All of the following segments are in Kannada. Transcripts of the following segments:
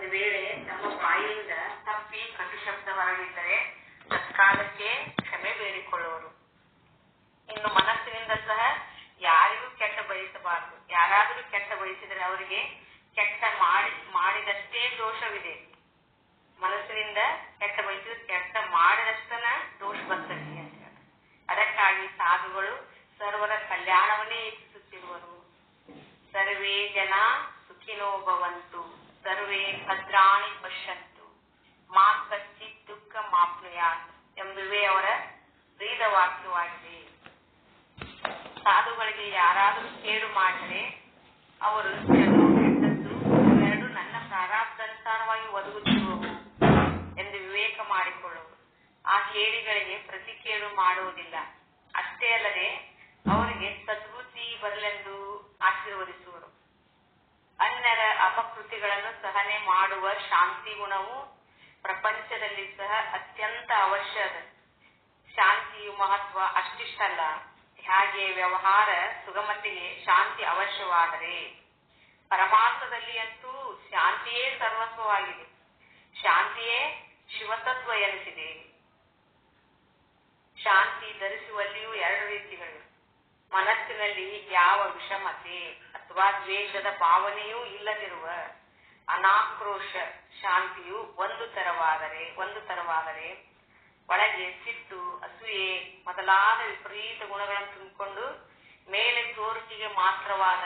ಒಂದು ವೇಳೆ ನಮ್ಮ ಬಾಯಿಯಿಂದ ತಪ್ಪಿ ಕಟು ಶಬ್ದ ಹೊರಗಿದ್ದರೆ ತತ್ಕಾಲಕ್ಕೆ ಕ್ಷಮೆ ಬೇಡಿಕೊಳ್ಳುವರು. ಇನ್ನು ಮನಸ್ಸಿನಿಂದ ಸಹ ಯಾರಿಗೂ ಕೆಟ್ಟ ಬಯಸಬಾರದು. ಯಾರಾದರೂ ಕೆಟ್ಟ ಬಯಸಿದರೆ ಅವರಿಗೆ ಕೆಟ್ಟ ಮಾಡಿದಷ್ಟೇ ದೋಷವಿದೆ. ಮನಸ್ಸಿನಿಂದ ಕೆಟ್ಟ ಬಯಸಿದ್ರೆ ಕೆಟ್ಟ ಮಾಡಿದಷ್ಟನ ದೋಷ ಬರ್ತದೆ ಅಂತ ಹೇಳಿ. ಅದಕ್ಕಾಗಿ ಸಾಧುಗಳು ಸರ್ವರ ಕಲ್ಯಾಣವನ್ನೇ ಇಚ್ಛಿಸುತ್ತಿರುವರು. ಸರ್ವೇ ಜನ ಸುಖಿನೋ ಭವಂತು, ಸರ್ವೇ ಭದ್ರಾಣಿ ಪಶ್ಯಂತು, ಮಾ ಕಚ್ಚಿತ್ ದುಃಖ ಮಾಪ್ನುಯಾತ್ ಎಂಬುವೇ ಅವರ ವೇದ ವಾಕ್ಯವಾಗಿದೆ. ಸಾಧುಗಳಿಗೆ ಯಾರಾದರೂ ಕೇಡು ಮಾಡಿದರೆ ಅವರು ಚಲೋ ಕೆಟ್ಟದ್ದು ಇವೆರಡು ನನ್ನ ಪ್ರಾರಬ್ಧಾನುಸಾರವಾಗಿ ಒದಗುತ್ತಿರುವವು ಎಂದು ವಿವೇಕ ಮಾಡಿಕೊಳ್ಳುವರು. ಆ ಕೇಡಿಗಳಿಗೆ ಪ್ರತಿ ಕೇಡು ಮಾಡುವುದಿಲ್ಲ. ಅಷ್ಟೇ ಅಲ್ಲದೆ ಅವರಿಗೆ ಸದ್ಬುದ್ಧಿ ಬರಲೆಂದು ಆಶೀರ್ವದಿಸುವರು. ಅನ್ಯರ ಅಪಕೃತಿಗಳನ್ನು ಸಹನೆ ಮಾಡುವ ಶಾಂತಿ ಗುಣವು ಪ್ರಪಂಚದಲ್ಲಿ ಸಹ ಅತ್ಯಂತ ಅವಶ್ಯದ. ಶಾಂತಿಯು ಮಹತ್ವ ಅಷ್ಟಿಷ್ಟಲ್ಲ. ಹಾಗೆ ವ್ಯವಹಾರ ಸುಗಮತೆಗೆ ಶಾಂತಿ ಅವಶ್ಯವಾದರೆ ಪರಮಾರ್ಥದಲ್ಲಿ ಅಂತೂ ಶಾಂತಿಯೇ ಸರ್ವಸ್ವವಾಗಿದೆ. ಶಾಂತಿಯೇ ಶಿವತತ್ವ ಎನಿಸಿದೆ. ಶಾಂತಿ ಧರಿಸುವಲ್ಲಿಯೂ ಎರಡು ರೀತಿಗಳು. ಮನಸ್ಸಿನಲ್ಲಿ ಯಾವ ವಿಷಮತೆ ಅಥವಾ ದ್ವೇಷದ ಭಾವನೆಯೂ ಇಲ್ಲದಿರುವ ಅನಾಕ್ರೋಶ ಶಾಂತಿಯು ಒಂದು ತರವಾದರೆ ಒಳಗೆ ಸಿಟ್ಟು, ಅಸೂಯೆ ಮೊದಲಾದ ವಿಪರೀತ ಗುಣಗಳನ್ನು ತುಂಬಿಕೊಂಡು ಮೇಲೆ ತೋರಿಕೆಗೆ ಮಾತ್ರವಾದ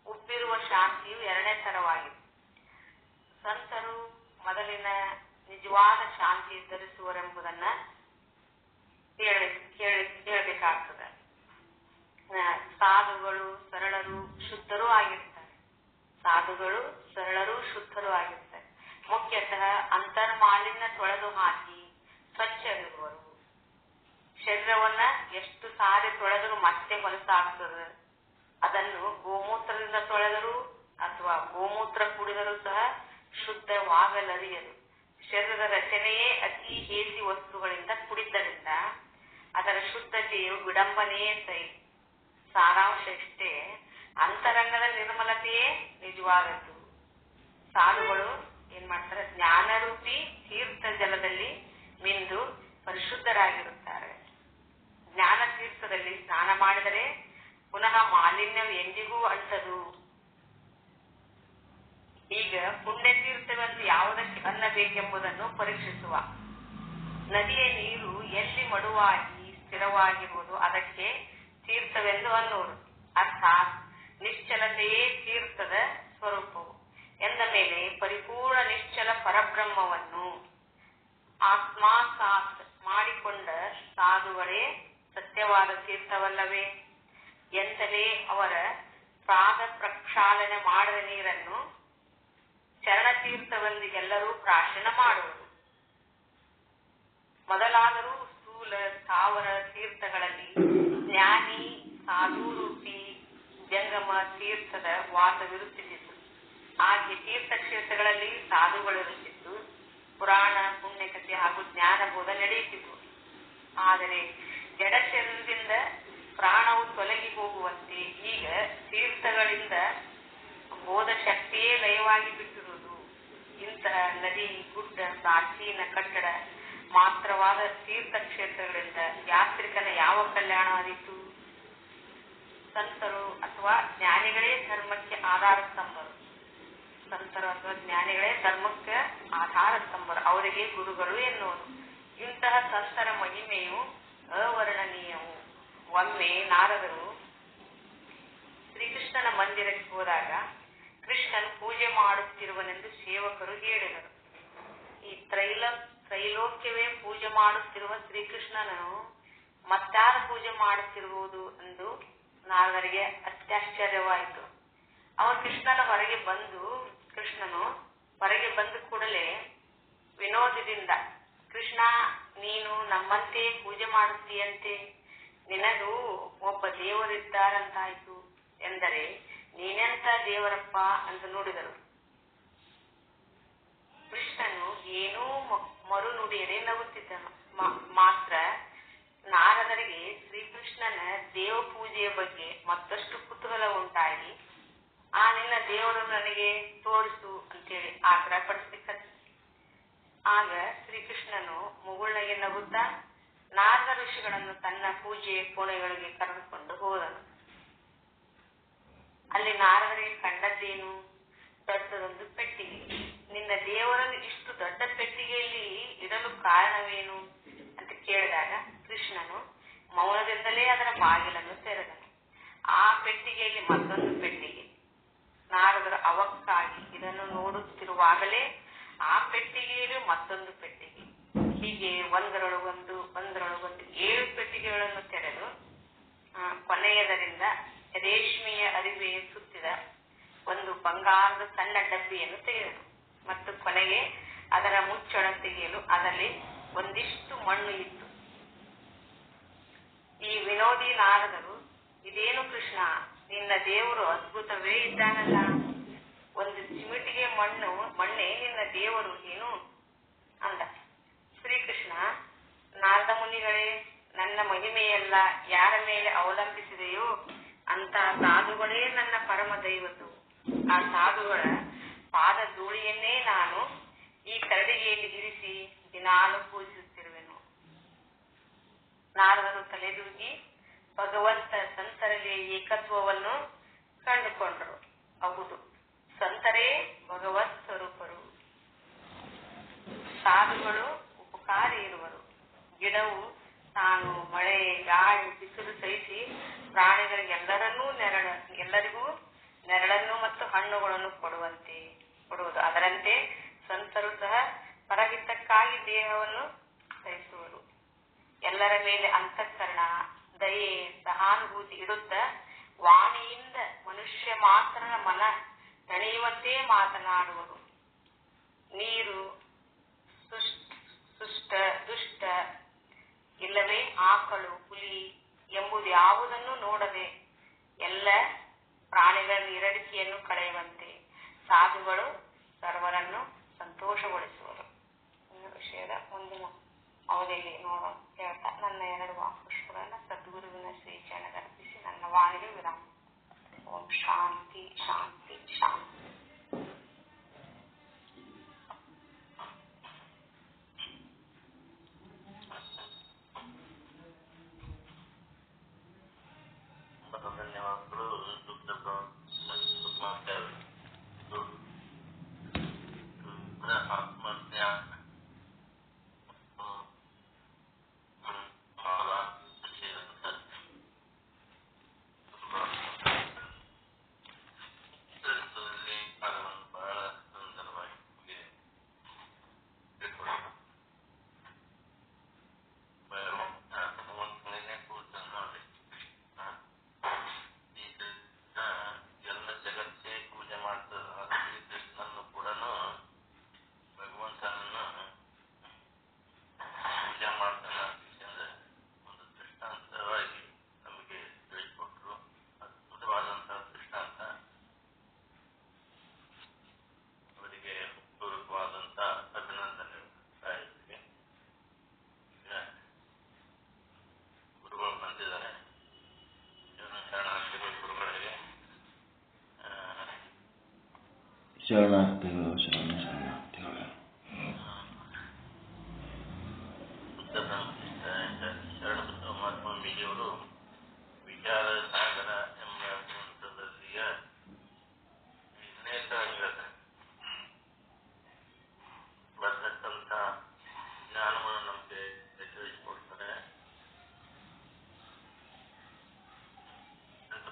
ಉಬ್ಬಿರುವ ಶಾಂತಿಯು ಎರಡನೇ ತರವಾಗಿದೆ. ಸಂತರು ಮೊದಲಿನ ನಿಜವಾದ ಶಾಂತಿ ಧರಿಸುವರೆಂಬುದನ್ನ ಹೇಳಬೇಕಾಗ್ತದೆ. ಸಾಧುಗಳು ಸರಳರು ಶುದ್ಧರೂ ಆಗಿರ್ತಾರೆ. ಮುಖ್ಯತಃ ಅಂತರ್ಮಾಲಿನ್ಯ ತೊಳೆದು ಹಾಕಿ ಸ್ವಚ್ಛವಿರುವರು. ಶರೀರವನ್ನ ಎಷ್ಟು ಸಾರಿ ತೊಳೆದರೂ ಮತ್ತೆ ಹೊಲಸಾಗ್ತದೆ. ಅದನ್ನು ಗೋಮೂತ್ರದಿಂದ ತೊಳೆದರೂ ಅಥವಾ ಗೋಮೂತ್ರ ಕುಡಿದರೂ ಸಹ ಶುದ್ಧವಾಗಲರಿಯದು. ಶರೀರದ ರಚನೆಯೇ ಅತಿ ಹೇಸಿ ವಸ್ತುಗಳಿಂದ ಕುಡಿದ್ದರಿಂದ ಅದರ ಶುದ್ಧತೆಯು ವಿಡಂಬನೆಯೇ ಸೈ. ಸಾರಾಂಶ ಇಷ್ಟೇ, ಅಂತರಂಗದ ನಿರ್ಮಲತೆಯೇ ನಿಜವಾದದ್ದು. ಸಾಧುಗಳು ಏನ್ ಮಾಡ್ತಾರೆ, ಜ್ಞಾನರೂಪಿ ತೀರ್ಥ ಜಲದಲ್ಲಿ ಮಿಂದು ಪರಿಶುದ್ಧರಾಗಿರುತ್ತಾರೆ. ಜ್ಞಾನ ತೀರ್ಥದಲ್ಲಿ ಸ್ನಾನ ಮಾಡಿದರೆ ಪುನಃ ಮಾಲಿನ್ಯವು ಎಂದಿಗೂ ಅಂಟದು. ಈಗ ಪುಣ್ಯ ತೀರ್ಥವೆಂದು ಯಾವುದಕ್ಕೆ ಅನ್ನಬೇಕೆಂಬುದನ್ನು ಪರೀಕ್ಷಿಸುವ. ನದಿಯ ನೀರು ಎಲ್ಲಿ ಮಡುವಾಗಿ ಸ್ಥಿರವಾಗಿರುವುದು ಅದಕ್ಕೆ ತೀರ್ಥವೆಂದು ಅನ್ನುವರು. ಅರ್ಥಾತ್ ನಿಶ್ಚಲತೆಯೇ ತೀರ್ಥದ ಸ್ವರೂಪವು ಎಂದ ಮೇಲೆ ಪರಿಪೂರ್ಣ ನಿಶ್ಚಲ ಪರಬ್ರಹ್ಮವನ್ನು ಆತ್ಮಾಸಾತ್ ಮಾಡಿಕೊಂಡ ಸಾಧುಗಳೇ ಸತ್ಯವಾದ ತೀರ್ಥವಲ್ಲವೇ? ಎಂತಲೇ ಅವರ ಪಾದ ಪ್ರಕ್ಷಾಳನೆ ಮಾಡದ ನೀರನ್ನು ಚರಣತೀರ್ಥವೆಂದು ಎಲ್ಲರೂ ಪ್ರಾಶನ ಮಾಡುವರು. ಮೊದಲಾದರೂ ಸ್ಥೂಲ ಸ್ಥಾವರ ತೀರ್ಥಗಳಲ್ಲಿ ಜ್ಞಾನಿ ಸಾಧುರೂಪಿ ಜಂಗಮ ತೀರ್ಥದ ವಾಸವಿರುತ್ತಿದ್ದು, ಹಾಗೆ ತೀರ್ಥಕ್ಷೇತ್ರಗಳಲ್ಲಿ ಸಾಧುಗಳಿರುತ್ತಿದ್ದು ಪುರಾಣ ಪುಣ್ಯಕಥೆ ಹಾಗೂ ಜ್ಞಾನ ಬೋಧ ನಡೆಯುತ್ತಿತ್ತು. ಆದರೆ ಜಡ ಶರೀರದಿಂದ ಪ್ರಾಣವು ತೊಲಗಿ ಹೋಗುವಂತೆ ಈಗ ತೀರ್ಥಗಳಿಂದ ಬೋಧ ಶಕ್ತಿಯೇ ಲಯವಾಗಿ ಬಿಟ್ಟಿರುವುದು. ಇಂತಹ ನದಿ, ಗುಡ್ಡ, ಪ್ರಾಚೀನ ಕಟ್ಟಡ ಮಾತ್ರವಾದ ತೀರ್ಥಕ್ಷೇತ್ರಗಳಿಂದ ಯಾತ್ರಿಕನ ಯಾವ ಕಲ್ಯಾಣವಾದೀತು? ಸಂತರು ಅಥವಾ ಜ್ಞಾನಿಗಳೇ ಧರ್ಮಕ್ಕೆ ಆಧಾರ ಸ್ತಂಭರು. ಅವರಿಗೆ ಗುರುಗಳು ಎನ್ನುವರು. ಇಂತಹ ಸಂತರ ಮಹಿಮೆಯು ಅವರ್ಣನೀಯವು. ಒಮ್ಮೆ ನಾರದರು ಶ್ರೀಕೃಷ್ಣನ ಮಂದಿರಕ್ಕೆ ಹೋದಾಗ ಕೃಷ್ಣನ್ ಪೂಜೆ ಮಾಡುತ್ತಿರುವನೆಂದು ಸೇವಕರು ಹೇಳಿದರು. ಈ ತ್ರೈಲೋಕ್ಯವೇ ಪೂಜೆ ಮಾಡುತ್ತಿರುವ ಶ್ರೀಕೃಷ್ಣನನ್ನು ಮತ್ತಾರು ಪೂಜೆ ಮಾಡುತ್ತಿರುವುದು ಎಂದು ನಾರದರಿಗೆ ಅತ್ಯಾಶ್ಚರ್ಯವಾಯಿತು. ಅವರು ಕೃಷ್ಣನು ಹೊರಗೆ ಬಂದ ಕೂಡಲೇ ವಿನೋದದಿಂದ, ಕೃಷ್ಣ, ನೀನು ನಮ್ಮಂತೆ ಪೂಜೆ ಮಾಡುತ್ತೀಯಂತೆ, ನಿನಗೂ ಒಬ್ಬ ದೇವರಿದ್ದಾರಂತಾಯ್ತು ಎಂದರೆ ನೀನೆಂತ ದೇವರಪ್ಪ ಎಂದು ನುಡಿದರು. ಕೃಷ್ಣನು ಏನೂ ಮರುನುಡಿಯದೆ ನಗುತ್ತಿದ್ದನು. ಮಾತ್ರ ನಾರದರಿಗೆ ಶ್ರೀಕೃಷ್ಣನ ದೇವ ಪೂಜೆಯ ಬಗ್ಗೆ ಮತ್ತಷ್ಟು ಕುತೂಹಲ ಉಂಟಾಗಿ, ಆ ನಿನ್ನ ದೇವರು ನನಗೆ ತೋರಿಸು ಅಂತ ಅಂತೇಳಿ ಆಗ್ರಹ ಪಡಿಸ್ಲಿಕ್ಕೆ. ಆಗ ಶ್ರೀಕೃಷ್ಣನು ಮುಗುಳ್ನಗೆ ನಗುತ್ತಾ ನಾರದ ಋಷಿಗಳನ್ನು ತನ್ನ ಪೂಜೆಯ ಕೋಣೆಗಳಿಗೆ ಕರೆದುಕೊಂಡು ಹೋದನು. ಅಲ್ಲಿ ನಾರದರಿಗೆ ಕಂಡದ್ದೇನು? ದೊಡ್ಡದೊಂದು ಪೆಟ್ಟಿಗೆ. ನಿನ್ನ ದೇವರನ್ನು ಇಷ್ಟು ದೊಡ್ಡ ಪೆಟ್ಟಿಗೆಯಲ್ಲಿ ಇಡಲು ಕಾರಣವೇನು ಅಂತ ಕೇಳಿದಾಗ ಕೃಷ್ಣನು ಮೌನದಿಂದಲೇ ಅದರ ಬಾಗಿಲನ್ನು ತೆರೆದನು. ಆ ಪೆಟ್ಟಿಗೆಯಲ್ಲಿ ಮತ್ತೊಂದು ಪೆಟ್ಟಿಗೆ. ನಾರದರು ಅವಕ್ಕಾಗಿ ಇದನ್ನು ನೋಡುತ್ತಿರುವಾಗಲೇ ಆ ಪೆಟ್ಟಿಗೆಯಲ್ಲಿ ಮತ್ತೊಂದು ಪೆಟ್ಟಿಗೆ, ಹೀಗೆ ಒಂದರೊಳಗೊಂದು 7 ಪೆಟ್ಟಿಗೆಗಳನ್ನು ತೆರೆದು ಕೊನೆಯದರಿಂದ ರೇಷ್ಮೆಯ ಅರಿವೆ ಸುತ್ತಿದ ಒಂದು ಬಂಗಾರದ ಸಣ್ಣ ಡಬ್ಬಿಯನ್ನು ತೆಗೆದನು ಮತ್ತು ಕೊನೆಗೆ ಅದರ ಮುಚ್ಚಳ ತೆಗೆಯಲು ಅದರಲ್ಲಿ ಒಂದಿಷ್ಟು ಮಣ್ಣು ಇತ್ತು. ಈ ವಿನೋದಿ ನಾರದರು, ಇದೇನು ಕೃಷ್ಣ, ನಿನ್ನ ದೇವರು ಅದ್ಭುತವೇ ಇದ್ದಾನಲ್ಲ, ಒಂದು ಚಿಮಿಟಿಗೆ ಮಣ್ಣೆ ನಿನ್ನ ದೇವರು ಏನು ಅಂದ. ಶ್ರೀಕೃಷ್ಣ, ನಾರದ ಮುನಿಗಳೇ, ನನ್ನ ಮಹಿಮೆಯೆಲ್ಲ ಯಾರ ಮೇಲೆ ಅವಲಂಬಿಸಿದೆಯೋ ಅಂತ ಸಾಧುಗಳೇ ನನ್ನ ಪರಮ ದೈವತು. ಆ ಸಾಧುಗಳ ಪಾದ ಧೂಳಿಯನ್ನೇ ನಾನು ಈ ಕರಡಿಗೆಯಲ್ಲಿ ಇರಿಸಿ ದಿನಾಲು ಪೂಜಿಸುತ್ತಿರುವೆನು. ನಾರದರು ತಲೆದೂಗಿ ಭಗವಂತ ಸಂತರಲ್ಲಿ ಏಕತ್ವವನ್ನು ಕಂಡುಕೊಂಡರು. ಹೌದು, ಸಂತರೇ ಭಗವತ್ ಸ್ವರೂಪರು. ಸಾಧುಗಳು ಉಪಕಾರಿ ಇರುವರು. ಗಿಡವು ತಾನು ಮಳೆ, ಗಾಳಿ, ಬಿಸಿಲು ಸಹಿಸಿ ಎಲ್ಲರಿಗೂ ನೆರಳನ್ನು ಮತ್ತು ಹಣ್ಣುಗಳನ್ನು ಕೊಡುವುದು. ಅದರಂತೆ ಸಂತರು ಸಹ ಪರಹಿತಕ್ಕಾಗಿ ದೇಹವನ್ನು ಸಹಿಸುವರು. ಎಲ್ಲರ ಮೇಲೆ ಅಂತಃಕರಣ, ದಯೆ, ಸಹಾನುಭೂತಿ ಇಡುತ್ತಾ ವಾಣಿಯಿಂದ ಮನುಷ್ಯ ಮಾತ್ರನ ಮನ ತಣಿಯುವಂತೆ ಮಾತನಾಡುವರು. ನೀರು, ದುಷ್ಟ ಇಲ್ಲವೇ ಆಕಳು, ಹುಲಿ ಎಂಬುದು ಯಾವುದನ್ನು ನೋಡದೆ ಎಲ್ಲ ಪ್ರಾಣಿಗಳ ನಿರಡಿಕೆಯನ್ನು ಕಳೆಯುವಂತೆ ಸಾಧುಗಳು ಸರ್ವರನ್ನು ಸಂತೋಷಗೊಳಿಸುವರು. ಇನ್ನು ವಿಷಯದ ಮುಂದಿನ ಅವಧಿಯಲ್ಲಿ ನೋಡೋಣ ಹೇಳ್ತಾ ನನ್ನ 2 ವಾಕುಪುಷ್ಪಗಳನ್ನು ಸದ್ಗುರುವಿನ ಶ್ರೀಚರಣಕ್ಕೆ ಅರ್ಪಿಸಿ ನನ್ನ ವಾಣಿಗೆ ವಿರಾಮ. ಓಂ ಶಾಂತಿ ಶಾಂತಿ ಶಾಂತಿ. ಧನ್ಯವಾದಗಳು. ಬಹಳ ಸುಂದರವಾಗಿ ಎಲ್ಲ ಜಗತ್ತೇ ಪೂಜೆ ಮಾಡ್ತಾರೆ. ಶ್ರೀಕೃಷ್ಣನ್ನು ಕೂಡ ಭಗವಂತನನ್ನು ಪೂಜೆ ಮಾಡ್ತಾನೆ ಅಂತಂದ್ರೆ ಒಂದು ದೃಷ್ಟಾಂತವಾಗಿ ನಮಗೆ ತಿಳಿಸಿಕೊಟ್ರು. ಅದ್ಭುತವಾದಂತಹ ದೃಷ್ಟಾಂತ. ಅವರಿಗೆ ಪೂರ್ವಕವಾದಂತಹ ಅಭಿನಂದನೆ ಇದ್ದೀವಿ. ಗುರುಗಳು ಬಂದಿದ್ದಾರೆ. ಶರಣಾರ್ಥಿಗಳು ಗುರುಗಳಿಗೆ. ಶರಣಾರ್ಥಿಗಳು. ಶರಣಬಸವ ಮಹಾತ್ಮ ಸ್ವಾಮೀಜಿಯವರು ವಿಚಾರ ಸಾಗರ ಎಂಬ ಗ್ರಂಥದಲ್ಲಿಯ ನೇತಾಂಗದ ಬರ್ತಕ್ಕಂಥ ಜ್ಞಾನವನ್ನು ನಮಗೆ ತಿಳಿಸಿಕೊಡ್ತಾರೆ.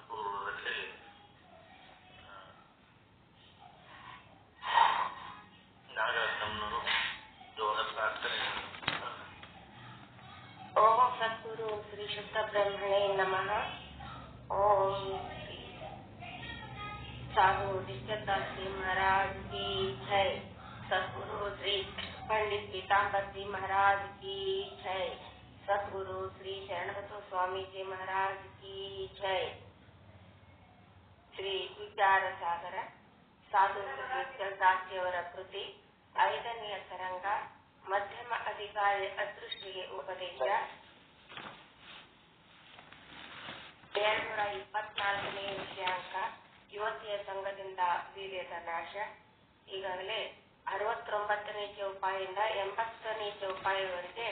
ಪೂರ್ವದಲ್ಲಿ ನಾಗರತ್ನವರು ಜೋರ ಪ್ರಾರ್ಥನೆ. ಓಂ ಸದ್ಗುರು ಶ್ರೀ ಶುದ್ಧ ಬ್ರಹ್ಮಣೇ ನಮಃ. ಓಂ ಶ್ರೀ साधु विश्वदास जी महाराज की जय। सतगुरु श्री पंडित पीताम्बर जी महाराज की जय। सतगुरु श्री शरणबसव स्वामी जी महाराज की जय। ಶ್ರೀ ವಿಚಾರ ಸಾಗರ ಸಾಧು ವಿಶ್ವದಾಸ್ ಜಿಯವರ ಕೃತಿ 5ನೆಯ ತರಂಗ ಮಧ್ಯಮ ಅಧಿಕಾರಿ ಅದೃಷ್ಟಿಗೆ ಉಪದೇಶ 224ನೇ ವಿಷಯಾಂಕ ಯುವತಿಯ ಸಂಘದಿಂದ ವೀರ್ಯದ ನಾಶ ಈಗಾಗಲೇ 69ನೇ ಚೌಪಾಯಿಂದ 80ನೇ ಚೌಪಾಯಿವರೆಗೆ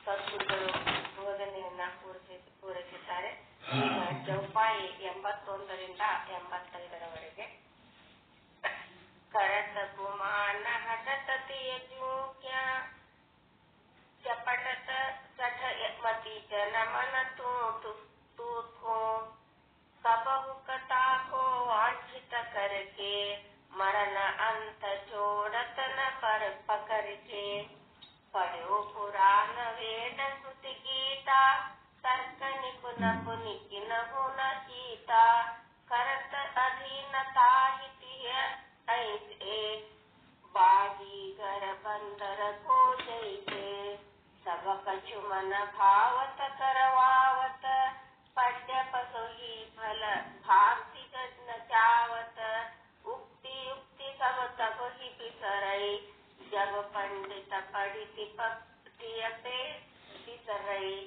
ಸದ್ಗುರುಗಳು ಬೋಧನೆಯನ್ನ ಪೂರೈಸಿದ್ದಾರೆ. ಈಗ ಚೌಪಾಯಿ 81ರಿಂದ 85ರವರೆಗೆ. करत गुमान हटत तेजूक्या चपटत सठ मति जन मन तू को सबहु कथा को वांछित करके मरण अंत जोड़त न पर पकर के पढ़ो पुराण वेद श्रुति गीता तर्क निपुण पुनिकिन गुण सीता करत अधीनता हितिय ऐसे बागी घर बंदर को जैसे सब कछु मन भावत करवावत पढ़ पसोही फल भांति न चावत उक्ति उक्ति सब तब ही बिसरई जब पंडित पढ़िति पटिय पे बिसरई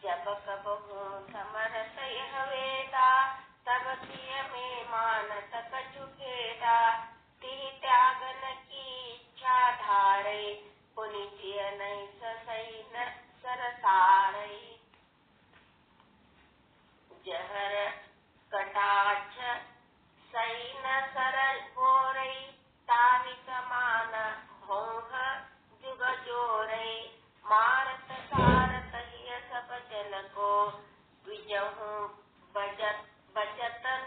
जब कब हूँ समरत यह वेदा तब तिय में मानत कछु खेदा तिहि त्यागन की इच्छा धारे पुनिचिय नहीं ससई न सरसारई जहर कटाक्ष सई न सरल बोरई तानि समान भोह जुग जोरई मारत सारत हिय सब जन को विजहु बचतन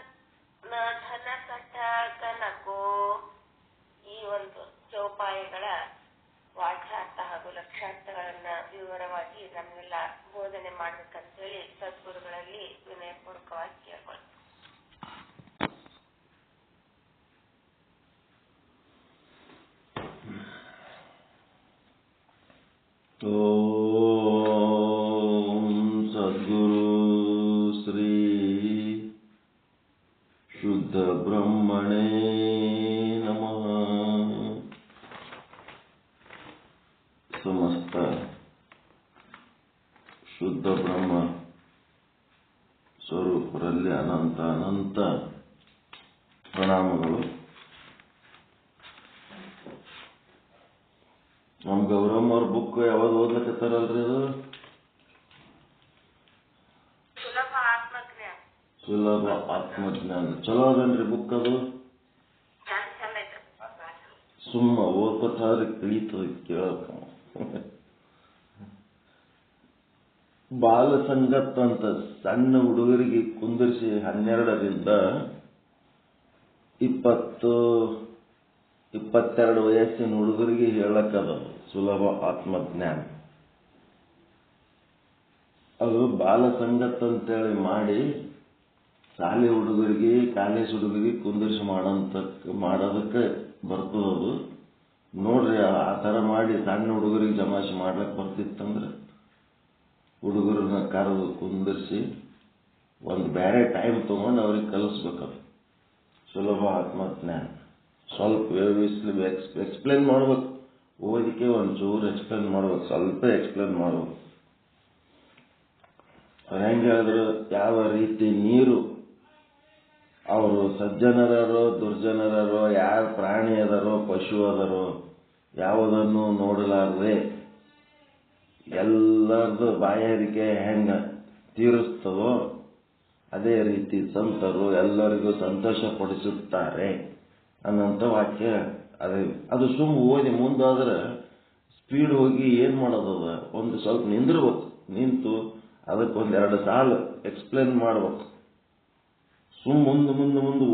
ನ ಧನ ಕಟಕನಕೋ. ಈ ಒಂದು ಚೌಪಾಯಿಗಳ ವಾಚಾರ್ಥ ಹಾಗೂ ಲಕ್ಷಾರ್ಥಗಳನ್ನ ವಿವರವಾಗಿ ನಮ್ಮೆಲ್ಲ ಬೋಧನೆ ಮಾಡ್ಬೇಕಂತೇಳಿ ಸದ್ಗುರುಗಳಲ್ಲಿ ವಿನಯಪೂರ್ವಕವಾಗಿ ಕೇಳ್ಕೊಳ್ತೀವಿ. ಓಂ ಸದ್ಗುರು ಶ್ರೀ ಶುದ್ಧ ಬ್ರಹ್ಮಣೇ ನಮಃ. ಸಮಸ್ತ ಶುದ್ಧ ಬ್ರಹ್ಮ ಸ್ವರೂಪರಲ್ಲಿ ಅನಂತ ಅನಂತ ಪ್ರಣಾಮಗಳು. ನಮ್ಮ ಗೌರಮ್ಮ ಅವ್ರ ಬುಕ್ ಯಾವಾಗ ಓದ್ಲಕತ್ತಾರಲ್ರಿ ಅದು ಸುಲಭ ಆತ್ಮಜ್ಞಾನ. ಚಲೋ ಅದನ್ರಿ ಬುಕ್ ಅದು. ಸುಮ್ಮ ಓದ್ಕೊತಾದ್ರೆ ತಿಳಿತದ ಕೇಳಕ. ಬಾಲ ಸಂಗತ್ ಅಂತ ಸಣ್ಣ ಹುಡುಗರಿಗೆ ಕುಂದಿರಿಸಿ 12ರಿಂದ 22 ವಯಸ್ಸಿನ ಹುಡುಗರಿಗೆ ಹೇಳಕ್ಕದ ಸುಲಭ ಆತ್ಮಜ್ಞಾನ. ಅದು ಬಾಲ ಸಂಗತ್ ಅಂತೇಳಿ ಮಾಡಿ ಶಾಲೆ ಹುಡುಗರಿಗೆ ಕಾಲೇಜ್ ಹುಡುಗರಿಗೆ ಕುಂದಿರಿಸಿ ಮಾಡೋದಕ್ಕೆ ಬರ್ತದದು. ನೋಡ್ರಿ, ಆ ಥರ ಮಾಡಿ ಸಣ್ಣ ಹುಡುಗರಿಗೆ ಜಮಾಯಿಸಿ ಮಾಡ್ಲಕ್ಕೆ ಬರ್ತಿತ್ತಂದ್ರೆ ಹುಡುಗರನ್ನ ಕರೆದು ಕುಂದಿರಿಸಿ ಒಂದು ಬೇರೆ ಟೈಮ್ ತಗೊಂಡು ಅವ್ರಿಗೆ ಕಲಿಸ್ಬೇಕದು ಸುಲಭ ಆತ್ಮಜ್ಞಾನ. ಸ್ವಲ್ಪ ಎಕ್ಸ್ಪ್ಲೇನ್ ಮಾಡ್ಬೇಕು. ಓದಿಕೆ ಒಂಚೂರು ಎಕ್ಸ್ಪ್ಲೇನ್ ಮಾಡ್ಬೇಕು, ಸ್ವಲ್ಪ ಎಕ್ಸ್ಪ್ಲೇನ್ ಮಾಡ್ಬೇಕು. ಹೆಂಗೆ ಹೇಳಿದ್ರು, ಯಾವ ರೀತಿ ನೀರು ಅವರು ಸಜ್ಜನರೋ ದುರ್ಜನರೋ, ಯಾವ ಪ್ರಾಣಿ ಅದರೋ ಪಶು ಅದರೋ ಯಾವುದನ್ನು ನೋಡಲಾರದೆ ಎಲ್ಲರದು ಬಾಯಾರಿಕೆ ಹೆಂಗ ತೀರಿಸ್ತದೋ ಅದೇ ರೀತಿ ಸಂತರು ಎಲ್ಲರಿಗೂ ಸಂತೋಷ ಪಡಿಸುತ್ತಾರೆ ಅನ್ನೋಂಥ ವಾಕ್ಯ. ಅದು ಸುಮ್ಮ ಓದಿ ಮುಂದಾದ್ರೆ ಸ್ಪೀಡ್ ಹೋಗಿ ಏನ್ ಮಾಡೋದದ, ಒಂದು ಸ್ವಲ್ಪ ನಿಂದಿರ್ಬೇಕು. ನಿಂತು ಅದಕ್ಕೊಂದೆರಡು ಸಾಲು ಎಕ್ಸ್ಪ್ಲೇನ್ ಮಾಡ್ಬೇಕು. ಮುಂದೆ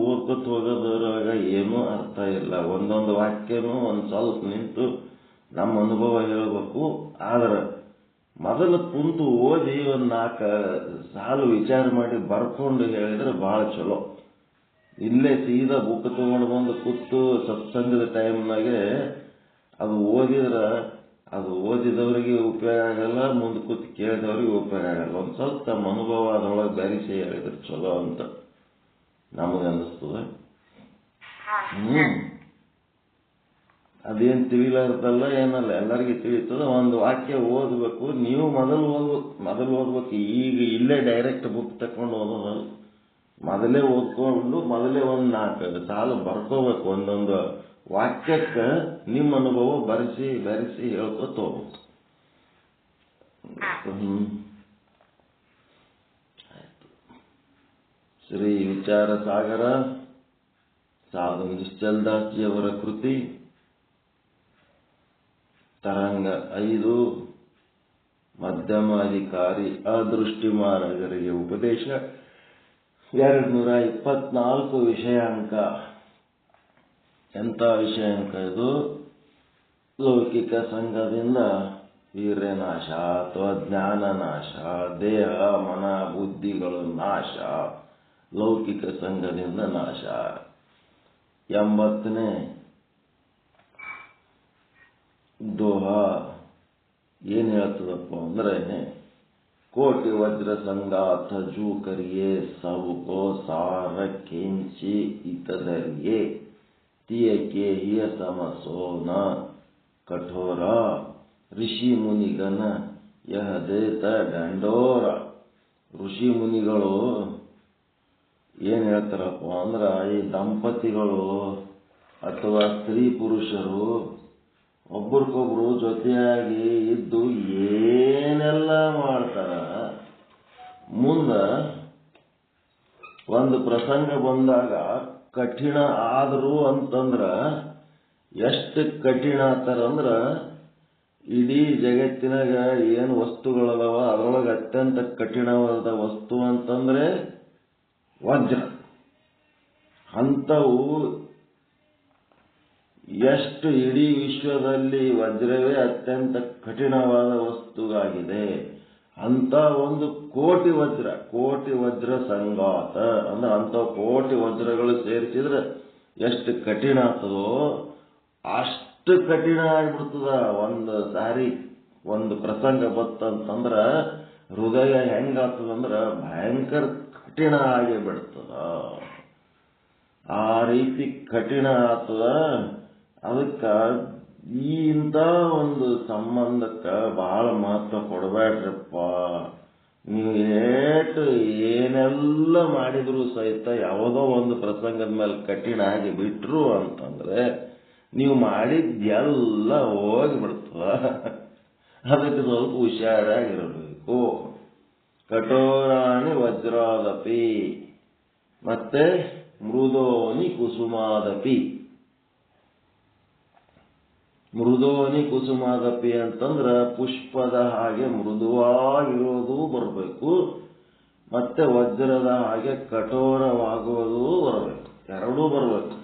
ಓದ್ಕೊತ ಹೋಗೋದ್ರಾಗ ಏನೂ ಅರ್ಥ ಇಲ್ಲ. ಒಂದೊಂದು ವಾಕ್ಯನೂ ಒಂದು ಸ್ವಲ್ಪ ನಿಂತು ನಮ್ಮ ಅನುಭವ ಹೇಳಬೇಕು. ಆದ್ರೆ ಮೊದಲು ಕುಂತು ಓದಿ ಒಂದು 4 ಸಾಲು ವಿಚಾರ ಮಾಡಿ ಬರ್ಕೊಂಡು ಹೇಳಿದ್ರೆ ಬಹಳ ಚಲೋ. ಇಲ್ಲೇ ಸೀದಾ ಬುಕ್ ತಗೊಂಡು ಬಂದು ಕೂತು ಸತ್ಸಂಗದ ಟೈಮ್ನಾಗೆ ಅದು ಓದಿದ್ರೆ ಅದು ಓದಿದವರಿಗೆ ಉಪಯೋಗ ಆಗಲ್ಲ, ಮುಂದೆ ಕೂತು ಕೇಳಿದವ್ರಿಗೆ ಉಪಯೋಗ ಆಗಲ್ಲ. ಒಂದು ಸ್ವಲ್ಪ ತಮ್ಮ ಅನುಭವ ಅದರೊಳಗೆ ಬೆರೆಸಿ ಹೇಳಿದ್ರೆ ಚಲೋ ಅಂತ ನಮಗೆ ಅನ್ನಿಸ್ತದೆ. ಅದೇನು ತಿಳಿಲಾರ್ದಲ್ಲ ಏನಲ್ಲ, ಎಲ್ಲರಿಗೂ ತಿಳಿತದ. ಒಂದು ವಾಕ್ಯ ಓದಬೇಕು, ನೀವು ಮೊದಲು ಓದ್ಬೇಕು. ಈಗ ಇಲ್ಲೇ ಡೈರೆಕ್ಟ್ ಬುಕ್ ತಕೊಂಡು ಓದೋದಲ್ಲ, ಮೊದಲೇ ಓದ್ಕೊಂಡು ಮೊದಲೇ ಒಂದು 4 ಸಾಲು ಬರ್ಕೋಬೇಕು. ಒಂದೊಂದು ವಾಕ್ಯಕ್ಕೆ ನಿಮ್ಮ ಅನುಭವ ಬೆರೆಸಿ ಹೇಳ್ಕೊತ ಹೋಗ್ಬೇಕು. ಶ್ರೀ ವಿಚಾರ ಸಾಗರ ಸಾಧು ನಿಶ್ಚಲ್ ದಾಸ್ಜಿಯವರ ಕೃತಿ ತರಂಗ 5 ಮಧ್ಯಮಾಧಿಕಾರಿ ಅದೃಷ್ಟಿಮಾನಗರಿಗೆ ಉಪದೇಶ 224 ವಿಷಯಾಂಕ. ಎಂಥ ವಿಷಯಾಂಕ ಇದು? ಲೌಕಿಕ ಸಂಘದಿಂದ ವೀರ್ಯನಾಶ ಅಥವಾ ಜ್ಞಾನ ನಾಶ, ದೇಹ ಮನ ಬುದ್ಧಿಗಳು ನಾಶ, ಲೌಕಿಕ ಸಂಘದಿಂದ ನಾಶ. 80ನೇ ದೋಹಾ ಏನ್ ಹೇಳ್ತದಪ್ಪ ಅಂದ್ರೆ, ಕೋಟಿ ವಜ್ರ ಸಂಗಾಥ ಜೂ ಕರಿಯೇ ಸಬಕೋ ಸಾರ ಕೆಂಚಿ ಇತದರಿಯೇ ತಿಯ के हिय समसोನ ಕಠೋರ ಋಷಿ ಮುನಿಗನ ಯಹ ದೇತ ದಂಡೋರ. ಋಷಿ ಮುನಿಗಳು ಏನ್ ಹೇಳ್ತಾರಪ್ಪ ಅಂದ್ರ, ಈ ದಂಪತಿಗಳು ಅಥವಾ ಸ್ತ್ರೀ ಪುರುಷರು ಒಬ್ರಿಗೊಬ್ರು ಜೊತೆಯಾಗಿ ಇದ್ದು ಏನೆಲ್ಲ ಮಾಡ್ತಾರ, ಮುಂದ ಒಂದು ಪ್ರಸಂಗ ಬಂದಾಗ ಕಠಿಣ ಆದ್ರು ಅಂತಂದ್ರ ಎಷ್ಟು ಕಠಿಣ ಆತಾರಂದ್ರ, ಇಡೀ ಜಗತ್ತಿನಾಗ ಏನು ವಸ್ತುಗಳದಾವ ಅದರೊಳಗೆ ಅತ್ಯಂತ ಕಠಿಣವಾದ ವಸ್ತು ಅಂತಂದ್ರೆ ವಜ್ರ. ಅಂಥವು ಎಷ್ಟು ಇಡೀ ವಿಶ್ವದಲ್ಲಿ ವಜ್ರವೇ ಅತ್ಯಂತ ಕಠಿಣವಾದ ವಸ್ತುವಾಗಿದೆ. ಅಂತ ಒಂದು ಕೋಟಿ ವಜ್ರ ಸಂಗಾತ ಅಂದ್ರೆ ಅಂತ ಕೋಟಿ ವಜ್ರಗಳು ಸೇರಿಸಿದ್ರೆ ಎಷ್ಟು ಕಠಿಣ ಆಗ್ತದೋ ಅಷ್ಟು ಕಠಿಣ ಆಗ್ಬಿಡ್ತದ. ಒಂದು ಸಾರಿ ಒಂದು ಪ್ರಸಂಗ ಬತ್ತಂತಂದ್ರ ಹೃದಯ ಹೆಂಗಾಗ್ತದಂದ್ರ ಭಯಂಕರ ಕಠಿಣ ಆಗಿ ಬಿಡ್ತದ. ಆ ರೀತಿ ಕಠಿಣ ಆಗ್ತದ. ಅದಕ್ಕ ಇಂಥ ಒಂದು ಸಂಬಂಧಕ್ಕ ಬಹಳ ಮಹತ್ವ ಕೊಡಬೇಡ್ರಪ್ಪ. ನೀವು ಏನೆಲ್ಲ ಮಾಡಿದ್ರು ಸಹಿತ ಯಾವುದೋ ಒಂದು ಪ್ರಸಂಗದ ಮೇಲೆ ಕಠಿಣ ಆಗಿ ಬಿಟ್ರು ಅಂತಂದ್ರೆ ನೀವು ಮಾಡಿದ್ದೆಲ್ಲ ಹೋಗಿಬಿಡ್ತದ. ಅದಕ್ಕೆ ಸ್ವಲ್ಪ ಹುಷಾರಾಗಿರಬೇಕು. ಕಠೋರಾಣಿ ವಜ್ರಾದಪಿ ಮತ್ತೆ ಮೃದೋನಿ ಕುಸುಮಾದಪಿ. ಮೃದೋನಿ ಕುಸುಮಾದಪಿ ಅಂತಂದ್ರ ಪುಷ್ಪದ ಹಾಗೆ ಮೃದುವಾಗಿರೋದು ಬರಬೇಕು, ಮತ್ತೆ ವಜ್ರದ ಹಾಗೆ ಕಠೋರವಾಗುವುದು ಬರಬೇಕು. ಎರಡೂ ಬರಬೇಕು.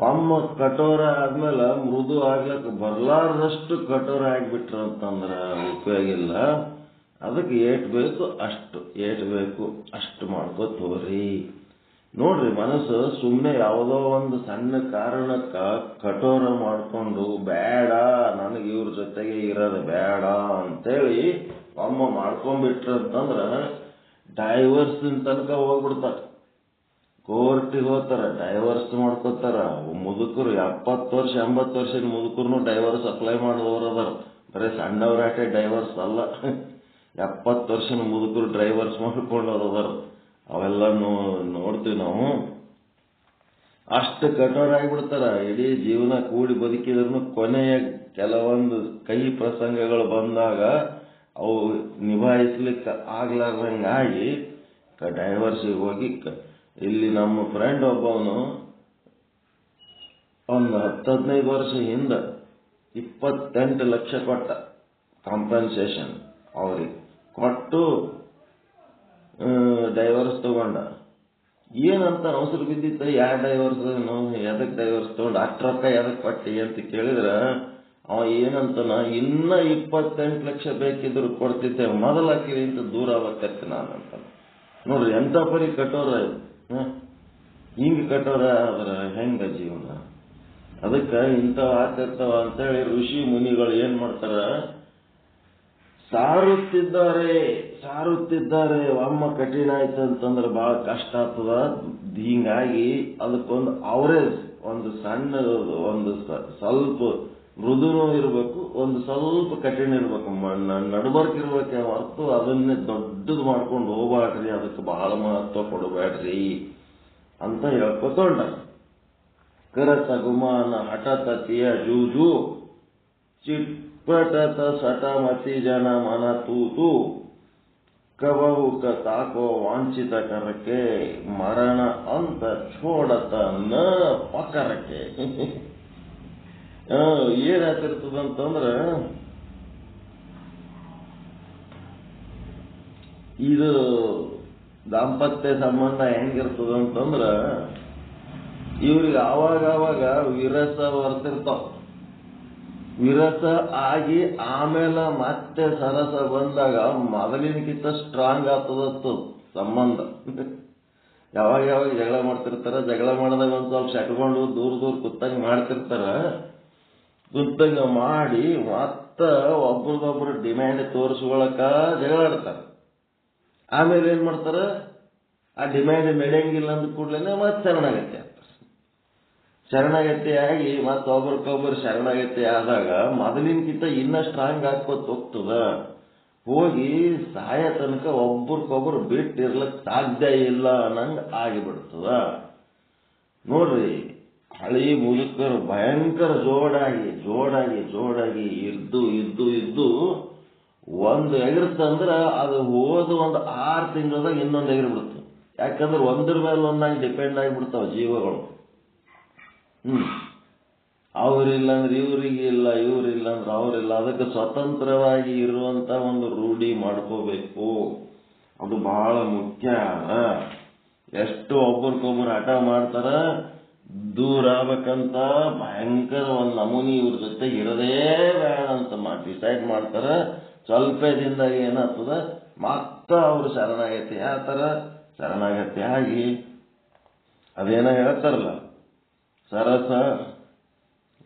ಒಮ್ಮ ಕಠೋರ ಆದ್ಮೇಲೆ ಮೃದು ಆಗ್ಲಕ್ಕ ಬರ್ಲಾರ್ದಷ್ಟು ಕಠೋರ ಆಗಿಬಿಟ್ರಂತಂದ್ರ ಉಪಯೋಗ ಇಲ್ಲ. ಅದಕ್ಕೆ ಏಟ್ ಬೇಕು ಅಷ್ಟು ಮಾಡ್ಕೋತ ಹೋಗ್ರಿ. ನೋಡ್ರಿ, ಮನಸ್ಸು ಸುಮ್ಮನೆ ಯಾವುದೋ ಒಂದು ಸಣ್ಣ ಕಾರಣಕ್ಕ ಕಠೋರ ಮಾಡ್ಕೊಂಡು ಬೇಡ ನನಗೆ ಇವ್ರ ಜೊತೆಗೆ ಇರೋದು ಬೇಡ ಅಂತೇಳಿ ಒಮ್ಮ ಮಾಡ್ಕೊಂಡ್ಬಿಟ್ರಂತಂದ್ರ ಡೈವರ್ಸ್ ತನಕ ಹೋಗ್ಬಿಡ್ತಾರ. ಕೋರ್ಟಿಗೆ ಹೋಗ್ತಾರ, ಡೈವರ್ಸ್ ಮಾಡ್ಕೋತಾರ. ಮುದುಕರು 70 ವರ್ಷ 80 ವರ್ಷದ ಮುದುಕರು ಡೈವರ್ಸ್ ಅಪ್ಲೈ ಮಾಡೋರು ಅದಾರ. ಬರೀ ಸಣ್ಣವ್ರಾಟೆ ಡೈವರ್ಸ್ ಅಲ್ಲ, 70 ವರ್ಷದ ಮುದುಕರು ಡೈವರ್ಸ್ ಮಾಡ್ಕೊಂಡವ್ರು ಅದಾರ. ಅವೆಲ್ಲ ನೋಡ್ತೀವಿ ನಾವು. ಅಷ್ಟು ಕಠೋರ ಆಗಿಬಿಡ್ತಾರ. ಇಡೀ ಜೀವನ ಕೂಡಿ ಬದುಕಿದ್ರು ಕೊನೆಯ ಕೆಲವೊಂದು ಕೈ ಪ್ರಸಂಗಗಳು ಬಂದಾಗ ಅವು ನಿಭಾಯಿಸ್ಲಿಕ್ಕೆ ಆಗ್ಲಾರ್ದಂಗಾಗಿ ಡೈವರ್ಸಿಗೆ ಹೋಗಿ ಇಲ್ಲಿ ನಮ್ಮ ಫ್ರೆಂಡ್ ಒಬ್ಬವನು ಒಂದು 10-15 ವರ್ಷ ಹಿಂದೆ 28 ಲಕ್ಷ ಕೊಟ್ಟ ಕಾಂಪನ್ಸೇಷನ್. ಅವ್ರಿಗೆ ಕೊಟ್ಟು ಡೈವರ್ಸ್ ತಗೊಂಡ. ಏನಂತ ಅವಸರ ಬಿದ್ದಿತ್ತ, ಡೈವರ್ಸ್ ಎದಕ್ ಡೈವರ್ಸ್ ತಗೊಂಡು ಅಷ್ಟು ರೊಕ್ಕ ಎದಕ್ ಕೊಟ್ಟಿ ಅಂತ ಕೇಳಿದ್ರ ಅವ ಏನಂತನ, ಇನ್ನ 28 ಲಕ್ಷ ಬೇಕಿದ್ರು ಕೊಡ್ತಿದ್ದೆ, ಮೊದಲ ಹಾಕಿರಿಂತ ದೂರ ಆಗತ್ತೆ ನಾನಂತ. ನೋಡ್ರಿ ಎಂತ ಪರಿ ಕಠೋರ ಇದು. ಹಿಂಗ್ ಕಠೋರ ಆದ್ರ ಹೆಂಗ ಜೀವನ? ಅದಕ್ಕ ಇಂಥವ್ ಆಗ್ತಿರ್ತಾವ ಅಂತೇಳಿ ಋಷಿ ಮುನಿಗಳು ಏನ್ ಮಾಡ್ತಾರ, ಸಾರುತ್ತಿದ್ದಾರೆ. ಒಮ್ಮ ಕಠಿಣ ಆಯ್ತು ಅಂತಂದ್ರೆ ಬಹಳ ಕಷ್ಟ ಆಗ್ತದ. ಹಿಂಗಾಗಿ ಅದಕ್ಕೊಂದು ಅವರೇಜ್, ಒಂದು ಸಣ್ಣ, ಒಂದು ಸ್ವಲ್ಪ ಮೃದುನೂ ಇರಬೇಕು, ಒಂದು ಸ್ವಲ್ಪ ಕಠಿಣ ಇರ್ಬೇಕು, ನಡ್ಬರ್ಕ್ ಇರ್ಬೇಕೆ ಹೊರತು ಅದನ್ನೇ ದೊಡ್ಡದು ಮಾಡ್ಕೊಂಡು ಹೋಗ್ಬಾಡ್ರಿ, ಅದಕ್ಕೆ ಬಹಳ ಮಹತ್ವ ಕೊಡಬೇಡ್ರಿ ಅಂತ ಹೇಳ್ಕೊತೊಂಡ. ಕರತ ಗುಮಾನ ಹಠತತಿಯ ಜೂಜು ಚಿಟ್ಪಟತ ಸಟಮತಿ ಜನ ಮನ ತೂತು ಕಬಹುಕ ತಾಕೋ ವಾಂಛಿತ ಕರಕೆ ಮರಣ ಅಂತ ಛೋಡತ ನ ಪಕರಕೆ. ಏನಾಗ್ತಿರ್ತದಂತಂದ್ರ ಇದು ದಾಂಪತ್ಯ ಸಂಬಂಧ ಹೆಂಗಿರ್ತದಂತಂದ್ರ ಇವ್ರಿಗೆ ಆವಾಗ ವಿರಸ ಬರ್ತಿರ್ತಾವ. ವಿರಸ ಆಗಿ ಆಮೇಲೆ ಮತ್ತೆ ಸರಸ ಬಂದಾಗ ಮೊದಲಿನಕ್ಕಿಂತ ಸ್ಟ್ರಾಂಗ್ ಆಗ್ತದತ್ತು ಸಂಬಂಧ. ಯಾವಾಗ ಜಗಳ ಮಾಡ್ತಿರ್ತಾರ, ಜಗಳ ಮಾಡಿದಾಗ ಒಂದ್ ಸ್ವಲ್ಪ ಶಟ್ಕೊಂಡು ದೂರ ಕುತ್ತಂಗ್ ಮಾಡ್ತಿರ್ತಾರ. ಕುತ್ತಂಗ ಮಾಡಿ ಮತ್ತ ಒಬ್ರಿಗೊಬ್ರು ಡಿಮ್ಯಾಂಡ್ ತೋರಿಸ್ಕೊಳಕ ಜಗಳ ಆಡ್ತಾರ. ಆಮೇಲೆ ಏನ್ ಮಾಡ್ತಾರ, ಆ ಡಿಮ್ಯಾಂಡ್ ನಡೆಯಂಗಿಲ್ಲ ಅಂದ ಕೂಡ್ಲೇನೆ ಮತ್ತೆ ಶರಣಾಗತಿ ಆಗ್ತಾರೆ. ಶರಣಾಗತಿ ಆಗಿ ಮತ್ತೆ ಒಬ್ರಿಗೊಬ್ಬರು ಶರಣಾಗತಿ ಆದಾಗ ಮೊದಲಿನಕ್ಕಿಂತ ಇನ್ನ ಸ್ಟ್ರಾಂಗ್ ಹಾಕೋತ್ ಹೋಗ್ತದ. ಹೋಗಿ ಸಾಯ ತನಕ ಒಬ್ರಿಗೊಬ್ರು ಬಿಟ್ಟಿರ್ಲಕ್ ಸಾಧ್ಯ ಇಲ್ಲ ಅನ್ನಂಗ ಆಗಿಬಿಡ್ತದ. ನೋಡ್ರಿ, ಹಳಿ ಮುದುಕರು ಭಯಂಕರ ಜೋಡಾಗಿ ಇದ್ದು ಒಂದು ಎಗರ್ತಂದ್ರ ಅದು ಹೋದ ಒಂದು 6 ತಿಂಗಳದಾಗ ಇನ್ನೊಂದು ಎಗರ್ಬಿಡ್ತು. ಯಾಕಂದ್ರೆ ಒಂದ್ರ ಮೇಲೆ ಒಂದಾಗಿ ಡಿಪೆಂಡ್ ಆಗಿಬಿಡ್ತಾವ ಜೀವಗಳು. ಅವರಿಲ್ಲ ಅಂದ್ರೆ ಇವರಿಗಿಲ್ಲ, ಇವರಿಲ್ಲ ಅಂದ್ರೆ ಅವರಿಲ್ಲ. ಅದಕ್ಕೆ ಸ್ವತಂತ್ರವಾಗಿ ಇರುವಂತ ಒಂದು ರೂಢಿ ಮಾಡ್ಕೋಬೇಕು. ಅದು ಬಹಳ ಮುಖ್ಯ. ಎಷ್ಟು ಒಬ್ಬರಿಗೊಬ್ಬರು ಹಠ ಮಾಡ್ತಾರ, ದೂರ ಆಗ್ಬೇಕಂತ ಭಯಂಕರ ಒಂದು ನಮೂನಿ ಇವ್ರ ಜೊತೆ ಇರದೇ ಬೇಡ ಅಂತ ಡಿಸೈಡ್ ಮಾಡ್ತಾರ. ಸ್ವಲ್ಪ ದಿನದಾಗ ಏನಾಗ್ತದ, ಮತ್ತ ಅವ್ರು ಶರಣಾಗತಿ ಆಗ್ತಾರ. ಶರಣಾಗತಿ ಆಗಿ ಅದೇನ ಹೇಳ್ತಾರಲ್ಲ, ಸರಸ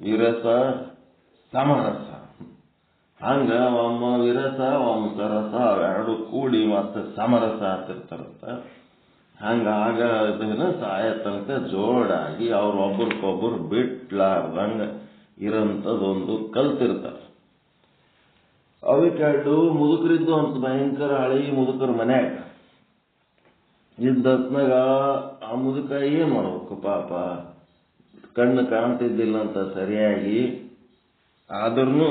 ವಿರಸ ಸಮರಸ. ಹಂಗ ಒಮ್ಮ ವಿರಸ ಒಮ್ಮ ಸರಸ ಅವೆರಡು ಕೂಡಿ ಮತ್ತೆ ಸಮರಸ ಆಗ್ತಿರ್ತಾರಂತ. ಹಂಗಾಗ ಸಾಯ ತನಕ ಜೋಡಾಗಿ ಅವ್ರು ಒಬ್ರಿಗೊಬ್ಬರು ಬಿಟ್ಲಾರ್ದಂಗ ಇರಂಥದ್ದೊಂದು ಕಲ್ತಿರ್ತಾರೆ. ಅವಕ್ಕೆರಡು ಮುದುಕರಿದ್ದು ಅಂತ ಭಯಂಕರ ಹಳಿ ಮುದುಕರ ಮನ್ಯಾಗ ಇದ್ದತ್ನಾಗ ಆ ಮುದುಕ ಏನ್ ಮಾಡ್ಬೇಕು ಪಾಪ, ಕಣ್ಣು ಕಾಣ್ತಿದ್ದಿಲ್ಲ ಅಂತ ಸರಿಯಾಗಿ. ಆದ್ರೂ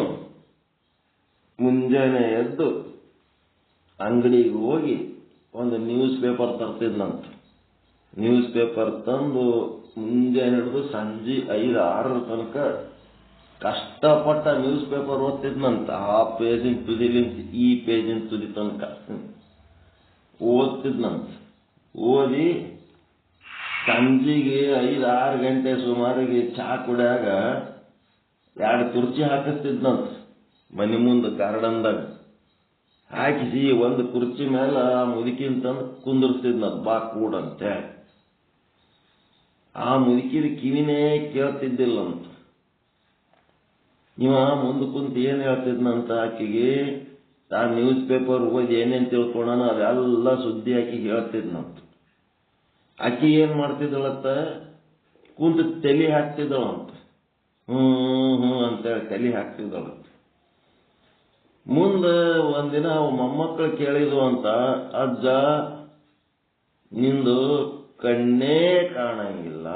ಮುಂಜಾನೆ ಎದ್ದು ಅಂಗಡಿಗೆ ಹೋಗಿ ಒಂದು ನ್ಯೂಸ್ ಪೇಪರ್ ತರ್ತಿದ್ನಂತ. ನ್ಯೂಸ್ ಪೇಪರ್ ತಂದು ಮುಂಜಾನೆ ಹಿಡಿದು ಸಂಜೆ 5-6 ತನಕ ಕಷ್ಟಪಟ್ಟ ನ್ಯೂಸ್ ಪೇಪರ್ ಓದ್ತಿದ್ನಂತ. ಆ ಪೇಜಿನ ತುದಿಲಿಂತ ಈ ಪೇಜಿನ ತುದಿ ತನಕ ಓದ್ತಿದ್ನಂತ. ಓದಿ ಸಂಜೆಗೆ 5-6 ಗಂಟೆ ಸುಮಾರಿಗೆ ಚಾ ಕುಡಿಯಾಗ 2 ಕುರ್ಚಿ ಹಾಕಿಸ್ತಿದ್ನಂತ ಮನೆ ಮುಂದೆ ಗಾರ್ಡನ್ದಾಗ. ಹಾಕಿಸಿ ಒಂದು ಕುರ್ಚಿ ಮೇಲೆ ಆ ಮುದುಕಿನ ತಂದು ಕುಂದರ್ಸ್ತಿದ್ನಂತ, ಬಾ ಕೂಡಂತೆ. ಆ ಮುದುಕಿದ ಕಿವಿನೇ ಕೇಳ್ತಿದ್ದಿಲ್ಲಂತ. ಇವ ಮುಂದೆ ಕುಂತ ಏನ್ ಹೇಳ್ತಿದ್ನಂತ, ಆಕಿಗೆ ಆ ನ್ಯೂಸ್ ಪೇಪರ್ ಓದಿ ಏನೇನ್ ತಿಳ್ಕೊಳೋಣ ಅದೆಲ್ಲ ಸುದ್ದಿ ಆಕಿ ಹೇಳ್ತಿದ್ನಂತ. ಆಕಿ ಏನ್ ಮಾಡ್ತಿದ್ದಳಂತ, ಕುಂತ ತಲೆ ಹಾಕ್ತಿದ್ದಳಂತ. ಅಂತೇಳಿ ತಲೆ ಹಾಕ್ತಿದ್ದಳಂತ. ಮುಂದೆ ಒಂದಿನ ಮೊಮ್ಮಕ್ಕಳು ಕೇಳಿದ್ವು ಅಂತ, ಅಜ್ಜ ನಿಂದು ಕಣ್ಣೇ ಕಾಣಂಗಿಲ್ಲ,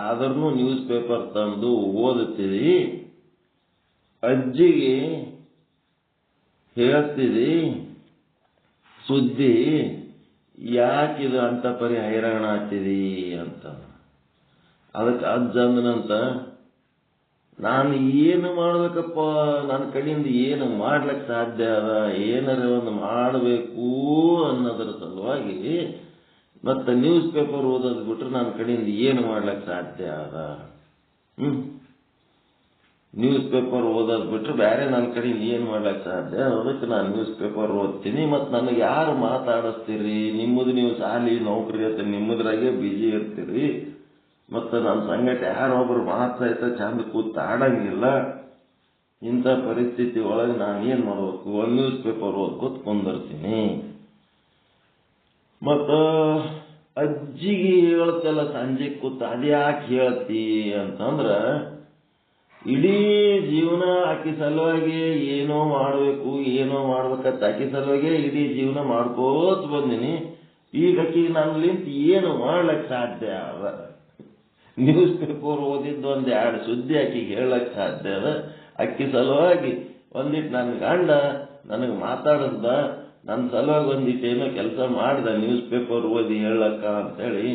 ಆದ್ರೂ ನ್ಯೂಸ್ ಪೇಪರ್ ತಂದು ಓದುತ್ತೀರಿ, ಅಜ್ಜಿಗೆ ಹೇಳ್ತಿದಿ ಸುದ್ದಿ, ಯಾಕಿದು ಅಂತ ಪರಿ ಹೈರಾಣ ಆಗ್ತಿದಿ ಅಂತ. ಅದಕ್ಕೆ ಅಜ್ಜ ಅಂದನಂತ, ನಾನು ಏನು ಮಾಡ್ಬೇಕಪ್ಪ, ನನ್ನ ಕಡೆಯಿಂದ ಏನು ಮಾಡ್ಲಿಕ್ಕೆ ಸಾಧ್ಯ ಅದ, ಏನಾರ ಒಂದು ಮಾಡಬೇಕು ಅನ್ನೋದ್ರ ಸಲುವಾಗಿ ಮತ್ತೆ ನ್ಯೂಸ್ ಪೇಪರ್ ಓದೋದು ಬಿಟ್ರೆ ನನ್ನ ಕಡೆಯಿಂದ ಏನು ಮಾಡ್ಲಿಕ್ಕೆ ಸಾಧ್ಯ ಅದ. ನ್ಯೂಸ್ ಪೇಪರ್ ಓದೋದು ಬಿಟ್ರೆ ಬೇರೆ ನನ್ನ ಕಡೆಯಿಂದ ಏನು ಮಾಡ್ಲಿಕ್ಕೆ ಸಾಧ್ಯ, ಅದಕ್ಕೆ ನಾನು ನ್ಯೂಸ್ ಪೇಪರ್ ಓದ್ತೀನಿ. ಮತ್ತು ನನಗೆ ಯಾರು ಮಾತಾಡಿಸ್ತೀರಿ, ನಿಮ್ಮದು ನೀವು ಸಾಲಿ ನೌಕರಿ ಅಂತ ನಿಮ್ಮದ್ರಾಗೆ ಬಿಜಿ ಇರ್ತೀರಿ, ಮತ್ತು ನನ್ನ ಸಂಗಟ ಯಾರೊಬ್ರು ಮಾತಾಯ್ತ ಚಂದ ಕೂತ್ ಆಡಂಗಿಲ್ಲ. ಇಂಥ ಪರಿಸ್ಥಿತಿ ಒಳಗೆ ನಾನು ಏನು ಮಾಡ್ಬೇಕು, ಒಂದು ನ್ಯೂಸ್ ಪೇಪರ್ ಓದ್ಕೊತ್ ಕುಂದಿರ್ತೀನಿ. ಮತ್ತು ಅಜ್ಜಿಗೆ ಹೇಳ್ತಲ್ಲ ಸಂಜೆ ಕೂತ್ ಅದ್ಯಾಕೆ ಹೇಳ್ತಿ ಅಂತಂದ್ರ, ಇಡೀ ಜೀವನ ಆಕಿ ಸಲುವಾಗಿ ಏನೋ ಮಾಡಬೇಕು ಏನೋ ಮಾಡ್ಬೇಕಂತ ಆಕಿ ಸಲುವಾಗಿ ಇಡೀ ಜೀವನ ಮಾಡ್ಕೋತ ಬಂದಿನಿ. ಈಗ ಆಕಿ ನನ್ನಿಂತ ಏನು ಮಾಡ್ಲಿಕ್ಕೆ ಸಾಧ್ಯ ಅದ, ನ್ಯೂಸ್ ಪೇಪರ್ ಓದಿದ್ದು ಒಂದು 2 ಸುದ್ದಿ ಆಕಿಗೆ ಹೇಳಕ್ ಸಾಧ್ಯ ಅದ. ಅಕ್ಕಿ ಸಲುವಾಗಿ ಒಂದಿಟ್ಟು ನನ್ನ ಗಂಡ ನನಗೆ ಮಾತಾಡಿಸ್ದ, ನನ್ನ ಸಲುವಾಗಿ ಒಂದಿಟ್ಟು ಏನೋ ಕೆಲಸ ಮಾಡ್ದ ನ್ಯೂಸ್ ಪೇಪರ್ ಓದಿ ಹೇಳಕ್ಕ ಅಂತೇಳಿ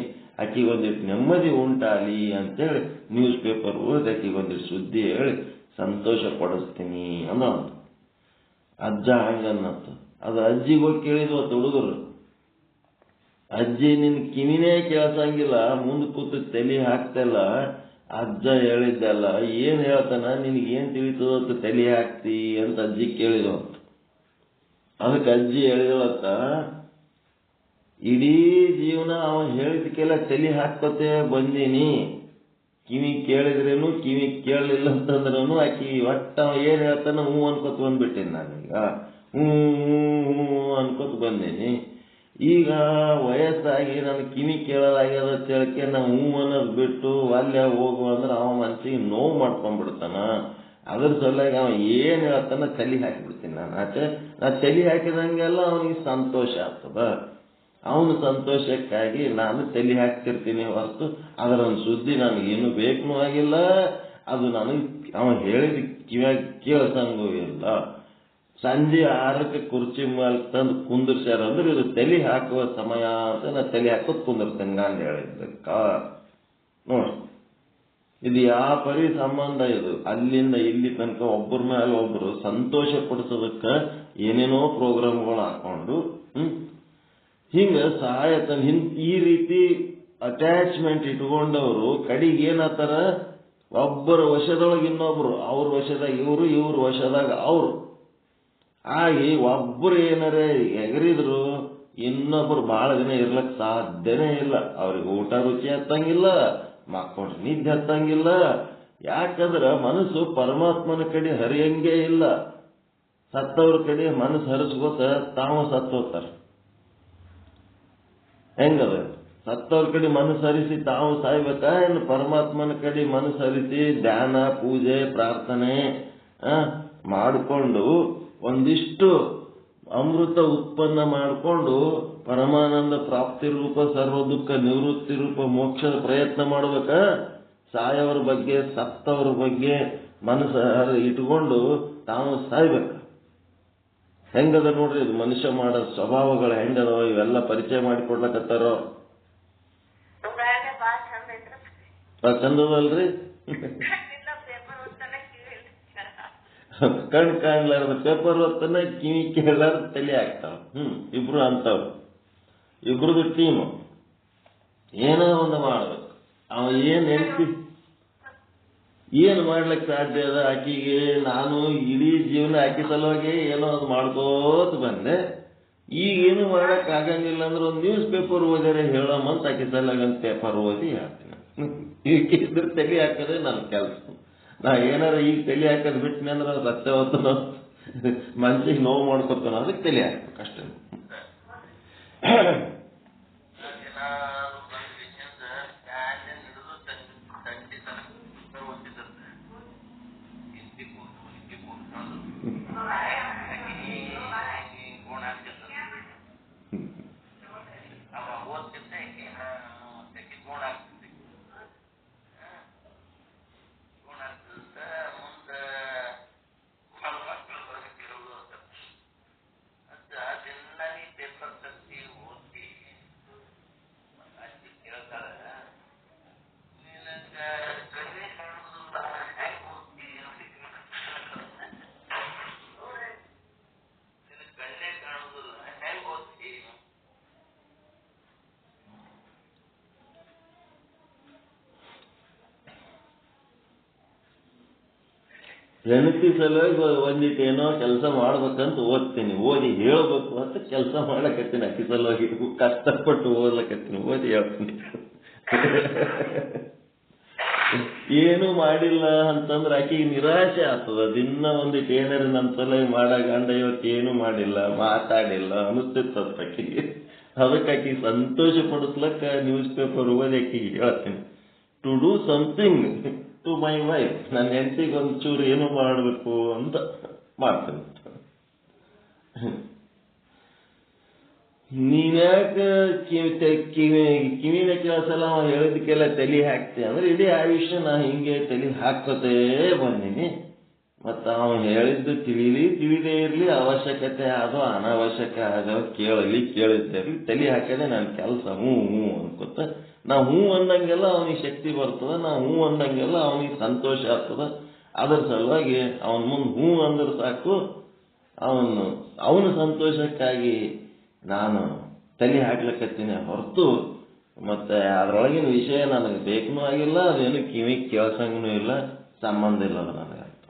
ಆಕಿಗೆ ಒಂದಿಟ್ಟು ನೆಮ್ಮದಿ ಉಂಟಾಲಿ ಅಂತೇಳಿ ನ್ಯೂಸ್ ಪೇಪರ್ ಓದಿ ಆಕಿಗೆ ಒಂದಿಟ್ಟು ಸುದ್ದಿ ಹೇಳಿ ಸಂತೋಷ ಪಡಿಸ್ತೀನಿ ಅನ್ನೋ ಅಜ್ಜ ಹಂಗನ್ನತ್ತು. ಅದು ಅಜ್ಜಿಗೆ ಹೋಗಿ ಕೇಳಿದ್ವು ಹುಡುಗರು, ಅಜ್ಜಿ ನಿನ್ ಕಿವಿನೇ ಕೇಳ್ಸಂಗಿಲ್ಲ, ಮುಂದೆ ಕೂತು ತಲೆ ಹಾಕ್ತಲ್ಲ, ಅಜ್ಜ ಹೇಳಿದ್ದಲ್ಲ, ಏನ್ ಹೇಳ್ತಾನ, ನಿನಗೇನ್ ತಿಳಿತದ ಅಂತ ತಲೆ ಹಾಕ್ತಿ ಅಂತ ಅಜ್ಜಿ ಕೇಳಿದ್ವು. ಅದಕ್ಕೆ ಅಜ್ಜಿ ಹೇಳಿದಳತ್ತ, ಇಡೀ ಜೀವನ ಅವ ಹೇಳಿದಕ್ಕೆಲ್ಲ ತಲೆ ಹಾಕೋತೇ ಬಂದೀನಿ, ಕಿವಿ ಕೇಳಿದ್ರೇನು ಕಿವಿ ಕೇಳಲಿಲ್ಲ ಅಂತಂದ್ರೂ ಆಕಿ ಒಟ್ಟ ಏನ್ ಹೇಳ್ತಾನ ಹ್ಞೂ ಅನ್ಕೋತ ಬಂದ್ಬಿಟ್ಟೇನಿ ನಾನೀಗ, ಹ್ಞೂ ಅನ್ಕೋತ ಬಂದೀನಿ. ಈಗ ವಯಸ್ಸಾಗಿ ನನ್ನ ಕಿವಿ ಕೇಳೋದಾಗ್ಯದ ತಿಳಕ್ಕೆ ನಾವು ಹ್ಞೂ ಅನ್ನೋದು ಬಿಟ್ಟು ಅಲ್ಲೇ ಹೋಗು ಅಂದ್ರೆ ಅವ ಮನ್ಸಿಗೆ ನೋವು ಮಾಡ್ಕೊಂಡ್ಬಿಡ್ತಾನ. ಅದ್ರ ಸಲುವಾಗಿ ಅವ ಏನ್ ಹೇಳ್ತಾನ ತಲೆ ಹಾಕಿಬಿಡ್ತೀನಿ ನಾನು. ನಾ ತಲೆ ಹಾಕಿದಂಗೆಲ್ಲ ಅವನಿಗೆ ಸಂತೋಷ ಆಗ್ತದ. ಅವನ ಸಂತೋಷಕ್ಕಾಗಿ ನಾನು ತಲೆ ಹಾಕ್ತಿರ್ತೀನಿ ಹೊರತು ಅದರ ಒಂದು ಸುದ್ದಿ ನನಗೇನು ಬೇಕೂ ಆಗಿಲ್ಲ, ಅದು ನನಗೆ ಅವ ಹೇಳಿದ ಕಿವ್ಯಾಗ ಕೇಳ್ಸಂಗೂ ಇಲ್ಲ. ಸಂಜೆ 6ಕ್ಕೆ ಕುರ್ಚಿ ಮೇಲೆ ತಂದು ಕುಂದಿರ್ಸ್ಯಾರ ಅಂದ್ರೆ ಇದು ತಲೆ ಹಾಕುವ ಸಮಯ ಅಂತ ನಾ ತಲೆ ಹಾಕೋದು ಕುಂದಿರ್ತೇನೆ ಗಂಡ ಹೇಳಿದ್ದಕ್ಕ. ನೋಡಿ, ಇದು ಯಾವ ಪರಿ ಸಂಬಂಧ ಇದು, ಅಲ್ಲಿಂದ ಇಲ್ಲಿ ತನಕ ಒಬ್ಬರ ಮೇಲೆ ಒಬ್ಬರು ಸಂತೋಷ ಪಡಿಸೋದಕ್ಕ ಏನೇನೋ ಪ್ರೋಗ್ರಾಮ್ಗಳು ಹಾಕೊಂಡು ಹಿಂಗ ಸಹಾಯತನ ಈ ರೀತಿ ಅಟ್ಯಾಚ್ಮೆಂಟ್ ಇಟ್ಕೊಂಡವರು ಕಡೆಗೆ ಏನಾತಾರ, ಒಬ್ಬರ ವಶದೊಳಗೆ ಇನ್ನೊಬ್ರು, ಅವ್ರ ವಶದಾಗ ಇವರು, ಇವ್ರ ವಶದಾಗ ಅವರು ಆಗಿ ಒಬ್ಬರು ಏನಾರ ಎಗರಿದ್ರು ಇನ್ನೊಬ್ರು ಬಹಳ ದಿನ ಇರ್ಲಕ್ ಸಾಧ್ಯನೇ ಇಲ್ಲ. ಅವ್ರಿಗೆ ಊಟ ರುಚಿ ಹತ್ತಂಗಿಲ್ಲ, ಮಕ್ಕಳು ನಿದ್ದೆ ಹತ್ತಂಗಿಲ್ಲ. ಯಾಕಂದ್ರ ಮನಸ್ಸು ಪರಮಾತ್ಮನ ಕಡೆ ಹರಿಯಂಗೇ ಇಲ್ಲ. ಸತ್ತವ್ರ ಕಡೆ ಮನಸ್ಸು ಹರಿಸ್ಕೋತ ತಾವು ಸತ್ತೋತಾರ. ಹೆಂಗದ? ಸತ್ತವ್ರ ಕಡೆ ಮನಸ್ಸು ಹರಿಸಿ ತಾವು ಸಾಯ್ಬೇಕಾ, ಏನು ಪರಮಾತ್ಮನ ಕಡೆ ಮನಸ್ಸು ಹರಿಸಿ ಧ್ಯಾನ ಪೂಜೆ ಪ್ರಾರ್ಥನೆ ಮಾಡಿಕೊಂಡು ಒಂದಿಷ್ಟು ಅಮೃತ ಉತ್ಪನ್ನ ಮಾಡಿಕೊಂಡು ಪರಮಾನಂದ ಪ್ರಾಪ್ತಿ ರೂಪ ಸರ್ವ ದುಃಖ ನಿವೃತ್ತಿ ರೂಪ ಮೋಕ್ಷದ ಪ್ರಯತ್ನ ಮಾಡ್ಬೇಕ? ಸಾಯವ್ರ ಬಗ್ಗೆ ಸತ್ತವ್ರ ಬಗ್ಗೆ ಮನಸ್ಸು ಇಟ್ಕೊಂಡು ತಾವು ಸಾಯ್ಬೇಕ? ಹೆಂಗದ ನೋಡ್ರಿ, ಇದು ಮನುಷ್ಯ ಮಾಡೋ ಸ್ವಭಾವಗಳು ಹೆಂಗದವ, ಇವೆಲ್ಲ ಪರಿಚಯ ಮಾಡಿಕೊಡ್ಲಕತ್ತಾರೋ. ಚಂದದಲ್ರಿ? ಕಣ್ ಕಾಣ್ಲಾರ್ದ ಪೇಪರ್ ಓದ್ತಾನ, ಕಿವಿ ಕೇಳಾರ್ದ ತಲೆ ಆಗ್ತಾವ. ಇಬ್ರು ಅಂತವ್ರು, ಇಬ್ರದು ಟೀಮು. ಏನೋ ಒಂದು ಮಾಡ್ಬೇಕು. ಅವ ಏನ್ ಹೆಂಡ್ತಿ ಏನ್ ಮಾಡ್ಲಿಕ್ಕೆ ಸಾಧ್ಯ ಅದ? ಆಕಿಗೆ ನಾನು ಇಡೀ ಜೀವನ ಆಕಿ ಸಲುವಾಗಿ ಏನೋ ಅದು ಮಾಡ್ಕೋತ ಬಂದೆ. ಈಗೇನು ಮಾಡಕ್ ಆಗಂಗಿಲ್ಲ ಅಂದ್ರೆ ಒಂದು ನ್ಯೂಸ್ ಪೇಪರ್ ಓದ್ಯಾರ ಹೇಳೋಮಂತ ಆಕಿ ಸಲುವಾಗಿ ಒಂದು ಪೇಪರ್ ಓದಿ ಹೇಳ್ತೀನಿ. ಈಗ ಇದ್ರ ತಲೆ ಹಾಕೋದೇ ನನ್ನ ಕೆಲಸ. ನಾ ಏನಾರ ಈಗ ತಲೆ ಹಾಕೋದು ಬಿಟ್ಟಿನಿ ಅಂದ್ರೆ ರಕ್ತ ಹೊತ್ತನ ಮನ್ಸಿಗೆ ನೋವು ಮಾಡ್ಕೊತಾನ, ಅದಕ್ಕೆ ತಲೆ ಹಾಕ್ಬೇಕು ಅಷ್ಟೇ. ಹೆಂಡತಿ ಸಲುವಾಗಿ ಒಂದಿಟ್ಟು ಏನೋ ಕೆಲಸ ಮಾಡ್ಬೇಕಂತ ಓದ್ತೀನಿ, ಓದಿ ಹೇಳ್ಬೇಕು ಅಂತ ಕೆಲಸ ಮಾಡ್ಲಕತ್ತೀನಿ. ಅಕ್ಕಿ ಸಲುವಾಗಿ ಕಷ್ಟಪಟ್ಟು ಓದ್ಲಕತ್ತೀನಿ, ಓದಿ ಹೇಳ್ತೀನಿ. ಏನು ಮಾಡಿಲ್ಲ ಅಂತಂದ್ರೆ ಆಕಿಗೆ ನಿರಾಶೆ ಆಗ್ತದ. ದಿನ ಒಂದಿಟ್ಟು ಏನಾರ ನನ್ನ ಸಲುವಾಗಿ ಮಾಡ ಗಂಡ ಇವತ್ತು ಏನು ಮಾಡಿಲ್ಲ, ಮಾತಾಡಿಲ್ಲ ಅನಿಸ್ತಿರ್ತದ ಆಕಿಗೆ. ಅದಕ್ಕೆ ಆಕಿಗೆ ಸಂತೋಷ ಪಡಿಸ್ಲಕ್ಕ ನ್ಯೂಸ್ ಪೇಪರ್ ಓದಿ ಆಕಿಗೆ ಹೇಳ್ತೀನಿ, to do something to my wife. ನನ್ನ ಹೆಂಡತಿಗೆ ಒಂಚೂರು ಏನು ಮಾಡಬೇಕು ಅಂತ ಮಾಡ್ತೇನೆ. ನೀನ್ಯಾಕ ಕಿವಿನ ಕೇಳಿಸಲ್ಲ ಅವ ಹೇಳಿದಕ್ಕೆಲ್ಲ ತಲೆ ಹಾಕ್ತಿ ಅಂದ್ರೆ ಇಡೀ ಆಯುಷ್ಯ ನಾ ಹಿಂಗೆ ತಲೆ ಹಾಕ್ಕೋತೇ ಬಂದೀನಿ. ಮತ್ತು ಅವನು ಹೇಳಿದ್ದು ತಿಳಿದೇ ಇರಲಿ, ಅವಶ್ಯಕತೆ ಆದೋ ಅನಾವಶ್ಯಕ ಆದೋ ಕೇಳಿದ್ದೇ ಇರಲಿ, ತಲೆ ಹಾಕದೆ ನನ್ನ ಕೆಲಸ ಹ್ಞೂ ಅನ್ಕೋತ ನಾ ಹ್ಞೂ ಅಂದಂಗೆಲ್ಲ ಅವನಿಗೆ ಶಕ್ತಿ ಬರ್ತದ, ನಾ ಹ್ಞೂ ಅಂದಂಗೆಲ್ಲ ಅವನಿಗೆ ಸಂತೋಷ ಆಗ್ತದ. ಅದ್ರ ಸಲುವಾಗಿ ಅವನ ಮುಂದೆ ಹ್ಞೂ ಅಂದ್ರೆ ಸಾಕು, ಅವನ ಸಂತೋಷಕ್ಕಾಗಿ ನಾನು ತಲೆ ಹಾಕ್ಲಿಕ್ಕತ್ತೀನಿ ಹೊರತು ಮತ್ತೆ ಅದರೊಳಗಿನ ವಿಷಯ ನನಗೆ ಬೇಕೂ ಆಗಿಲ್ಲ, ಅದೇನು ಕಿವಿ ಕೇಳ್ಸಂಗೂ ಇಲ್ಲ, ಸಂಬಂಧ ಇಲ್ಲ ಅದು ನನಗೆ ಅಂತ.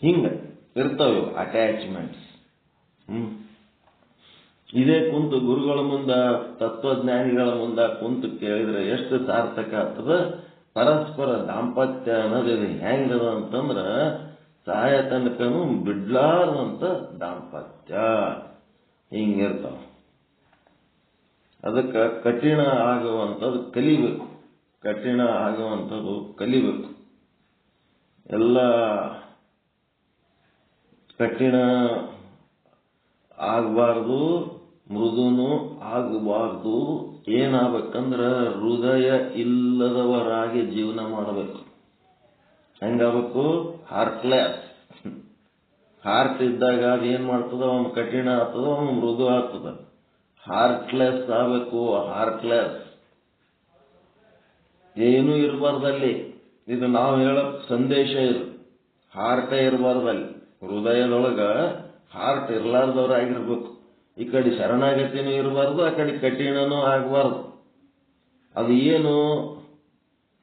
ಹಿಂಗೆ ಇರ್ತಾವೆ ಅಟ್ಯಾಚ್ಮೆಂಟ್ಸ್. ಇದೇ ಕುಂತು ಗುರುಗಳ ಮುಂದೆ, ತತ್ವಜ್ಞಾನಿಗಳ ಮುಂದೆ ಕುಂತು ಕೇಳಿದ್ರೆ ಎಷ್ಟು ಸಾರ್ಥಕ ಆಗ್ತದ. ಪರಸ್ಪರ ದಾಂಪತ್ಯ ಅನ್ನೋದು ಇದು ಹೆಂಗದ ಅಂತಂದ್ರೆ ಸಾಯ ತನಕನೂ ಬಿಡ್ಲಾರ್ದಂತ ದಾಂಪತ್ಯ ಹಿಂಗಿರ್ತಾವ. ಅದಕ್ಕೆ ಕಠಿಣ ಆಗುವಂಥದ್ದು ಕಲಿಬೇಕು, ಕಠಿಣ ಆಗುವಂಥದ್ದು ಕಲಿಬೇಕು. ಎಲ್ಲ ಕಠಿಣ ಆಗಬಾರ್ದು, ಮೃದುನೂ ಆಗಬಾರ್ದು. ಏನಾಗಬೇಕಂದ್ರೆ ಹೃದಯ ಇಲ್ಲದವರಾಗಿ ಜೀವನ ಮಾಡಬೇಕು. ಹೆಂಗಾಗಬೇಕು? ಹಾರ್ಟ್ಲೆಸ್. ಹಾರ್ಟ್ ಇದ್ದಾಗ ಅದು ಏನು ಮಾಡ್ತದ? ಅವನು ಕಠಿಣ ಆಗ್ತದ, ಅವನು ಮೃದು ಆಗ್ತದ. ಹಾರ್ಟ್ಲೆಸ್ ಆಗಬೇಕು, ಹಾರ್ಟ್ಲೆಸ್. ಏನೂ ಇರಬಾರ್ದಲ್ಲಿ. ಇದು ನಾವು ಹೇಳೋ ಸಂದೇಶ. ಇದು ಹಾರ್ಟೇ ಇರಬಾರ್ದಲ್ಲಿ. ಹೃದಯದೊಳಗೆ ಹಾರ್ಟ್ ಇರಲಾರ್ದವ್ರಾಗಿರ್ಬೇಕು. ಈ ಕಡೆ ಶರಣಾಗತಿನೂ ಇರಬಾರ್ದು, ಆ ಕಡೆ ಕಠಿಣನೂ ಆಗಬಾರ್ದು. ಅದು ಏನು?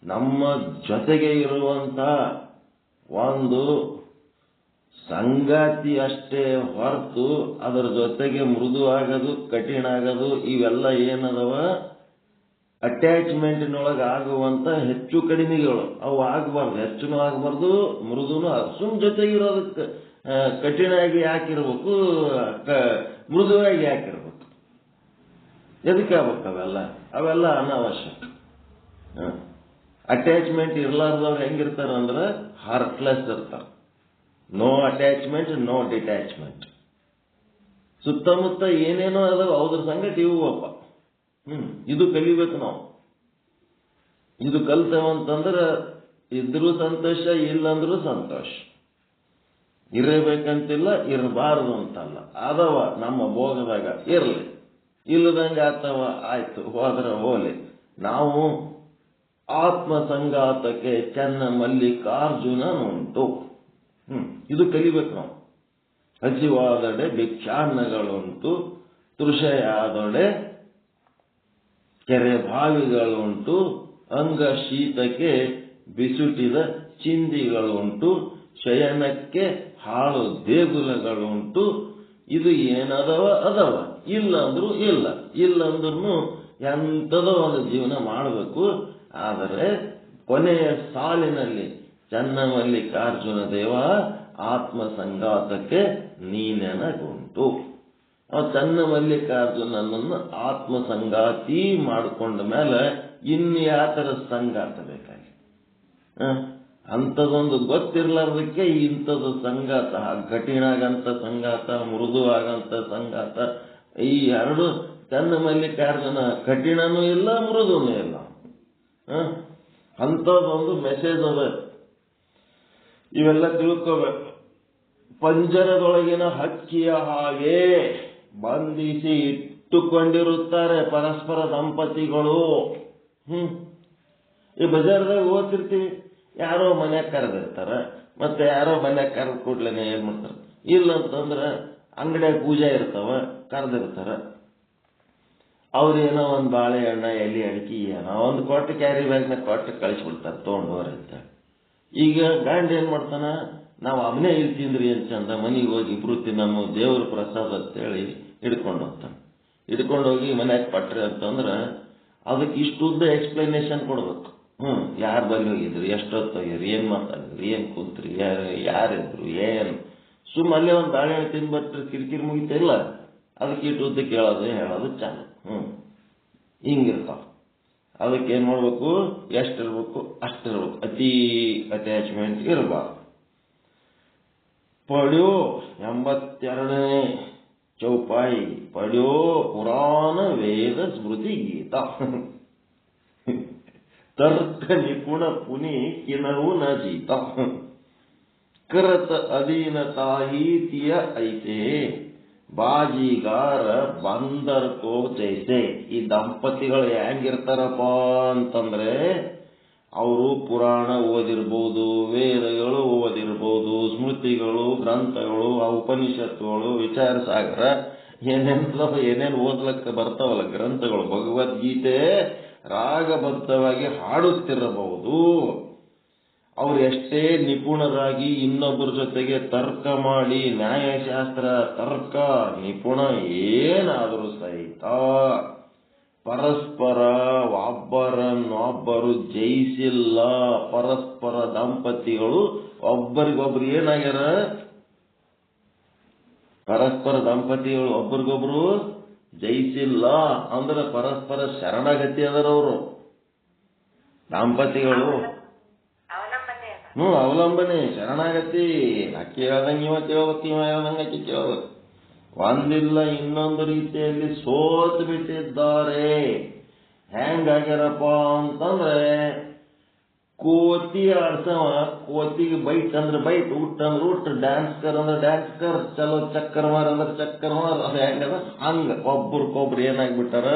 ನಮ್ಮ ಜೊತೆಗೆ ಇರುವಂತ ಒಂದು ಸಂಗಾತಿ ಅಷ್ಟೇ ಹೊರತು ಅದರ ಜೊತೆಗೆ ಮೃದು ಆಗೋದು, ಕಠಿಣ ಆಗೋದು ಇವೆಲ್ಲ ಏನದವ ಅಟ್ಯಾಚ್ಮೆಂಟಿನೊಳಗೆ ಆಗುವಂತ ಹೆಚ್ಚು ಕಡಿಮೆಗಳು. ಅವು ಆಗಬಾರ್ದು, ಹೆಚ್ಚುನೂ ಆಗಬಾರ್ದು, ಮೃದುನೂ ಸುಮ್ ಜೊತೆಗಿರೋದಕ್ಕೆ ಕಠಿಣ ಆಗಿ ಯಾಕಿರ್ಬೇಕು, ಮೃದುವಾಗಿ ಯಾಕಿರ್ಬೇಕು? ಎದಕ್ಕೆ ಆಗ್ಬೇಕು ಅವೆಲ್ಲ ಅನಾವಶ್ಯಕ. ಅಟ್ಯಾಚ್ಮೆಂಟ್ ಇರ್ಲಾರ್ದವ್ರು ಹೆಂಗಿರ್ತಾರ ಅಂದ್ರೆ ಹಾರ್ಟ್ಲೆಸ್ ಇರ್ತಾರ. No attachment, no detachment. ಸುತ್ತಮುತ್ತ ಏನೇನೋ ಅದಾವ, ಅವ್ರ ಸಂಗತಿ ಇವುವಪ್ಪ. ಇದು ಕಲಿಬೇಕು ನಾವು. ಇದು ಕಲ್ತೇವಂತಂದ್ರೆ ಇದ್ರೂ ಸಂತೋಷ, ಇಲ್ಲಂದ್ರೂ ಸಂತೋಷ. ಇರಬೇಕಂತಿಲ್ಲ, ಇರಬಾರ್ದು ಅಂತಲ್ಲ. ಅದವ ನಮ್ಮ ಭೋಗದಾಗ ಇರಲಿ, ಇಲ್ಲದಂಗೆ ಆತವ ಆಯ್ತು, ಹೋದ್ರೆ ಹೋಲಿ. ನಾವು ಆತ್ಮ ಸಂಗಾತಕ್ಕೆ ಚೆನ್ನ ಮಲ್ಲಿಕಾರ್ಜುನ ಉಂಟು. ಇದು ಕಲಿಬೇಕು ನಾವು. ಹಸಿವಾದೊಡೆ ಭಿಕ್ಷಾನ್ನಗಳುಂಟು, ತೃಷೆಯಾದೊಡೆ ಕೆರೆ ಬಾವಿಗಳುಂಟು, ಅಂಗ ಶೀತಕ್ಕೆ ಬಿಸುಟಿದ ಚಿಂದಿಗಳುಂಟು, ಶಯನಕ್ಕೆ ಹಾಳು ದೇಗುಲಗಳುಂಟು. ಇದು ಏನದವ ಅದವ, ಇಲ್ಲಂದ್ರೂ ಇಲ್ಲ, ಇಲ್ಲಂದ್ರೂ ಎಂಥದೋ ಒಂದು ಜೀವನ ಮಾಡಬೇಕು. ಆದರೆ ಕೊನೆಯ ಸಾಲಿನಲ್ಲಿ ಚನ್ನಮಲ್ಲಿಕಾರ್ಜುನ ದೇವ ಆತ್ಮ ಸಂಗಾತಕ್ಕೆ ನೀನೆನಗುಂಟು. ಚನ್ನಮಲ್ಲಿಕಾರ್ಜುನನನ್ನು ಆತ್ಮ ಸಂಗಾತಿ ಮಾಡಿಕೊಂಡ ಮೇಲೆ ಇನ್ಯಾತರ ಸಂಗಾತ ಬೇಕಾಗಿ? ಅಂಥದೊಂದು ಗೊತ್ತಿರ್ಲಾರ್ದಕ್ಕೆ ಇಂಥದ್ದು ಸಂಗಾತ, ಕಠಿಣ ಆಗಂತ ಸಂಗಾತ, ಮೃದು ಆಗಂತ ಸಂಗಾತ. ಈ ಎರಡು ಚನ್ನಮಲ್ಲಿಕಾರ್ಜುನ ಕಠಿಣನೂ ಇಲ್ಲ, ಮೃದುನೂ ಇಲ್ಲ. ಅಂಥದ್ದೊಂದು ಮೆಸೇಜ್ ಅದ. ಇವೆಲ್ಲ ತಿಳ್ಕೋಬೇಕು. ಪಂಜರದೊಳಗಿನ ಹಕ್ಕಿಯ ಹಾಗೆ ಬಂಧಿಸಿ ಇಟ್ಟುಕೊಂಡಿರುತ್ತಾರೆ ಪರಸ್ಪರ ದಂಪತಿಗಳು. ಈ ಬಜಾರ್ದಾಗ ಓದ್ತಿರ್ತೀವಿ, ಯಾರೋ ಮನ್ಯಾಗ ಕರೆದಿರ್ತಾರ, ಮತ್ತೆ ಯಾರೋ ಮನ್ಯಾಗ ಕರೆದ ಕೂಡ್ಲೇನೆ ಏನ್ ಮಾಡ್ತಾರ? ಇಲ್ಲ ಅಂತಂದ್ರೆ ಅಂಗಡಿಯಾಗ ಪೂಜೆ ಇರ್ತಾವ, ಕರೆದಿರ್ತಾರ. ಅವ್ರೇನೋ ಒಂದು ಬಾಳೆಹಣ್ಣ, ಎಲೆ ಅಡಿಕೆ ಏನೋ ಒಂದು ಕೊಟ್ಟು ಕ್ಯಾರಿ ಬ್ಯಾಗ್ನಾಗ ಕೊಟ್ಟು ಕಳಿಸ್ಬಿಡ್ತಾರೆ, ತೊಗೊಂಡೋರಿ ಅಂತ. ಈಗ ಗಂಡ ಏನ್ ಮಾಡ್ತಾನ? ನಾವು ಅವನೇ ಇಲ್ಲಿ ತಿಂದ್ರಿ ಅಂತ ಚಂದ ಮನೆಗೆ ಹೋಗಿ ಇಬ್ರು ತಿನ್ನೋ ದೇವ್ರ ಪ್ರಸಾದ ಅಂತೇಳಿ ಹಿಡ್ಕೊಂಡು ಹೋಗ್ತಾನೆ. ಹಿಡ್ಕೊಂಡು ಹೋಗಿ ಮನ್ಯಾಗ ಪಟ್ರಿ ಅಂತಂದ್ರೆ ಅದಕ್ಕೆ ಇಷ್ಟುದ್ದ ಎಕ್ಸ್ಪ್ಲನೇಷನ್ ಕೊಡ್ಬೇಕು. ಯಾರು ಬಲ್ಲಿ ಹೋಗಿದ್ರು, ಎಷ್ಟೊತ್ತು ಹೋಗಿದ್ರು, ಏನ್ ಮಾತಾಡಿದ್ರು, ಏನ್ ಕೂತ್ರಿ, ಯಾರಿದ್ರು, ಏನು. ಸುಮ್ಮ ಅಲ್ಲೇ ಒಂದು ಬಾಳೆಹಣ್ಣು ತಿಂದು ಬರ್ತಾರೆ, ಕಿರಿಕಿರಿ ಮುಗಿತಿಲ್ಲ. ಅದಕ್ಕೆ ಇಟ್ಟುದ್ದ ಕೇಳೋದು ಹೇಳೋದು ಚಾಲು. ಹಿಂಗಿರ್ತಾವ. ಅದಕ್ಕೆ ಏನ್ ಮಾಡ್ಬೇಕು? ಎಷ್ಟಿರ್ಬೇಕು ಅಷ್ಟಿರ್ಬೇಕು, ಅತಿ ಅಟ್ಯಾಚ್ಮೆಂಟ್ ಇರಬಾರ್ದು. ಪಡ್ಯೋ 82ನೇ ಚೌಪಾಯಿ ಪಡ್ಯೋ ಪುರಾಣ ವೇದ ಸ್ಮೃತಿ ಗೀತಾ ತರ್ಕ ನಿಪುಣ ಪುನಿ ಕಿನವು ನ ಜೀತ ಕರತ ಅಧೀನ ತಾಹೀತಿಯ ಐತೆ ಬಾಜಿಗಾರ ಬಂದರ್ ಕೋ ಜೈಸೆ. ಈ ದಂಪತಿಗಳು ಹೆಂಗಿರ್ತಾರಪ್ಪ ಅಂತಂದ್ರೆ ಅವರು ಪುರಾಣ ಓದಿರ್ಬೋದು, ವೇದಗಳು ಓದಿರ್ಬೋದು, ಸ್ಮೃತಿಗಳು, ಗ್ರಂಥಗಳು, ಉಪನಿಷತ್ತುಗಳು, ವಿಚಾರ ಸಾಗರ ಏನೇನು ಓದ್ಲಕ್ಕ ಬರ್ತಾವಲ್ಲ ಗ್ರಂಥಗಳು, ಭಗವದ್ಗೀತೆ ರಾಗಬದ್ಧವಾಗಿ ಹಾಡುತ್ತಿರಬಹುದು. ಅವ್ರು ಎಷ್ಟೇ ನಿಪುಣರಾಗಿ ಇನ್ನೊಬ್ಬರ ಜೊತೆಗೆ ತರ್ಕ ಮಾಡಿ, ನ್ಯಾಯಶಾಸ್ತ್ರ, ತರ್ಕ ನಿಪುಣ ಏನಾದರೂ ಸಹಿತ ಪರಸ್ಪರ ಒಬ್ಬರನ್ನೊಬ್ಬರು ಜಯಿಸಿಲ್ಲ. ಪರಸ್ಪರ ದಂಪತಿಗಳು ಒಬ್ಬರಿಗೊಬ್ರು ಏನಾಗ್ಯಾರ? ಪರಸ್ಪರ ದಂಪತಿಗಳು ಒಬ್ಬರಿಗೊಬ್ರು ಜಯಿಸಿಲ್ಲ ಅಂದ್ರೆ ಪರಸ್ಪರ ಶರಣಗತಿ ಅದರವರು ದಂಪತಿಗಳು. ಅವಲಂಬನೆ, ಶರಣಾಗತಿ. ಅಕ್ಕಿ ಹೇಳ್ದಂಗೆ ಇವ ಕೇಳ್ಬೇಕು, ಇವ ಹೇಳ್ದಂಗೆ ಅಕ್ಕಿ ಕೇಳ್ಬೇಕು. ಒಂದಿಲ್ಲ ಇನ್ನೊಂದು ರೀತಿಯಲ್ಲಿ ಸೋತು ಬಿಟ್ಟಿದ್ದಾರೆ. ಹೆಂಗಾಗ್ಯಾರಪ್ಪ ಅಂತಂದ್ರೆ ಕೋತಿ ಆಡ್ಸವ ಕೋತಿಗೆ ಬೈಟ್ ಅಂದ್ರೆ ಬೈಟ್, ಊಟ ಅಂದ್ರೆ ಊಟ, ಡ್ಯಾನ್ಸ್ ಕರ್ ಅಂದ್ರೆ ಡ್ಯಾನ್ಸ್ ಕರ್, ಚಲೋ ಚಕ್ಕರ್ ಮಾರ್ ಅಂದ್ರೆ ಚಕ್ಕರ್ ಮಾರ್. ಅದು ಹೆಂಗದ ಹಂಗ ಒಬ್ರಿಗೊಬ್ರು ಏನಾಗ್ಬಿಟ್ಟಾರ?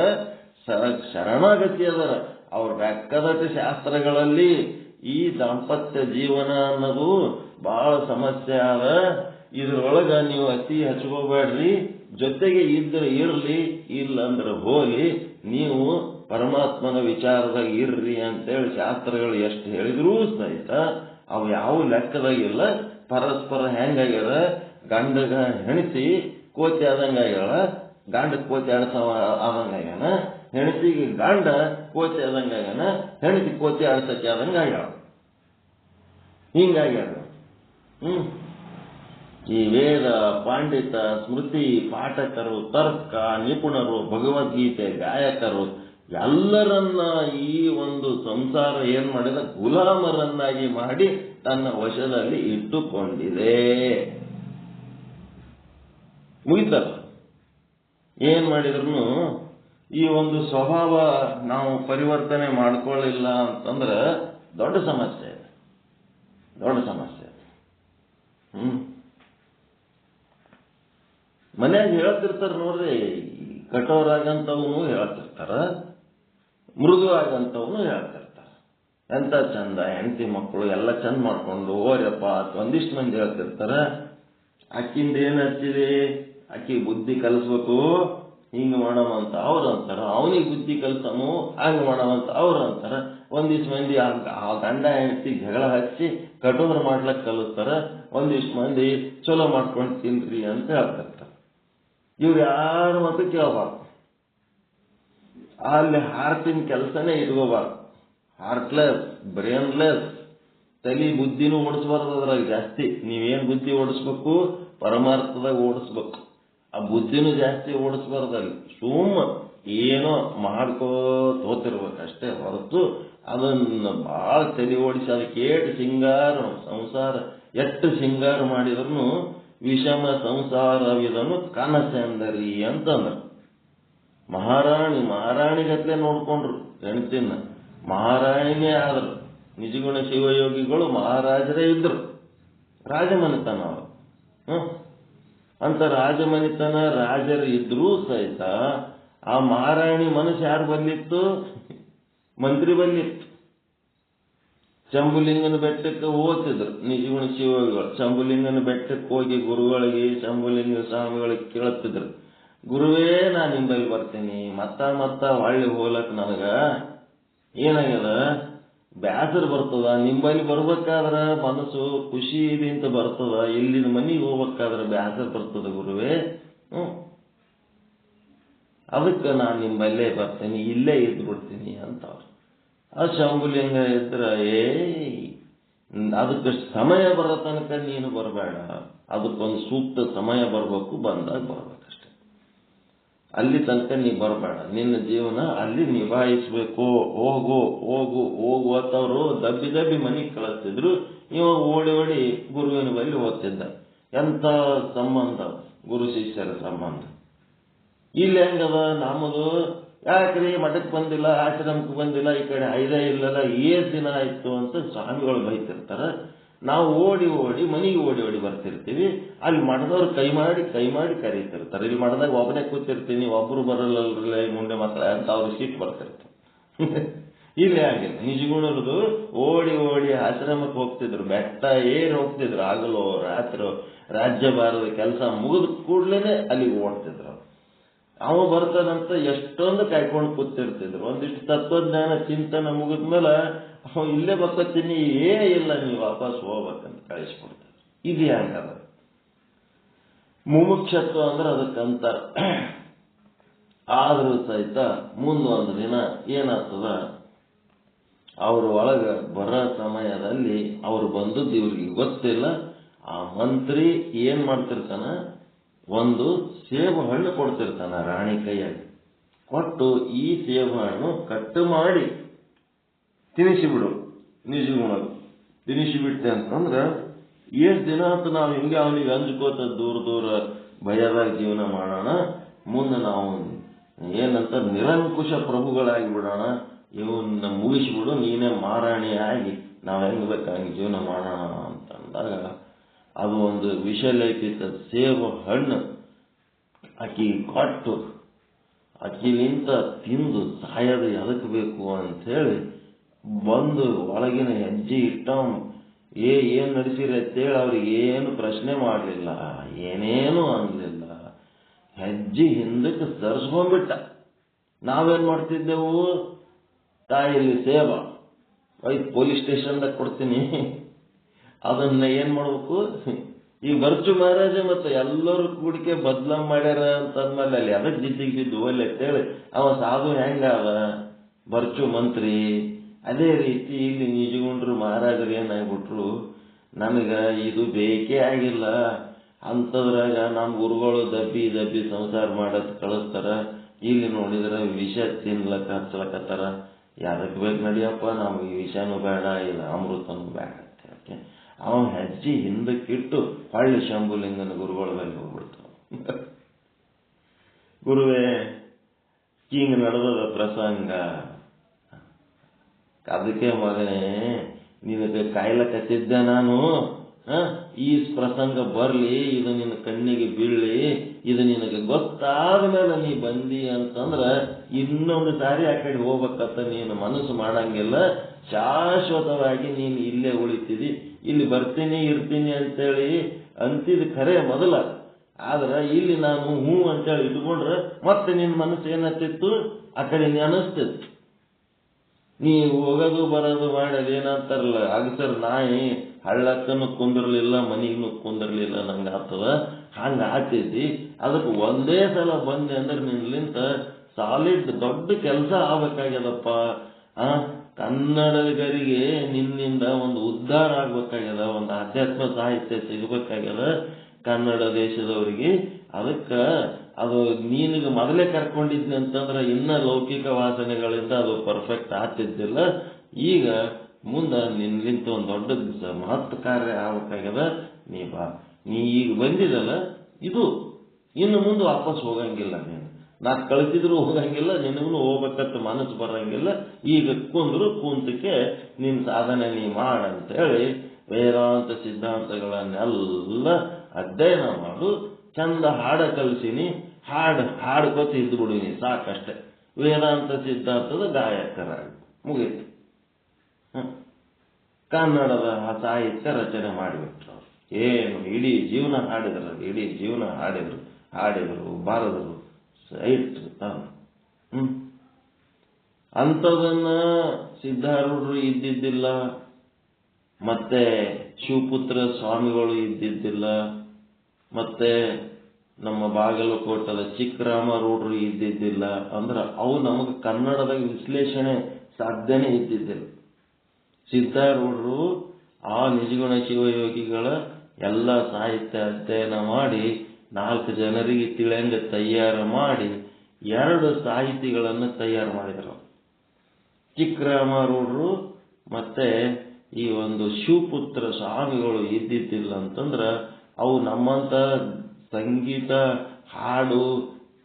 ಶರಣಾಗತಿ ಅದರ. ಅವ್ರ ಬೆಕ್ಕದಟ್ಟು ಶಾಸ್ತ್ರಗಳಲ್ಲಿ ಈ ದಾಂಪತ್ಯ ಜೀವನ ಅನ್ನೋದು ಬಹಳ ಸಮಸ್ಯೆ ಆದ. ಇದ್ರೊಳಗ ನೀವು ಅತಿ ಹಚ್ಕೋಬೇಡ್ರಿ. ಜೊತೆಗೆ ಇದ್ರೆ ಇರ್ಲಿ, ಇಲ್ಲ ಅಂದ್ರೆ ಹೋಲಿ, ನೀವು ಪರಮಾತ್ಮನ ವಿಚಾರದಾಗ ಇರ್ರಿ ಅಂತೇಳಿ ಶಾಸ್ತ್ರಗಳು ಎಷ್ಟು ಹೇಳಿದ್ರೂ ಸಹಿತ ಅವು ಯಾವ ಲೆಕ್ಕದಾಗಿಲ್ಲ. ಪರಸ್ಪರ ಹೆಂಗಾಗ್ಯಾರ? ಗಂಡಗ ಹೆಣತಿ ಕೋತಿ ಆದಂಗಾಗ್ಯಾಳ, ಗಂಡ ಕೋತಿ ಆಡ್ಸವ ಆದಂಗಾಗ್ಯಾನ, ಹೆಣತಿಗೆ ಗಂಡ ಕೋತಿ ಆದಂಗಾಗ್ಯಾನ, ಹೆಣತಿ ಕೋತಿ ಆಡ್ಸಕ್ಕೆ ಆದಂಗಾಗ್ಯಾಳ. ಹಿಂಗಾಗ್ಯಾರ. ಈ ವೇದ ಪಾಂಡಿತ, ಸ್ಮೃತಿ ಪಾಠಕರು, ತರ್ಕ ನಿಪುಣರು, ಭಗವದ್ಗೀತೆ ಗಾಯಕರು ಎಲ್ಲರನ್ನ ಈ ಒಂದು ಸಂಸಾರ ಏನ್ ಮಾಡಿದ? ಗುಲಾಮರನ್ನಾಗಿ ಮಾಡಿ ತನ್ನ ವಶದಲ್ಲಿ ಇಟ್ಟುಕೊಂಡಿದೆ. ಮುಗಿತಲ್ಲ. ಏನ್ ಮಾಡಿದ್ರು ಈ ಒಂದು ಸ್ವಭಾವ ನಾವು ಪರಿವರ್ತನೆ ಮಾಡ್ಕೊಳ್ಳಿಲ್ಲ ಅಂತಂದ್ರೆ ದೊಡ್ಡ ಸಮಸ್ಯೆ ಇದೆ, ದೊಡ್ಡ ಸಮಸ್ಯೆ. ಮನ್ಯಾಗ ಹೇಳ್ತಿರ್ತಾರ ನೋಡ್ರಿ, ಕಠೋರಾಗಂತವನು ಹೇಳ್ತಿರ್ತಾರ, ಮೃದು ಆಗಂತವನು ಹೇಳ್ತಿರ್ತಾರ. ಎಂತ ಚಂದ ಹೆಂಡತಿ ಮಕ್ಕಳು ಎಲ್ಲ ಚಂದ ಮಾಡ್ಕೊಂಡು ಓರ್ಯಪ್ಪ ಒಂದಿಷ್ಟು ಮಂದಿ ಹೇಳ್ತಿರ್ತಾರ. ಅಕ್ಕಿಂದ ಏನ್ ಹಚ್ಚಿದೆ? ಅಕ್ಕಿ ಬುದ್ಧಿ ಕಲಿಸ್ಬೇಕು, ಹಿಂಗ ಮಾಡವಂತ ಅವ್ರು ಅಂತಾರ. ಅವನಿಗೆ ಬುದ್ಧಿ ಕಲ್ಸಮು, ಹಂಗ ಮಾಡವಂತ ಅವ್ರು ಅಂತಾರ. ಒಂದಿಷ್ಟು ಮಂದಿ ಆ ಗಂಡ ಹೆಂಡತಿ ಜಗಳ ಹಚ್ಚಿ ಕಠೋರ ಮಾಡ್ಲಕ್ ಕಲಿಸ್ತಾರ. ಒಂದಿಷ್ಟು ಮಂದಿ ಚಲೋ ಮಾಡ್ಕೊಂಡು ತಿನ್ರಿ ಅಂತ ಹೇಳ್ತಿರ್ತಾರ. ಇವ್ರು ಯಾರು ಮತ್ತು ಕೇಳಬಾರ್ದು. ಅಲ್ಲಿ ಹಾರ್ಟಿನ ಕೆಲಸನೇ ಇಟ್ಕೋಬಾರ್ದು. ಹಾರ್ಟ್ಲೆಸ್, ಬ್ರೇನ್ಲೆಸ್, ತಲೆ ಬುದ್ಧಿನೂ ಓಡಿಸ್ಬಾರ್ದು. ಅದ್ರಾಗ ಜಾಸ್ತಿ ನೀವೇನ್ ಬುದ್ಧಿ ಓಡಿಸ್ಬೇಕು? ಪರಮಾರ್ಥದಾಗ ಓಡಿಸ್ಬೇಕು. ಆ ಬುದ್ಧಿನೂ ಜಾಸ್ತಿ ಓಡಿಸ್ಬಾರ್ದಲ್ಲಿ. ಸುಮ್ಮ ಏನೋ ಮಾಡ್ಕೋತ ಹೋತಿರ್ಬೇಕಷ್ಟೇ ಹೊರತು ಅದನ್ನ ಬಹಳ ತಲೆ ಓಡಿಸಿ ಅದಕ್ಕೆ ಏಟು ಸಿಂಗಾರ ಸಂಸಾರ ಎಷ್ಟು ಸಿಂಗಾರ ಮಾಡಿದ್ರು ವಿಷಮ ಸಂಸಾರವಿದನು ಕನಸೆಂದರಿ ಅಂತಂದ್ರು. ಮಹಾರಾಣಿಗತ್ಲೆ ನೋಡ್ಕೊಂಡ್ರು ಹೆಣ್ತಿನ. ಮಹಾರಾಣಿನೇ ಆದ್ರು. ನಿಜಗುಣ ಶಿವಯೋಗಿಗಳು ಮಹಾರಾಜರೇ ಇದ್ರು. ರಾಜಮನೆತನ ಅವರು. ಅಂತ ರಾಜಮನೆತನ ರಾಜರು ಇದ್ರೂ ಸಹಿತ ಆ ಮಹಾರಾಣಿ ಮನಸ್ಸು ಯಾರು ಬಲ್ಲಿತ್ತು? ಮಂತ್ರಿ ಬಲ್ಲಿತ್ತು. ಶಂಭುಲಿಂಗನ ಬೆಟ್ಟಕ್ಕೆ ಹೋಗ್ತಿದ್ರು ನಿಜಗುಣ ಶಿವಯೋಗಿಗಳು. ಶಂಭುಲಿಂಗನ ಬೆಟ್ಟಕ್ಕೆ ಹೋಗಿ ಗುರುಗಳಿಗೆ, ಶಂಭುಲಿಂಗ ಸ್ವಾಮಿಗಳಿಗೆ ಕೇಳುತ್ತಿದ್ರು, ಗುರುವೇ ನಾನು ನಿಂಬಲ್ಲಿ ಬರ್ತೀನಿ, ಮತ್ತ ಹೊಳ್ಳಿ ಹೋಗ್ಲಕ್ ನನಗ ಏನಾಗ್ಯದ? ಬ್ಯಾಸರ ಬರ್ತದ. ನಿಂಬಲ್ಲಿ ಬರ್ಬೇಕಾದ್ರ ಮನಸ್ಸು ಖುಷಿ ಅಂತ ಬರ್ತದ, ಇಲ್ಲಿನ ಮನೆಗೆ ಹೋಗ್ಬೇಕಾದ್ರೆ ಬ್ಯಾಸರ ಬರ್ತದ ಗುರುವೇ. ಅದಕ್ಕೆ ನಾನು ನಿಂಬಲ್ಲೇ ಬರ್ತೀನಿ, ಇಲ್ಲೇ ಇದ್ದು ಬಿಡ್ತೀನಿ ಅಂತವ್ರು. ಆ ಶಂಭುಲಿಂಗ ಇದ್ರ ಅದಕ್ಕೆ ಸಮಯ ಬರೋ ತನಕ ನೀನು ಬರಬೇಡ, ಅದಕ್ಕೊಂದು ಸೂಕ್ತ ಸಮಯ ಬರ್ಬೇಕು, ಬಂದಾಗ ಬರ್ಬೇಕಷ್ಟೆ. ಅಲ್ಲಿ ತನಕ ನೀ ಬರಬೇಡ, ನಿನ್ನ ಜೀವನ ಅಲ್ಲಿ ನಿಭಾಯಿಸ್ಬೇಕು. ಹೋಗು ಹೋಗು ಹೋಗು ಅಂತವ್ರು ದಬ್ಬಿ ಮನೆಗೆ ಕಳಿಸ್ತಿದ್ರು. ಇವ ಓಡಿ ಗುರುವಿನ ಬಳಿ ಓದ್ತಿದ್ದ. ಎಂತ ಸಂಬಂಧ? ಗುರು ಶಿಷ್ಯರ ಸಂಬಂಧ. ಇಲ್ಲಿ ಹೆಂಗದ ನಮ್ಮದು ಯಾಕ್ರಿ ಮಠಕ್ಕೆ ಬಂದಿಲ್ಲ, ಆಶ್ರಮಕ್ಕೆ ಬಂದಿಲ್ಲ, ಈ ಕಡೆ ಐದೇ ಇಲ್ಲಲ್ಲ, ದಿನ ಆಯ್ತು ಅಂತ ಸ್ವಾಮಿಗಳು ಬೈತಿರ್ತಾರ. ನಾವು ಓಡಿ ಮನೆಗೆ ಓಡಿ ಬರ್ತಿರ್ತೀವಿ. ಅಲ್ಲಿ ಮಠದವ್ರು ಕೈ ಮಾಡಿ ಕರೀತಿರ್ತಾರೆ. ಇಲ್ಲಿ ಮಠದಾಗ ಒಬ್ಬನೇ ಕೂತಿರ್ತೀನಿ, ಒಬ್ರು ಬರಲ್ಲಲ್ರಲ್ಲ ಮುಂಡೆ ಮಕ್ಕಳ ಅಂತ ಅವ್ರು ಸಿಟ್ಟು ಬರ್ತಿರ್ತಾರೆ. ಇಲ್ಲಿ ಆಗಿಲ್ಲ. ನಿಜಗುಣರದು ಓಡಿ ಆಶ್ರಮಕ್ಕೆ ಹೋಗ್ತಿದ್ರು, ಬೆಟ್ಟ ಏರಿ ಹೋಗ್ತಿದ್ರು, ಆಗಲೋ ರಾತ್ರಿ ರಾಜ್ಯಭಾರದ ಕೆಲಸ ಮುಗಿದ ಕೂಡ್ಲೇನೆ ಅಲ್ಲಿಗೆ ಓಡ್ತಿದ್ರು. ಅವ ಬರ್ತಾನಂತ ಎಷ್ಟೊಂದು ಕಾಯ್ಕೊಂಡು ಕೂತಿರ್ತಿದ್ರು. ಒಂದಿಷ್ಟು ತತ್ವಜ್ಞಾನ ಚಿಂತನೆ ಮುಗಿದ್ಮೇಲೆ ಅವ ಇಲ್ಲೇ ಬರ್ತೀನಿ, ಇಲ್ಲ ನೀವು ವಾಪಸ್ ಹೋಗ್ಬೇಕಂತ ಕಳಿಸ್ಕೊಡ್ತಾರೆ. ಇದು ಹೆಂಗದ ಮುಮುಕ್ಷತ್ವ ಅಂದ್ರೆ ಅದಕ್ಕಂತಾರ. ಆದ್ರೂ ಸಹಿತ ಮುಂದೊಂದು ದಿನ ಏನಾಗ್ತದ, ಅವ್ರ ಒಳಗ ಬರೋ ಸಮಯದಲ್ಲಿ ಅವ್ರು ಬಂದದ್ದು ಇವ್ರಿಗೆ ಗೊತ್ತಿಲ್ಲ. ಆ ಮಂತ್ರಿ ಏನ್ ಮಾಡ್ತಿರ್ತಾನ, ಒಂದು ಸೇಬು ಹಣ್ಣು ಕೊಡ್ತಿರ್ತಾನ ರಾಣಿ ಕೈಯಾಗಿ. ಕೊಟ್ಟು ಈ ಸೇಬು ಹಣ್ಣು ಕಟ್ಟು ಮಾಡಿ ತಿನ್ನಿಸಿಬಿಡು. ನಿಜಗುಣದು ತಿನ್ನಿಸಿಬಿಟ್ಟೆ ಅಂತಂದ್ರ ಎಷ್ಟು ದಿನ ಅಂತ ನಾವು ಹಿಂಗೆ ಅವನಿಗೆ ಅಂಜ್ಕೋತ ದೂರ ಭಯದಾಗ ಜೀವನ ಮಾಡೋಣ. ಮುಂದೆ ನಾವು ಏನಂತ ನಿರಂಕುಶ ಪ್ರಭುಗಳಾಗಿ ಬಿಡೋಣ. ಇವನ್ನ ಮುಗಿಸ್ಬಿಡು, ನೀನೇ ಮಾರಾಣಿ ಆಗಿ ನಾವು ಹೆಂಗ್ ಬೇಕು ಹಂಗೆ ಜೀವನ ಮಾಡೋಣ ಅಂತಂದಾಗ ಅದು ಒಂದು ವಿಷಲೇಪಿತ ಸೇಬು ಹಣ್ಣು ಆಕಿ ಕೊಟ್ಟು ಆಕಿಲಿಂತ ತಿಂದು ಸಾಯದು ಎದಕ್ಕೆ ಬೇಕು ಅಂಥೇಳಿ ಬಂದು ಒಳಗಿನ ಹೆಜ್ಜೆ ಇಟ್ಟ. ಏನ್ ನಡೆಸಿರಿ ಅಂತೇಳಿ ಅವ್ರಿಗೆ ಏನು ಪ್ರಶ್ನೆ ಮಾಡಲಿಲ್ಲ, ಏನೇನು ಅನ್ಲಿಲ್ಲ. ಹೆಜ್ಜೆ ಹಿಂದಕ್ಕೆ ಸರಿಸ್ಕೊಂಡ್ಬಿಟ್ಟ. ನಾವೇನ್ ಮಾಡ್ತಿದ್ದೆವು, ತಾಯಿಲಿ ಸೇವ ಪೊಲೀಸ್ ಸ್ಟೇಷನ್ದಾಗ ಕೊಡ್ತೀನಿ, ಅದನ್ನ ಏನ್ ಮಾಡ್ಬೇಕು, ಈ ಬರ್ಚು ಮಹಾರಾಜ ಮತ್ತೆ ಎಲ್ಲರೂ ಕೂಡಿಕೆ ಬದ್ಲಾಮ್ ಮಾಡ್ಯಾರ ಅಂತಂದ್ಮೇಲೆ ಅಲ್ಲಿ ಅದಕ್ಕೆ ಜಿದ್ದಿಗೆ ಬಿದ್ದು ಒಲ್ಲೆ ಅಂತೇಳಿ ಅವ ಸಾಧು ಹೆಂಗ ಅವ ಬರ್ಚು ಮಂತ್ರಿ. ಅದೇ ರೀತಿ ಇಲ್ಲಿ ನಿಜಗುಂಡ್ರು ಮಹಾರಾಜರು ಏನಾಗ್ಬಿಟ್ರು, ನನಗ ಇದು ಬೇಕೇ ಆಗಿಲ್ಲ ಅಂತದ್ರಾಗ ನಮ್ಮ ಗುರುಗಳು ದಬ್ಬಿ ಸಂಸಾರ ಮಾಡತ್ ಕಳಿಸ್ತಾರ. ಇಲ್ಲಿ ನೋಡಿದ್ರೆ ವಿಷ ತಿನ್ಲಕ್ಕ ಹಚ್ಲಕತ್ತಾರ. ಯಾರಕ್ಕೆ ಬೇಕು ನಡಿಯಪ್ಪ, ನಮ್ಗೆ ಈ ವಿಷನೂ ಬೇಡ, ಇದು ಅಮೃತನೂ ಬೇಡ ಅಂತ ಹೇಳಿ ಅವ ಹೆಜ್ಜೆ ಹಿಂದಕ್ಕಿಟ್ಟು ಹೊಳ್ಳಿ ಶಂಭುಲಿಂಗನ ಗುರುಗಳ ಮೇಲೆ ಹೋಗ್ಬಿಡ್ತಾವ. ಗುರುವೇ ಹಿಂಗ ನಡೆದದ ಪ್ರಸಂಗ, ಅದಕ್ಕೆ ಮಗನೇ ನಿನಗೆ ಕಾಯ್ಲಕತ್ತಿದ್ದೆ ನಾನು. ಈ ಪ್ರಸಂಗ ಬರ್ಲಿ, ಇದು ನಿನ್ನ ಕಣ್ಣಿಗೆ ಬೀಳ್ಲಿ, ಇದು ನಿನಗೆ ಗೊತ್ತಾದ ಮೇಲೆ ನೀ ಬಂದಿ ಅಂತಂದ್ರ ಇನ್ನೊಂದು ಸಾರಿ ಆ ಕಡೆ ಹೋಗ್ಬೇಕಂತ ನೀನು ಮನಸ್ಸು ಮಾಡಂಗಿಲ್ಲ. ಶಾಶ್ವತವಾಗಿ ನೀನು ಇಲ್ಲೇ ಉಳಿತಿದಿ. ಇಲ್ಲಿ ಬರ್ತೀನಿ ಇರ್ತೀನಿ ಅಂತೇಳಿ ಅಂತಿದ್ ಖರೆ ಮೊದಲ. ಆದ್ರ ಇಲ್ಲಿ ನಾನು ಹೂ ಅಂತೇಳಿ ಇಟ್ಕೊಂಡ್ರೆ ಮತ್ತೆ ನಿನ್ನ ಮನಸ್ಸು ಏನತ್ತಿತ್ತು, ಆ ಕಡೆ ಅನಿಸ್ತಿತ್ತು. ನೀ ಹೋಗೋದು ಬರೋದು ಮಾಡೋದು ಏನಂತಾರಲ್ಲ, ಅಗಸರ್ ನಾಯಿ ಹಳ್ಳಕ್ಕನು ಕುಂದಿರ್ಲಿಲ್ಲ, ಮನಿಗೂ ಕುಂದಿರ್ಲಿಲ್ಲ ನಂಗೆ ಆಗ್ತದ. ಹಂಗ ಆಗ್ತೈತಿ. ಅದಕ್ಕೆ ಒಂದೇ ಸಲ ಬಂದೆ ಅಂದ್ರೆ ನಿನ್ಲಿಂತ ಸಾಲಿಡ್ ದೊಡ್ಡ ಕೆಲಸ ಆಗ್ಬೇಕಾಗ್ಯದಪ್ಪ. ಕನ್ನಡಿಗರಿಗೆ ನಿನ್ನಿಂದ ಒಂದು ಉದ್ಧಾರ ಆಗ್ಬೇಕಾಗ್ಯದ, ಒಂದು ಆಧ್ಯಾತ್ಮ ಸಾಹಿತ್ಯ ಸಿಗಬೇಕಾಗ್ಯದ ಕನ್ನಡ ದೇಶದವರಿಗೆ. ಅದಕ್ಕೆ ಅದು ನೀನಿಗೆ ಮೊದಲೇ ಕರ್ಕೊಂಡಿದ್ನಿ ಅಂತಂದ್ರೆ ಇನ್ನ ಲೌಕಿಕ ವಾಸನೆಗಳಿಂದ ಅದು ಪರ್ಫೆಕ್ಟ್ ಆಗ್ತಿದ್ದಿಲ್ಲ. ಈಗ ಮುಂದೆ ನಿನ್ಲಿಂತ ಒಂದು ದೊಡ್ಡ ಮಹತ್ ಕಾರ್ಯ ಆಗ್ಬೇಕಾಗ್ಯದ. ನೀ ಬಾ, ನೀ ಈಗ ಬಂದಿದಲ್ಲ, ಇದು ಇನ್ನು ಮುಂದೆ ವಾಪಸ್ ಹೋಗಂಗಿಲ್ಲ. ನೀನು ನಾ ಕಳಿಸಿದ್ರು ಹೋಗಂಗಿಲ್ಲ, ನಿನಗೂ ಹೋಗ್ಬೇಕಂತ ಮನಸ್ಸು ಬರಂಗಿಲ್ಲ. ಈಗ ಕೂಂತಕ್ಕೆ ನಿನ್ ಸಾಧನೆ ನೀ ಮಾಡಂತೇಳಿ ವೇದಾಂತ ಸಿದ್ಧಾಂತಗಳನ್ನೆಲ್ಲ ಅಧ್ಯಯನ ಮಾಡು. ಚಂದ ಹಾಡ ಕಲಿಸಿನಿ, ಹಾಡ್ಕೊತ ಇದ್ದು ಬಿಡುವಿನಿ, ಸಾಕಷ್ಟೆ. ವೇದಾಂತ ಸಿದ್ಧಾಂತದ ಗಾಯಕರಾಗಿ ಮುಗೀತು. ಕನ್ನಡದ ಸಾಹಿತ್ಯ ರಚನೆ ಮಾಡಿಬಿಟ್ರು. ಏನು ಇಡೀ ಜೀವನ ಹಾಡಿದ್ರು ಬಾರದರು ಇಟ್ರು. ಅಂಥದನ್ನ ಸಿದ್ಧಾರೂಢರು ಇದ್ದಿದ್ದಿಲ್ಲ, ಮತ್ತೆ ಶಿವಪುತ್ರ ಸ್ವಾಮಿಗಳು ಇದ್ದಿದ್ದಿಲ್ಲ, ಮತ್ತೆ ನಮ್ಮ ಬಾಗಲಕೋಟದ ಚಿಕ್ಕರಾಮರೂಢರು ಇದ್ದಿದ್ದಿಲ್ಲ. ಅಂದ್ರೆ ಅವು ನಮಗೆ ಕನ್ನಡದಾಗ ವಿಶ್ಲೇಷಣೆ ಸಾಧ್ಯನೇ ಇದ್ದಿದ್ದಿಲ್ಲ. ಸಿದ್ಧಾರೂಢರು ಆ ನಿಜಗುಣ ಶಿವಯೋಗಿಗಳ ಎಲ್ಲ ಸಾಹಿತ್ಯ ಅಧ್ಯಯನ ಮಾಡಿ 4 ಜನರಿಗೆ ತಿಳಿಯಂಗ ತಯಾರು ಮಾಡಿ 2 ಸಾಹಿತಿಗಳನ್ನು ತಯಾರು ಮಾಡಿದರು. ಚಿಕ್ಕರಾಮರೂಢರು ಮತ್ತೆ ಈ ಒಂದು ಶಿವಪುತ್ರ ಸ್ವಾಮಿಗಳು ಇದ್ದಿದ್ದಿಲ್ಲ ಅಂತಂದ್ರ ಅವು ನಮ್ಮಂತ ಸಂಗೀತ ಹಾಡು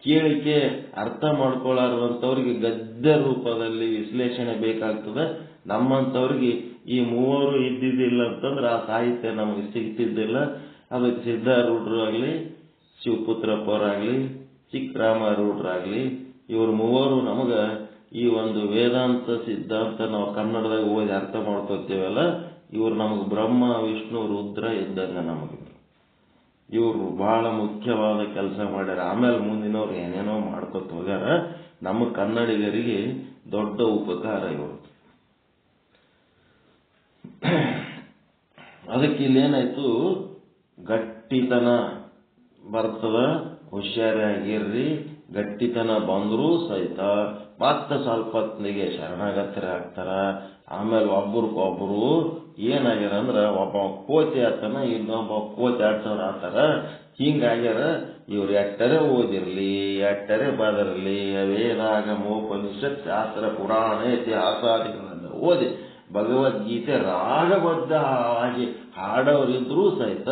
ಕೇಳಿಕೆ ಅರ್ಥ ಮಾಡ್ಕೊಳ್ಳಾರದಂಥವ್ರಿಗೆ ಗದ್ಯ ರೂಪದಲ್ಲಿ ವಿಶ್ಲೇಷಣೆ ಬೇಕಾಗ್ತದೆ. ನಮ್ಮಂಥವ್ರಿಗೆ ಈ ಮೂವರು ಇದ್ದಿದ್ದಿಲ್ಲ ಅಂತಂದ್ರೆ ಆ ಸಾಹಿತ್ಯ ನಮಗೆ ಸಿಗ್ತಿದ್ದಿಲ್ಲ. ಅದಕ್ಕೆ ಸಿದ್ಧಾರೂಢರು ಆಗಲಿ, ಶಿವಪುತ್ರಪ್ಪರಾಗಲಿ, ಚಿಕ್ಕರಾಮಾರೂಢರಾಗಲಿ, ಇವರು ಮೂವರು ನಮಗೆ ಈ ಒಂದು ವೇದಾಂತ ಸಿದ್ಧಾಂತ ನಾವು ಕನ್ನಡದಾಗ ಓದಿ ಅರ್ಥ ಮಾಡ್ಕೋತೀವಲ್ಲ, ಇವರು ನಮಗೆ ಬ್ರಹ್ಮ ವಿಷ್ಣು ರುದ್ರ ಇದ್ದಂಗ. ನಮಗೆ ಇವರು ಬಹಳ ಮುಖ್ಯವಾದ ಕೆಲಸ ಮಾಡ್ಯಾರ. ಆಮೇಲೆ ಮುಂದಿನವ್ರು ಏನೇನೋ ಮಾಡ್ಕೊತ ಹೋಗ್ಯಾರ. ನಮ್ಮ ಕನ್ನಡಿಗರಿಗೆ ದೊಡ್ಡ ಉಪಕಾರ ಇವರು. ಅದಕ್ಕೆ ಇಲ್ಲೇನಾಯ್ತು, ಗಟ್ಟಿತನ ಬರ್ತದ, ಹುಷಾರಾಗಿರ್ರಿ. ಗಟ್ಟಿತನ ಬಂದರೂ ಸಹಿತ ಮತ್ತೆ ಸ್ವಲ್ಪ ಹೊತ್ತಿಗೆ ಶರಣಾಗತರಾಗ್ತಾರ. ಆಮೇಲೆ ಒಬ್ಬರಿಗೊಬ್ಬರು ಏನಾಗ್ಯಾರ ಅಂದ್ರೆ ಒಬ್ಬ ಕೋತಿ ಆತನ, ಇನ್ನೊಬ್ಬ ಕೋತಿ ಆಡ್ಸೋರು ಆತಾರ. ಹಿಂಗಾಗ್ಯಾರ. ಇವ್ರು ಎಟ್ಟರೆ ಓದಿರ್ಲಿ, ಎಟ್ಟರೆ ಬದರ್ಲಿ, ವೇದಾಗಮೋಪನಿಷತ್ ಶಾಸ್ತ್ರ ಪುರಾಣ ಇತಿಹಾಸಾದಿಗಳನ್ನು ಓದಿ ಭಗವದ್ಗೀತೆ ರಾಗಬದ್ಧವಾಗಿ ಹಾಡೋರಿದ್ರೂ ಸಹಿತ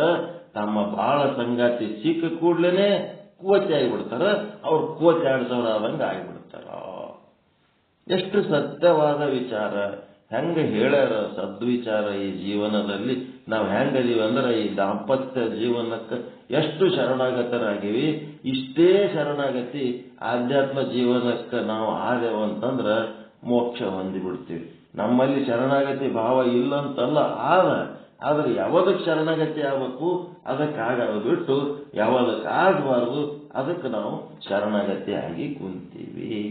ತಮ್ಮ ಬಾಳ ಸಂಗಾತಿ ಸಿಕ್ಕ ಕೂಡ್ಲೇನೆ ಕೋಚಿ ಆಗಿಬಿಡ್ತಾರ. ಅವ್ರು ಕೋಚಿ ಆಡ್ಸೋರಾದಂಗೆ ಆಗಿಬಿಡ್ತಾರ. ಎಷ್ಟು ಸತ್ಯವಾದ ವಿಚಾರ, ಹೆಂಗ ಹೇಳ್ಯಾರ ಸದ್ವಿಚಾರ. ಈ ಜೀವನದಲ್ಲಿ ನಾವು ಹೆಂಗದೀವಿ ಅಂದ್ರೆ ಈ ದಾಂಪತ್ಯ ಜೀವನಕ್ಕೆ ಎಷ್ಟು ಶರಣಾಗತರಾಗಿವಿ. ಇಷ್ಟೇ ಶರಣಾಗತಿ ಆಧ್ಯಾತ್ಮ ಜೀವನಕ್ಕೆ ನಾವು ಆದೇವಂತಂದ್ರ ಮೋಕ್ಷ ಹೊಂದಿಬಿಡ್ತೀವಿ. ನಮ್ಮಲ್ಲಿ ಶರಣಾಗತಿ ಭಾವ ಇಲ್ಲಂತಲ್ಲ, ಆದ್ರೆ ಯಾವದಕ್ಕೆ ಶರಣಾಗತಿ ಆಗ್ಬೇಕು ಅದಕ್ಕಾಗೋದು ಬಿಟ್ಟು ಯಾವದಕ್ಕೆ ಆಗಬಾರ್ದು ಅದಕ್ಕೆ ನಾವು ಶರಣಾಗತಿ ಆಗಿ ಕುಂತೀವಿ.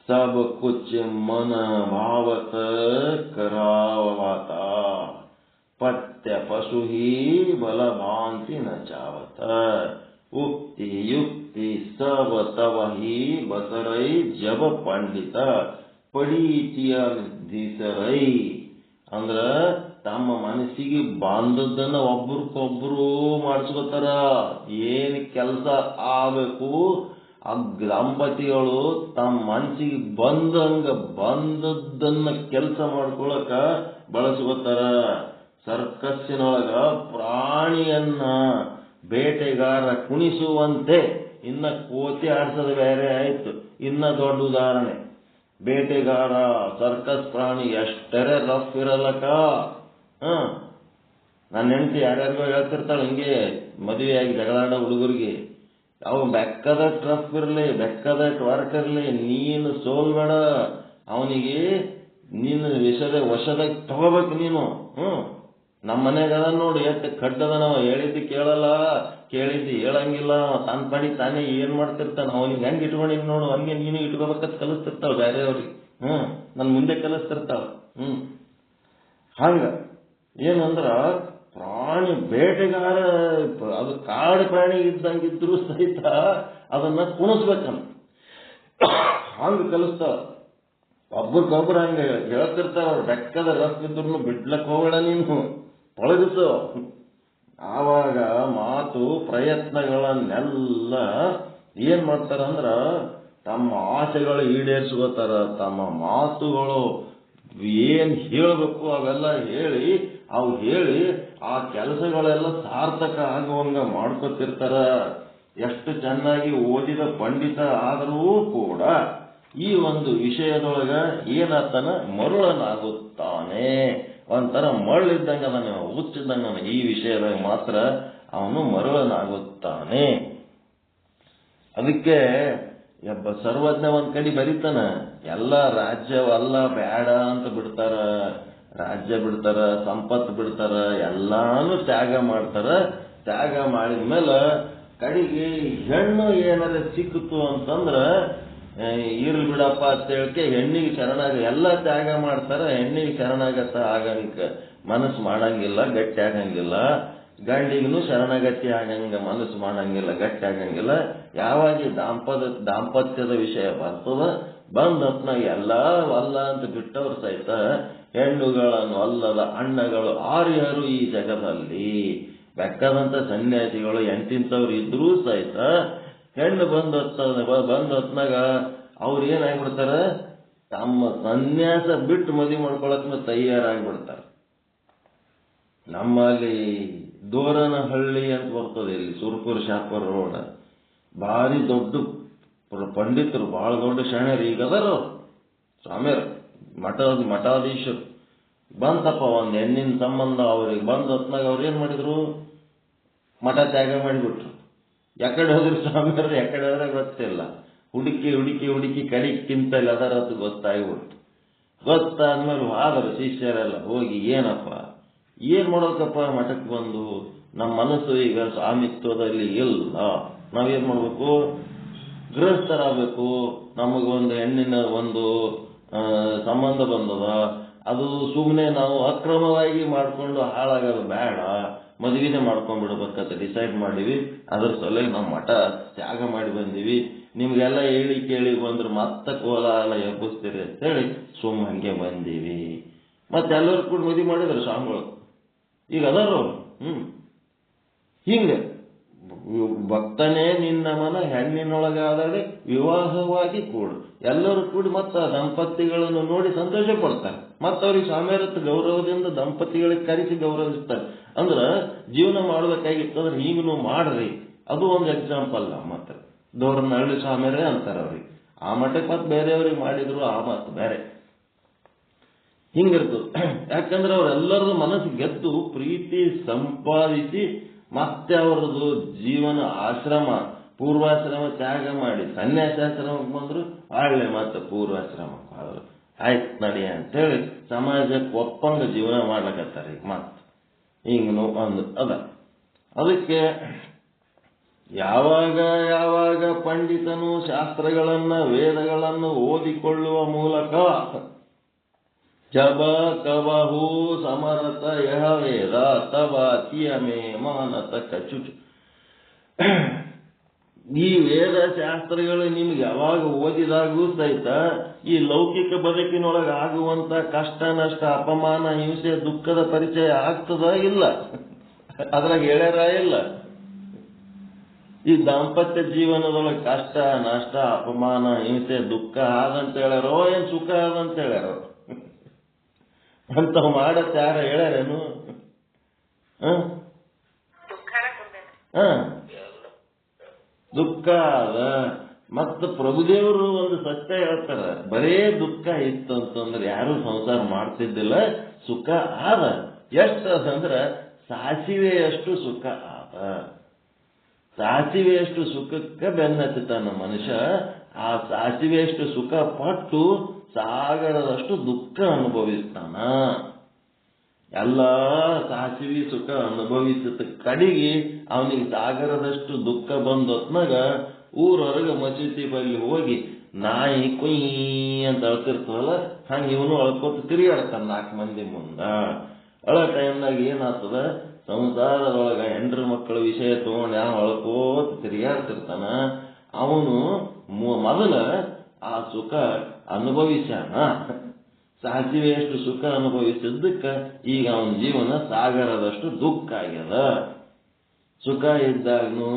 सब कुछ मन भावत करावता, पत्य पशु ही बल भांति न चावत, उक्ति युक्ति सब तव ही बसरई जब पंडित ಪಡೀತಿಯ ದಿಸರೈ. ಅಂದ್ರ ತಮ್ಮ ಮನಸ್ಸಿಗೆ ಬಾಂಧದ್ದನ್ನ ಒಬ್ರಿಗೊಬ್ರು ಮಾಡಿಸ್ಕೋತಾರ. ಏನ್ ಕೆಲಸ ಆಗಬೇಕು ಆ ದಂಪತಿಗಳು ತಮ್ಮ ಮನಸ್ಸಿಗೆ ಬಂದದ್ದನ್ನ ಕೆಲಸ ಮಾಡ್ಕೊಳಕ ಬಳಸ್ಕೋತಾರ. ಸರ್ಕಸ್ಸಿನೊಳಗ ಪ್ರಾಣಿಯನ್ನ ಬೇಟೆಗಾರ ಕುಣಿಸುವಂತೆ, ಇನ್ನ ಕೋತಿ ಆಡ್ಸೋದು ಬೇರೆ ಆಯ್ತು. ಇನ್ನ ದೊಡ್ಡ ಉದಾಹರಣೆ, ಬೇಟೆಗಾರ ಸರ್ಕಸ್ ಪ್ರಾಣಿ ಎಷ್ಟರೇ ರಫ್ ಇರಲಕ್ಕ. ನನ್ನ ಹೆಂಡತಿ ಯಾರ್ಯಾರಿಗೋ ಹೇಳ್ತಿರ್ತಾಳೆ ಹಿಂಗೆ, ಮದುವೆಯಾಗಿ ಜಗಳಾಡೋ ಹುಡುಗರಿಗೆ, ಅವು ಬೆಕ್ಕದ ರಫ್ ಇರಲಿ, ಬೆಕ್ಕದ ವರ್ಕ್ ಇರಲಿ, ನೀನು ಸೋಲ್ಬೇಡ, ಅವನಿಗೆ ನೀನು ವಶದಾಗ ತಗೋಬೇಕು ನೀನು. ನಮ್ಮ ಮನೆಗೆ ಅದ ನೋಡಿ, ಎಷ್ಟು ಕಡ್ಡದ. ನಾವು ಹೇಳಿದ್ದು ಕೇಳಲ್ಲ, ಕೇಳಿದ್ದು ಹೇಳಂಗಿಲ್ಲ. ತನ್ನ ಪಡಿ ತಾನೇ ಏನ್ ಮಾಡ್ತಿರ್ತಾನ. ಅವನಿಗೆ ಹೆಂಗೆ ಇಟ್ಕೊಂಡಿನಿ ನೋಡು, ಹಂಗೆ ನೀನು ಇಟ್ಕೋಬೇಕಂತ ಕಲಿಸ್ತಿರ್ತಾವ ಬೇರೆಯವ್ರಿಗೆ. ನನ್ನ ಮುಂದೆ ಕಲಿಸ್ತಿರ್ತಾವ. ಹಂಗ ಏನಂದ್ರ ಪ್ರಾಣಿ ಬೇಟೆಗಾರ, ಅದು ಕಾಡು ಪ್ರಾಣಿ ಇದ್ದಂಗಿದ್ರು ಸಹಿತ ಅದನ್ನ ಕುಣಿಸ್ಬೇಕಂತ ಹಂಗ ಕಲಿಸ್ತಾವ. ಒಬ್ರಿಗೊಬ್ರು ಹಂಗ ಹೇಳ್ತಿರ್ತಾರ. ಅವ್ರು ಬೆಕ್ಕದ ರಫ್ ಇದ್ರು ಬಿಡ್ಲಕ್ ಹೋಗಬೇಡ ನೀನು, ತೊಳಗಿಸು. ಆವಾಗ ಮಾತು ಪ್ರಯತ್ನಗಳನ್ನೆಲ್ಲ ಏನ್ ಮಾಡ್ತಾರಂದ್ರ ತಮ್ಮ ಆಸೆಗಳು ಈಡೇರಿಸ್ಕೋತಾರ. ತಮ್ಮ ಮಾತುಗಳು ಏನ್ ಹೇಳ್ಬೇಕು ಅವೆಲ್ಲ ಹೇಳಿ ಆ ಕೆಲಸಗಳೆಲ್ಲ ಸಾರ್ಥಕ ಆಗುವಂಗ ಮಾಡ್ಕೊತಿರ್ತಾರ. ಎಷ್ಟು ಚೆನ್ನಾಗಿ ಓದಿದ ಪಂಡಿತ ಆದರೂ ಕೂಡ ಈ ಒಂದು ವಿಷಯದೊಳಗ ಏನಾತನ ಮರುಳನಾಗುತ್ತಾನೆ. ಒಂಥರ ಮರಳಿದ್ದಂಗ, ಅದನ್ನ ಹುಚ್ಚಿದ್ದಂಗ. ಈ ವಿಷಯದಾಗ ಮಾತ್ರ ಅವನು ಮರುಳನಾಗುತ್ತಾನೆ. ಅದಕ್ಕೆ ಸರ್ವಜ್ಞ ಒಂದ್ ಕಡೆ ಬರೀತಾನ, ಎಲ್ಲ ರಾಜ್ಯವಲ್ಲ ಬೇಡ ಅಂತ ಬಿಡ್ತಾರ, ರಾಜ್ಯ ಬಿಡ್ತಾರ, ಸಂಪತ್ತು ಬಿಡ್ತಾರ, ಎಲ್ಲಾನು ತ್ಯಾಗ ಮಾಡ್ತಾರ. ತ್ಯಾಗ ಮಾಡಿದ್ಮೇಲೆ ಕಡೆಗೆ ಹೆಣ್ಣು ಏನಾರ ಸಿಕ್ಕಿತು ಅಂತಂದ್ರ ಇರ್ಲಿ ಬಿಡಪ್ಪ ಅಂತ ಹೇಳಿಕೆ ಹೆಣ್ಣಿಗೆ ಶರಣಾಗ ಎಲ್ಲ ತ್ಯಾಗ ಮಾಡ್ತಾರ. ಹೆಣ್ಣಿಗೆ ಶರಣಾಗತ ಆಗಂಕ ಮನಸ್ಸು ಮಾಡಂಗಿಲ್ಲ, ಗಟ್ಟಿ ಆಗಂಗಿಲ್ಲ. ಗಂಡಿಗೂ ಶರಣಾಗತಿ ಆಗಂಗ ಮನಸ್ಸು ಮಾಡಂಗಿಲ್ಲ, ಗಟ್ಟಿ ಆಗಂಗಿಲ್ಲ. ಯಾವಾಗ ದಾಂಪತ್ಯದ ವಿಷಯ ಬರ್ತದ, ಬಂದತ್ನ ಎಲ್ಲ ಅಲ್ಲ ಅಂತ ಬಿಟ್ಟವ್ರು ಸಹಿತ ಹೆಣ್ಣುಗಳನ್ನು ಅಲ್ಲದ ಅಣ್ಣಗಳು ಆರ್ಯರು ಈ ಜಗದಲ್ಲಿ. ಬೆಕ್ಕದಂತ ಸನ್ಯಾಸಿಗಳು ಎಂತಿಂತವ್ರು ಇದ್ರೂ ಸಹಿತ ಹೆಣ್ಣು ಬಂದೊತ್ನಾಗ ಅವ್ರು ಏನಾಗ್ಬಿಡ್ತಾರ, ತಮ್ಮ ಸನ್ಯಾಸ ಬಿಟ್ಟು ಮದುವೆ ಮಾಡ್ಕೊಳಕ್ ತಯಾರಾಗ್ಬಿಡ್ತಾರ. ನಮ್ಮಲ್ಲಿ ದೋರನಹಳ್ಳಿ ಅಂತ ಬರ್ತದೆ, ಇಲ್ಲಿ ಸುರ್ಪುರ ಶಾಪುರ ರೋಡ್. ಭಾರಿ ದೊಡ್ಡ ಪಂಡಿತರು, ಬಹಳ ದೊಡ್ಡ ಶರಣರು ಈಗ ಅದಾರ ಸ್ವಾಮಿಯರು, ಮಠಾಧೀಶರು. ಬಂತಪ್ಪ ಒಂದು ಹೆಣ್ಣಿನ ಸಂಬಂಧ ಅವ್ರಿಗೆ ಬಂದ ಹೊತ್ನಾಗ ಅವ್ರು ಏನ್ ಮಾಡಿದ್ರು, ಮಠ ತ್ಯಾಗ ಮಾಡಿಬಿಟ್ರು. ಯಾಕಡೆ ಹೋದ್ರು ಸ್ವಾಮಿಯರು, ಯಾಕಡೆ ಹೋದ್ರೆ ಗೊತ್ತಿಲ್ಲ. ಹುಡುಕಿ ಹುಡುಕಿ ಹುಡುಕಿ ಕಡಿಕ್ಕಿಂತ ಅದರ ಗೊತ್ತಾಗ್ಬಿಡ್ತು. ಗೊತ್ತಾದ್ಮೇಲೆ ಆದರು ಶಿಷ್ಯರೆಲ್ಲ ಹೋಗಿ, ಏನಪ್ಪ ಏನ್ ಮಾಡೋಕಪ್ಪ ಮಠಕ್ಕೆ ಬಂದು, ನಮ್ಮ ಮನಸ್ಸು ಈಗ ಸ್ವಾಮಿತ್ವದಲ್ಲಿ ಇಲ್ಲ, ನಾವೇನ್ ಮಾಡ್ಬೇಕು, ಗೃಹಸ್ಥರಾಗಬೇಕು. ನಮಗೊಂದು ಹೆಣ್ಣಿನ ಒಂದು ಸಂಬಂಧ ಬಂದದ, ಅದು ಸುಮ್ಮನೆ ನಾವು ಅಕ್ರಮವಾಗಿ ಮಾಡ್ಕೊಂಡು ಹಾಳಾಗೋದು ಬೇಡ, ಮದುವೆನೇ ಮಾಡ್ಕೊಂಡ್ಬಿಡ್ಬೇಕಂತ ಡಿಸೈಡ್ ಮಾಡಿವಿ. ಅದ್ರ ಸಲುವಾಗಿ ನಾವು ಮಠ ತ್ಯಾಗ ಮಾಡಿ ಬಂದೀವಿ. ನಿಮ್ಗೆಲ್ಲ ಹೇಳಿ ಕೇಳಿ ಬಂದ್ರೆ ಮತ್ತೆ ಕೋಲಾಹಲ ಎಬ್ಬಿಸ್ತೀರಿ ಅಂತೇಳಿ ಸುಮ್ಮ ಹಂಗೆ ಬಂದೀವಿ. ಮತ್ತೆ ಎಲ್ಲರೂ ಕೂಡ ಮದುವೆ ಮಾಡಿದ್ರು ಸ್ವಾಮಿಗಳು, ಈಗ ಅದಾರು. ಹಿಂಗೆ ಭಕ್ತನೇ ನಿನ್ನ ಮನ ಹೆಣ್ಣಿನೊಳಗಾದರೆ ವಿವಾಹವಾಗಿ ಕೂಡು. ಎಲ್ಲರೂ ಕೂಡಿ ಮತ್ತ ದಂಪತಿಗಳನ್ನು ನೋಡಿ ಸಂತೋಷ ಪಡ್ತಾರೆ. ಮತ್ತೆ ಅವ್ರಿಗೆ ಸ್ವಾಮಿಯರತ್ತು ಗೌರವದಿಂದ ದಂಪತಿಗಳಿಗೆ ಕರೆಸಿ ಗೌರವಿಸ್ತಾರೆ. ಅಂದ್ರ ಜೀವನ ಮಾಡ್ಬೇಕಾಗಿತ್ತಂದ್ರೆ ಹೀಗೂ ಮಾಡ್ರಿ. ಅದು ಒಂದು ಎಕ್ಸಾಂಪಲ್. ಮತ್ತೆ ದೋರನಹಳ್ಳಿ ಸ್ವಾಮಿಯರೇ ಅಂತಾರೆ ಅವ್ರಿಗೆ. ಆ ಮಠಕ್ಕೆ ಮತ್ತೆ ಬೇರೆಯವ್ರಿಗೆ ಮಾಡಿದ್ರು ಆ ಮಾತು ಬೇರೆ. ಹಿಂಗಿರ್ತದೆ. ಯಾಕಂದ್ರೆ ಅವರೆಲ್ಲರದು ಮನಸ್ಸು ಗೆದ್ದು ಪ್ರೀತಿ ಸಂಪಾದಿಸಿ ಮತ್ತೆ ಅವರದು ಜೀವನ ಆಶ್ರಮ ಪೂರ್ವಾಶ್ರಮ ತ್ಯಾಗ ಮಾಡಿ ಸನ್ಯಾಸಾಶ್ರಮಕ್ಕೆ ಬಂದ್ರು, ಆಳ್ಳೆ ಮತ್ತೆ ಪೂರ್ವಾಶ್ರಮಕ್ಕೆ ಹೋದ್ರು. ಆಯ್ತು ನಡಿ ಅಂತೇಳಿ ಸಮಾಜಕ್ಕೆ ಒಪ್ಪಂಗ ಜೀವನ ಮಾಡ್ಲಕತ್ತಾರೆ. ಈಗ ಮತ್ತೆ ಹಿಂಗ ಒಂದು ಅದ. ಅದಕ್ಕೆ ಯಾವಾಗ ಯಾವಾಗ ಪಂಡಿತನು ಶಾಸ್ತ್ರಗಳನ್ನ ವೇದಗಳನ್ನು ಓದಿಕೊಳ್ಳುವ ಮೂಲಕ ಜಬ ಕಬಹು ಸಮರತ ಯಹ ವೇದ ತವ ತಿಯಮೇ ಮಾನತ ಕಚುಚು. ಈ ವೇದ ಶಾಸ್ತ್ರಗಳು ನಿಮ್ಗೆ ಯಾವಾಗ ಓದಿದಾಗೂ ಸಹಿತ ಈ ಲೌಕಿಕ ಬದುಕಿನೊಳಗೆ ಆಗುವಂತ ಕಷ್ಟ ನಷ್ಟ ಅಪಮಾನ ಹಿಂಸೆ ದುಃಖದ ಪರಿಚಯ ಆಗ್ತದ ಇಲ್ಲ, ಅದ್ರಾಗ ಹೇಳ್ಯಾರ ಇಲ್ಲ. ಈ ದಾಂಪತ್ಯ ಜೀವನದೊಳಗೆ ಕಷ್ಟ ನಷ್ಟ ಅಪಮಾನ ಹಿಂಸೆ ದುಃಖ ಆದಂತ ಹೇಳ್ಯಾರೋ ಏನ್ ಸುಖ ಆದಂತ ಹೇಳ್ಯಾರೋ ಅಂತ ಮಾಡತ್ ಯಾರ ಹೇಳ್ಯಾರೇನು? ದುಃಖ ಅದ. ಮತ್ತ ಪ್ರಭುದೇವರು ಒಂದು ಸತ್ಯ ಹೇಳ್ತಾರ, ಬರೇ ದುಃಖ ಇತ್ತು ಅಂತಂದ್ರೆ ಯಾರು ಸಂಸಾರ ಮಾಡ್ತಿದ್ದಿಲ್ಲ, ಸುಖ ಆದ. ಎಷ್ಟಂದ್ರ ಸಾಸಿವೆಯಷ್ಟು ಸುಖ ಆದ. ಸಾಸಿವೆಯಷ್ಟು ಸುಖಕ್ಕೆ ಬೆನ್ನತ್ತಿತಾನ ಮನುಷ್ಯ. ಆ ಸಾಸಿವೆಯಷ್ಟು ಸುಖ ಪಟ್ಟು ಸಾಗರದಷ್ಟು ದುಃಖ ಅನುಭವಿಸ್ತಾನ. ಎಲ್ಲ ಸಾಸಿವೆ ಸುಖ ಅನುಭವಿಸಿದ ಕಡೆಗೆ ಅವನಿಗೆ ಸಾಗರದಷ್ಟು ದುಃಖ ಬಂದೊತ್ನಾಗ ಊರೊರಗೆ ಮಸೀದಿ ಬಲ್ಲಿ ಹೋಗಿ ನಾಯಿ ಕುಯ್ ಅಂತ ಅಳ್ತಿರ್ತದಲ್ಲ, ಹಂಗೆ ಇವನು ಅಳ್ಕೋತ ತಿರುಗಾಡ್ತಾನ 4 ಮಂದಿ ಮುಂದ. ಅಳ ಟೈಮ್ನಾಗ ಏನಾಗ್ತದ, ಸಂಸಾರದೊಳಗ ಹೆಂಡ್ರ ಮಕ್ಕಳ ವಿಷಯ ತಗೊಂಡು ಯಾವ ಅಳ್ಕೋತ ತಿರುಗಾಡ್ತಿರ್ತಾನ. ಅವನು ಮೊದಲ ಆ ಸುಖ ಅನುಭವಿಸ್ಯಾನ. ಸಾಸಿವೆಯಷ್ಟು ಸುಖ ಅನುಭವಿಸಿದ್ದಕ್ಕೆ ಈಗ ಅವನ ಜೀವನ ಸಾಗರದಷ್ಟು ದುಃಖ ಆಗ್ಯದ. ಸುಖ ಇದ್ದಾಗನು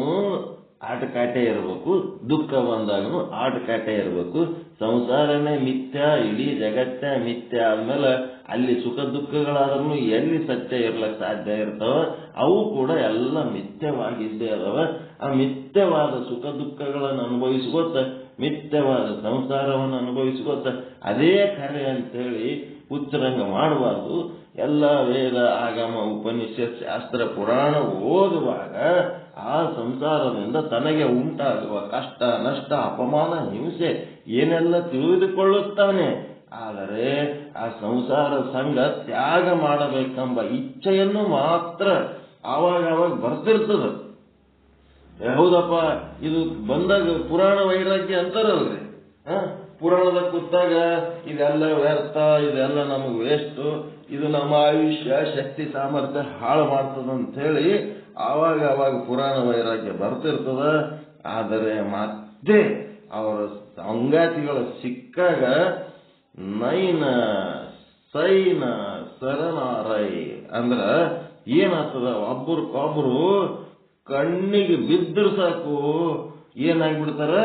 ಆಟಕಾಟೆ ಇರಬೇಕು, ದುಃಖ ಬಂದಾಗನು ಆಟಕಾಟೆ ಇರಬೇಕು. ಸಂಸಾರನೇ ಮಿಥ್ಯ, ಇಡೀ ಜಗತ್ತೇ ಮಿಥ್ಯ ಆದ್ಮೇಲೆ ಅಲ್ಲಿ ಸುಖ ದುಃಖಗಳಾದ್ರೂ ಎಲ್ಲಿ ಸತ್ಯ ಇರ್ಲಕ್ ಸಾಧ್ಯ ಇರ್ತಾವ? ಅವು ಕೂಡ ಎಲ್ಲ ಮಿಥ್ಯವಾಗಿದ್ದೇ ಅದಾವ. ಆ ಮಿಥ್ಯವಾದ ಸುಖ ದುಃಖಗಳನ್ನು ಅನುಭವಿಸ್ಕೋತ ಮಿಥ್ಯವಾದ ಸಂಸಾರವನ್ನು ಅನುಭವಿಸ್ಕೋತ ಅದೇ ಖರೆ ಅಂತೇಳಿ ಹುಚ್ಚರಂಗ ಮಾಡಬಾರ್ದು. ಎಲ್ಲ ವೇದ ಆಗಮ ಉಪನಿಷತ್ ಶಾಸ್ತ್ರ ಪುರಾಣ ಓದುವಾಗ ಆ ಸಂಸಾರದಿಂದ ತನಗೆ ಉಂಟಾಗುವ ಕಷ್ಟ ನಷ್ಟ ಅಪಮಾನ ಹಿಂಸೆ ಏನೆಲ್ಲ ತಿಳಿದುಕೊಳ್ಳುತ್ತಾನೆ. ಆದರೆ ಆ ಸಂಸಾರ ಸಂಘ ತ್ಯಾಗ ಮಾಡಬೇಕೆಂಬ ಇಚ್ಛೆಯನ್ನು ಮಾತ್ರ ಆವಾಗ ಬರ್ತಿರ್ತದ. ಹೌದಪ್ಪ, ಇದು ಬಂದಾಗ ಪುರಾಣ ವೈರಾಗ್ಯ ಅಂತಾರಲ್ರಿ. ಪುರಾಣದ ಕೂತಾಗ ಇದೆಲ್ಲ ವ್ಯರ್ಥ, ಇದೆಲ್ಲ ನಮಗೆ ವೇಸ್ಟ್, ಇದು ನಮ್ಮ ಆಯುಷ್ಯ ಶಕ್ತಿ ಸಾಮರ್ಥ್ಯ ಹಾಳು ಮಾಡ್ತದಂತ ಹೇಳಿ ಆವಾಗ ಪುರಾಣ ವೈರಾಗ್ಯ ಬರ್ತಿರ್ತದ. ಆದರೆ ಮತ್ತೆ ಅವರ ಸಂಗಾತಿಗಳ ಸಿಕ್ಕಾಗ ನೈನ ಸೈನ ಸರನಾರೈ ಅಂದ್ರ ಏನಾಗ್ತದ, ಒಬ್ಬರಿಗೊಬ್ರು ಕಣ್ಣಿಗೆ ಬಿದ್ದರು ಸಾಕು ಏನಾಗ್ಬಿಡ್ತಾರ,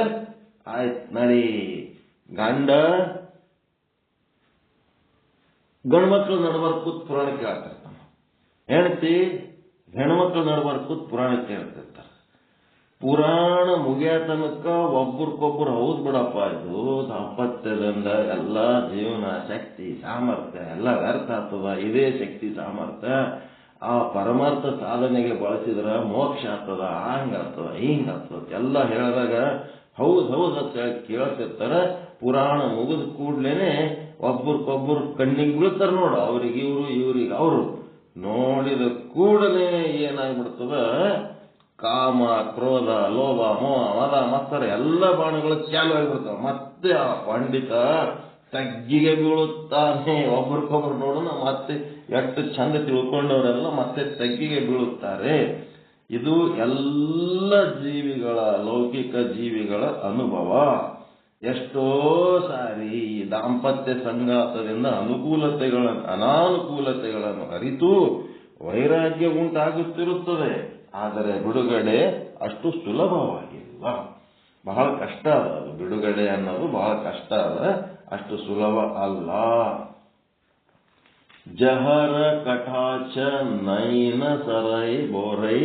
ಆಯ್ತು ನಡಿ. ಗಂಡ್ಮಕ್ಳು ನಡಬಾರ ಕೂತ್ ಪುರಾಣ ಕೇಳ್ತಿರ್ತಾನ. ಹೆಂಡತಿ ಹೆಣ್ಮಕ್ಳು ನಡ್ಬಾರ್ದು ಕೂತ್ ಪುರಾಣ ಕೇಳ್ತಿರ್ತಾರೆ. ಪುರಾಣ ಮುಗಿಯ ತನಕ ಒಬ್ರಿಗೊಬ್ರು ಹೌದ್ ಬಿಡಪ್ಪ, ಇದು ದಾಂಪತ್ಯದಿಂದ ಎಲ್ಲ ಜೀವನ ಶಕ್ತಿ ಸಾಮರ್ಥ್ಯ ಎಲ್ಲ ವ್ಯರ್ಥ ಆಗ್ತದ, ಇದೇ ಶಕ್ತಿ ಸಾಮರ್ಥ್ಯ ಆ ಪರಮಾರ್ಥ ಸಾಧನೆಗೆ ಬಳಸಿದ್ರ ಮೋಕ್ಷ ಆಗ್ತದ, ಹಂಗಾಗ್ತದ ಹಿಂಗಾಗ್ತದ ಎಲ್ಲ ಹೇಳಿದಾಗ ಹೌದ್ ಅಂತ ಕೇಳ್ತಿರ್ತಾರ. ಪುರಾಣ ಮುಗಿದ ಕೂಡ್ಲೇನೆ ಒಬ್ರಿಗೊಬ್ರು ಕಣ್ಣಿಗೆ ಬೀಳ್ತಾರ ನೋಡು, ಅವ್ರಿಗೆ ಇವ್ರಿಗೆ ಅವರು ನೋಡಿದ ಕೂಡಲೇ ಏನಾಗ್ಬಿಡ್ತದ, ಕಾಮ ಕ್ರೋಧ ಲೋಭ ಮೋಹ ಮದ ಮತ್ಸರ ಎಲ್ಲ ಬಾಣಗಳು ಚಾಲು ಆಗಿಬಿಡ್ತಾವ. ಮತ್ತೆ ಆ ಪಂಡಿತ ತಗ್ಗಿಗೆ ಬೀಳುತ್ತಾನೆ. ಒಬ್ರಿಗೊಬ್ರು ನೋಡೋಣ ಮತ್ತೆ ಎಷ್ಟು ಚಂದ ತಿಳ್ಕೊಂಡವರೆಲ್ಲ ಮತ್ತೆ ತಗ್ಗಿಗೆ ಬೀಳುತ್ತಾರೆ. ಇದು ಎಲ್ಲ ಜೀವಿಗಳ ಲೌಕಿಕ ಜೀವಿಗಳ ಅನುಭವ. ಎಷ್ಟೋ ಸಾರಿ ದಾಂಪತ್ಯ ಸಂಘಾತದಿಂದ ಅನಾನುಕೂಲತೆಗಳನ್ನು ಅರಿತು ವೈರಾಗ್ಯ ಉಂಟಾಗುತ್ತಿರುತ್ತದೆ. ಆದರೆ ಬಿಡುಗಡೆ ಅಷ್ಟು ಸುಲಭವಾಗಿಲ್ಲ, ಬಹಳ ಕಷ್ಟ ಅದ. ಅದು ಬಿಡುಗಡೆ ಅನ್ನೋದು ಬಹಳ ಕಷ್ಟ ಅದ, ಅಷ್ಟು ಸುಲಭ ಅಲ್ಲ. ಜಹರ ಕಟಾಚ ನೈನ ಸರೈ ಬೋರೈ.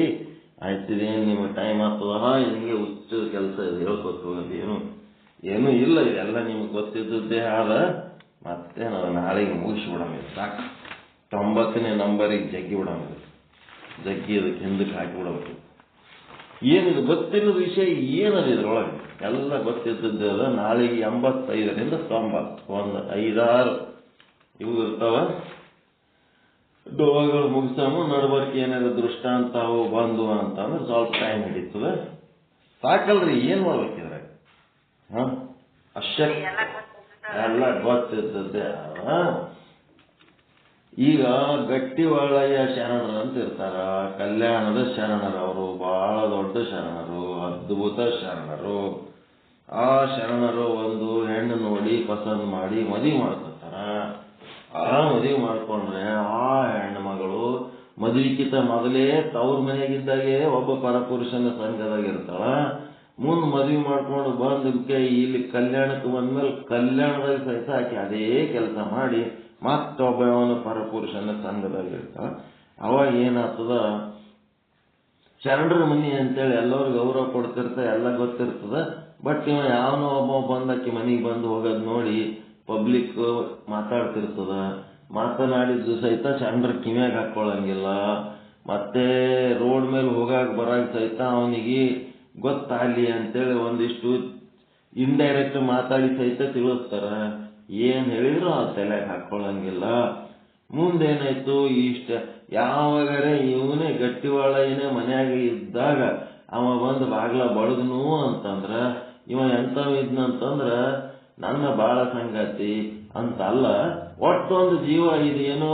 ಆಯ್ತಿದೇನು ನಿಮ್ಮ ಟೈಮ್ ಆಗ್ತದ, ಹಿಂಗೆ ಹುಚ್ಚ ಕೆಲಸ ಇದೆ ಹೇಳ್ಕೊತ ಹೋಗೋದು ಏನೂ ಇಲ್ಲ. ಇದೆಲ್ಲ ನಿಮ್ಗೆ ಗೊತ್ತಿದ್ದದ್ದೇ ಆದ. ಮತ್ತೆ ನಾವು ನಾಳೆಗೆ ಮುಗಿಸ್ಬಿಡಮಿದೆ ಸಾಕು. 90ನೇ ನಂಬರಿಗೆ ಜಗ್ಗಿ ಬಿಡಮಿದೆ, ಜಗ್ಗಿ ಅದಕ್ಕೆ ಹಿಂದಕ್ಕೆ ಹಾಕಿಬಿಡಬೇಕು. ಏನಿದು ಗೊತ್ತಿಲ್ಲದ ವಿಷಯ ಏನದು ಇದ್ರೊಳಗೆ ಎಲ್ಲ ಗೊತ್ತಿದ್ದದ್ದೇ ಅದ. ನಾಳೆಗೆ 85ರಿಂದ 90 ಒಂದು 5-6 ಇವು ಇರ್ತಾವ. ಡೋಗಳು ಮುಗಿಸಮು ನಡಬರ್ಕೆ ಏನಾದ್ರು ದೃಷ್ಟಾಂತ ಅವು ಬಂದು ಅಂತಂದ್ರೆ ಸ್ವಲ್ಪ ಟೈಮ್ ಹಿಡಿತದೆ. ಸಾಕಲ್ರಿ, ಏನ್ ಮಾಡ್ಬೇಕಿದ್ರೆ ಎಲ್ಲ ಗೊತ್ತಿದ್ದದ್ದೇ. ಈಗ ಗಟ್ಟಿವಾಳಯ್ಯ ಶರಣರು ಅಂತ ಇರ್ತಾರ, ಕಲ್ಯಾಣದ ಶರಣರು. ಅವರು ಬಹಳ ದೊಡ್ಡ ಶರಣರು, ಅದ್ಭುತ ಶರಣರು. ಆ ಶರಣರು ಒಂದು ಹೆಣ್ಣು ನೋಡಿ ಪಸಂದ್ ಮಾಡಿ ಮದುವೆ ಮಾಡ್ಕೊತಾರ. ಆ ಮದುವೆ ಮಾಡ್ಕೊಂಡ್ರೆ ಆ ಹೆಣ್ಣು ಮಗಳು ಮದುವೆಕಿಂತ ಮೊದಲೇ ತವ್ರ ಮನೆಯಾಗಿದ್ದಾಗೆ ಒಬ್ಬ ಪರಪುರುಷನ ಸಂಘದಾಗ ಇರ್ತಾಳ. ಮುಂದೆ ಮದುವೆ ಮಾಡ್ಕೊಂಡು ಬಂದಕ್ಕೆ ಇಲ್ಲಿ ಕಲ್ಯಾಣಕ್ಕೆ ಬಂದ್ಮೇಲೆ ಕಲ್ಯಾಣದಾಗ ಸಹಿತ ಆಕೆ ಅದೇ ಕೆಲಸ ಮಾಡಿ ಮತ್ತೊಬ್ಬವನ ಪರಪುರುಷನ ಸಂಘದಾಗ ಇರ್ತಾಳ. ಅವಾಗ ಏನಾಗ್ತದ, ಶರಣರ ಮನಿ ಅಂತೇಳಿ ಎಲ್ಲರೂ ಗೌರವ ಕೊಡ್ತಿರ್ತಾರೆ, ಎಲ್ಲ ಗೊತ್ತಿರ್ತದ. ಬಟ್ ಇವ ಯಾವನೋ ಒಬ್ಬ ಬಂದಕ್ಕೆ ಮನೆಗೆ ಬಂದು ಹೋಗೋದು ನೋಡಿ ಪಬ್ಲಿಕ್ ಮಾತಾಡ್ತಿರ್ತದ. ಮಾತನಾಡಿದ್ದು ಸಹಿತ ಶರಣರ ಕಿವ್ಯಾಗ ಹಾಕೊಳ್ಳಂಗಿಲ್ಲ. ಮತ್ತೆ ರೋಡ್ ಮೇಲೆ ಹೋಗಾಕ ಬರಾಕ ಸಹಿತ ಅವನಿಗೆ ಗೊತ್ತಾಗ್ಲಿ ಅಂತೇಳಿ ಒಂದಿಷ್ಟು ಇಂಡೈರೆಕ್ಟ್ ಮಾತಾಡಿ ಸಹಿತ ತಿಳಿಸ್ತಾರ. ಏನ್ ಹೇಳಿದ್ರು ಆ ತಲೆಗೆ ಹಾಕೊಳ್ಳಂಗಿಲ್ಲ. ಮುಂದೇನಾಯ್ತು, ಇಷ್ಟ ಯಾವಾಗರೆ ಇವನೇ ಗಟ್ಟಿವಾಳ ಏನೇ ಮನ್ಯಾಗ ಇದ್ದಾಗ ಅವ ಬಂದು ಬಾಗ್ಲ ಬಡದನು ಅಂತಂದ್ರ ಇವ ಎಂತವ ಇದ್ನಂತಂದ್ರ ನನ್ನ ಬಾಳ ಸಂಗಾತಿ ಅಂತ ಅಲ್ಲ, ಒಟ್ಟೊಂದು ಜೀವ ಇದೇನೋ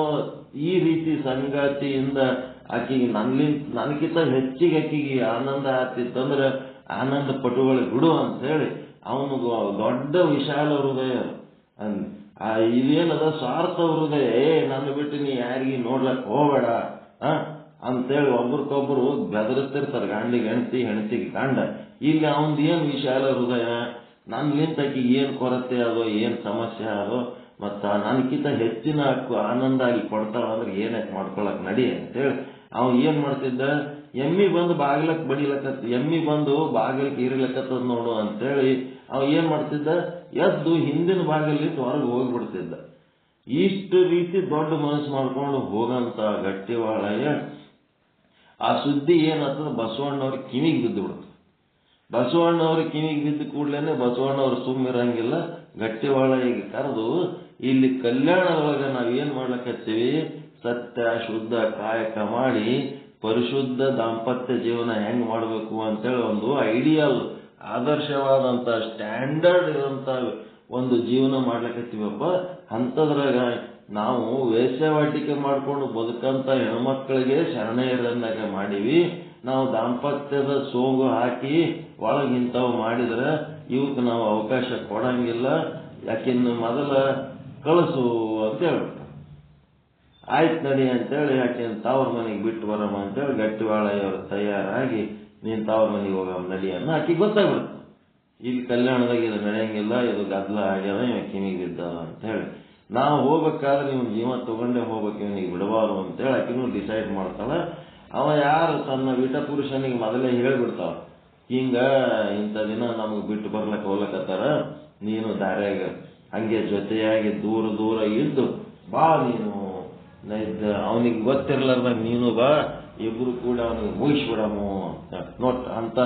ಈ ರೀತಿ ಸಂಗಾತಿಯಿಂದ ಆಕಿಗೆ ನನ್ಕಿಂತ ಹೆಚ್ಚಿಗೆ ಆಕಿಗೆ ಆನಂದ ಆಗ್ತಿತ್ತಂದ್ರೆ ಆನಂದ ಪಟುಗಳಿಗೆ ಬಿಡು ಅಂತ ಹೇಳಿ ಅವನಿಗೂ ದೊಡ್ಡ ವಿಶಾಲ ಹೃದಯ. ಇದೇನದ ಸ್ವಾರ್ಥ ಹೃದಯ, ನನ್ನ ಬಿಟ್ಟು ನೀ ಯಾರಿಗೆ ನೋಡ್ಲಕ್ ಹೋಗಬೇಡ ಅಂತೇಳಿ ಒಬ್ರಿಗೊಬ್ರು ಬೆದರಿಸ್ತಿರ್ತಾರೆ. ಗಂಡಿಗೆ ಹೆಂಡತಿ, ಹೆಂಡತಿಗೆ ಗಂಡ. ಇಲ್ಲಿ ಅವನದು ಏನ್ ವಿಶಾಲ ಹೃದಯ, ನನ್ಲಿಂತ ಆಕಿಗೆ ಏನ್ ಕೊರತೆ ಅದೋ, ಏನ್ ಸಮಸ್ಯೆ ಅದೋ, ಮತ್ತ ನನ್ಕಿಂತ ಹೆಚ್ಚಿನ ಆನಂದ ಆಗಿ ಕೊಡ್ತಾಳ ಅಂದ್ರೆ ಏನಕ್ಕೆ ಮಾಡ್ಕೊಳಕ್ ನಡಿ ಅಂತೇಳಿ ಅವ ಏನ್ ಮಾಡ್ತಿದ್ದ, ಎಮ್ಮಿ ಬಂದು ಬಾಗಿಲಕ್ ಬಡಿಲಕತ್ತ, ಎಮ್ಮಿ ಬಂದು ಬಾಗಿಲಕ್ಕೆ ಇರ್ಲಕತ್ತದ ನೋಡು ಅಂತೇಳಿ ಅವ ಏನ್ ಮಾಡ್ತಿದ್ದ, ಎದ್ದು ಹಿಂದಿನ ಬಾಗಿಲಿಂದ ಹೊರಗೆ ಹೋಗ್ಬಿಡ್ತಿದ್ದ. ಇಷ್ಟು ರೀತಿ ದೊಡ್ಡ ಮನಸ್ಸು ಮಾಡ್ಕೊಂಡು ಹೋಗಂತ ಗಟ್ಟಿವಾಳಯ್ಯ ಆ ಸುದ್ದಿ ಏನಾಗ್ತದ, ಬಸವಣ್ಣವ್ರ ಕಿವಿಗೆ ಬಿದ್ದು ಬಿಡುತ್ತೆ. ಬಸವಣ್ಣವ್ರ ಕಿವಿಗೆ ಬಿದ್ದ ಕೂಡ್ಲೇನೆ ಬಸವಣ್ಣವ್ರು ಸುಮ್ಮಿರಂಗಿಲ್ಲ. ಗಟ್ಟಿವಾಳಯ್ಯಗೆ ಕರೆದು ಇಲ್ಲಿ ಕಲ್ಯಾಣದೊಳಗೆ ನಾವೇನ್ ಮಾಡ್ಲಕತ್ತೀವಿ, ಸತ್ಯ ಶುದ್ಧ ಕಾಯಕ ಮಾಡಿ ಪರಿಶುದ್ಧ ದಾಂಪತ್ಯ ಜೀವನ ಹೆಂಗ್ ಮಾಡಬೇಕು ಅಂತೇಳಿ ಒಂದು ಐಡಿಯಲ್ ಆದರ್ಶವಾದಂತ ಸ್ಟ್ಯಾಂಡರ್ಡ್ ಇರುವಂತ ಒಂದು ಜೀವನ ಮಾಡ್ಲಕತ್ತೀವಪ್ಪ. ಅಂಥದ್ರಾಗ ನಾವು ವೇಶ್ಯಾವಾಟಿಕೆ ಮಾಡ್ಕೊಂಡು ಬದುಕಂತ ಹೆಣ್ಮಕ್ಳಿಗೆ ಶರಣೆಯರನ್ನಾಗ ಮಾಡೀವಿ. ನಾವು ದಾಂಪತ್ಯದ ಸೋಗು ಹಾಕಿ ಒಳಗಿಂತವು ಮಾಡಿದ್ರೆ ಇವಕ್ಕೆ ನಾವು ಅವಕಾಶ ಕೊಡಂಗಿಲ್ಲ. ಯಾಕಿನ್ನು ಮೊದಲ ಕಳಿಸು ಅಂತ ಹೇಳ್ಬಿಟ್ಟು ಆಯ್ತು ನಡಿ ಅಂತೇಳಿ ಯಾಕೆಂದು ತವ್ರ ಮನೆಗೆ ಬಿಟ್ಟು ಬರಮ್ಮ ಅಂತೇಳಿ ಗಟ್ಟಿವಾಳಯ್ಯವರು ತಯಾರಾಗಿ ನೀನು ತವ್ರ ಮನೆಗೆ ಹೋಗಮ್ಮ ನಡಿ ಅನ್ನೋ ಆಕೆ ಗೊತ್ತಾಗ್ಬಿಡುತ್ತೆ. ಇಲ್ಲಿ ಕಲ್ಯಾಣದಾಗ ಇದು ನಡೆಯಂಗಿಲ್ಲ, ಇದು ಗದ್ದಲ ಆಗ್ಯದ, ಇವ ಕಿವಿಗೆ ಬಿದ್ದದ ಅಂತ ಹೇಳಿ ನಾವು ಹೋಗ್ಬೇಕಾದ್ರೆ ಇವನ್ ಜೀವ ತಗೊಂಡೇ ಹೋಗ್ಬೇಕು, ಇವನಿಗೆ ಬಿಡಬಾರ್ದು ಅಂತೇಳಿ ಆಕಿನೂ ಡಿಸೈಡ್ ಮಾಡ್ತಾಳ. ಅವ ಯಾರು ತನ್ನ ವಿಟ ಪುರುಷನಿಗೆ ಮೊದಲೇ ಹೇಳ್ಬಿಡ್ತಾವ, ಹಿಂಗ ಇಂಥ ದಿನ ನಮಗೆ ಬಿಟ್ಟು ಬರ್ಲಕ್ಕೆ ಹೋಗ್ಲಕತ್ತಾರ, ನೀನು ದಾರ್ಯಾಗ ಹಂಗೆ ಜೊತೆಯಾಗಿ ದೂರ ದೂರ ಇದ್ದು ಬಾ, ನೀನು ಅವನಿಗೆ ಗೊತ್ತಿರ್ಲಾರ್ದಾಗ ನೀನು ಬಾ, ಇಬ್ರು ಕೂಡ ಅವನಿಗೆ ಮುಗಿಸ್ಬಿಡಮು ಅಂತ ನೋಟ್ ಅಂತ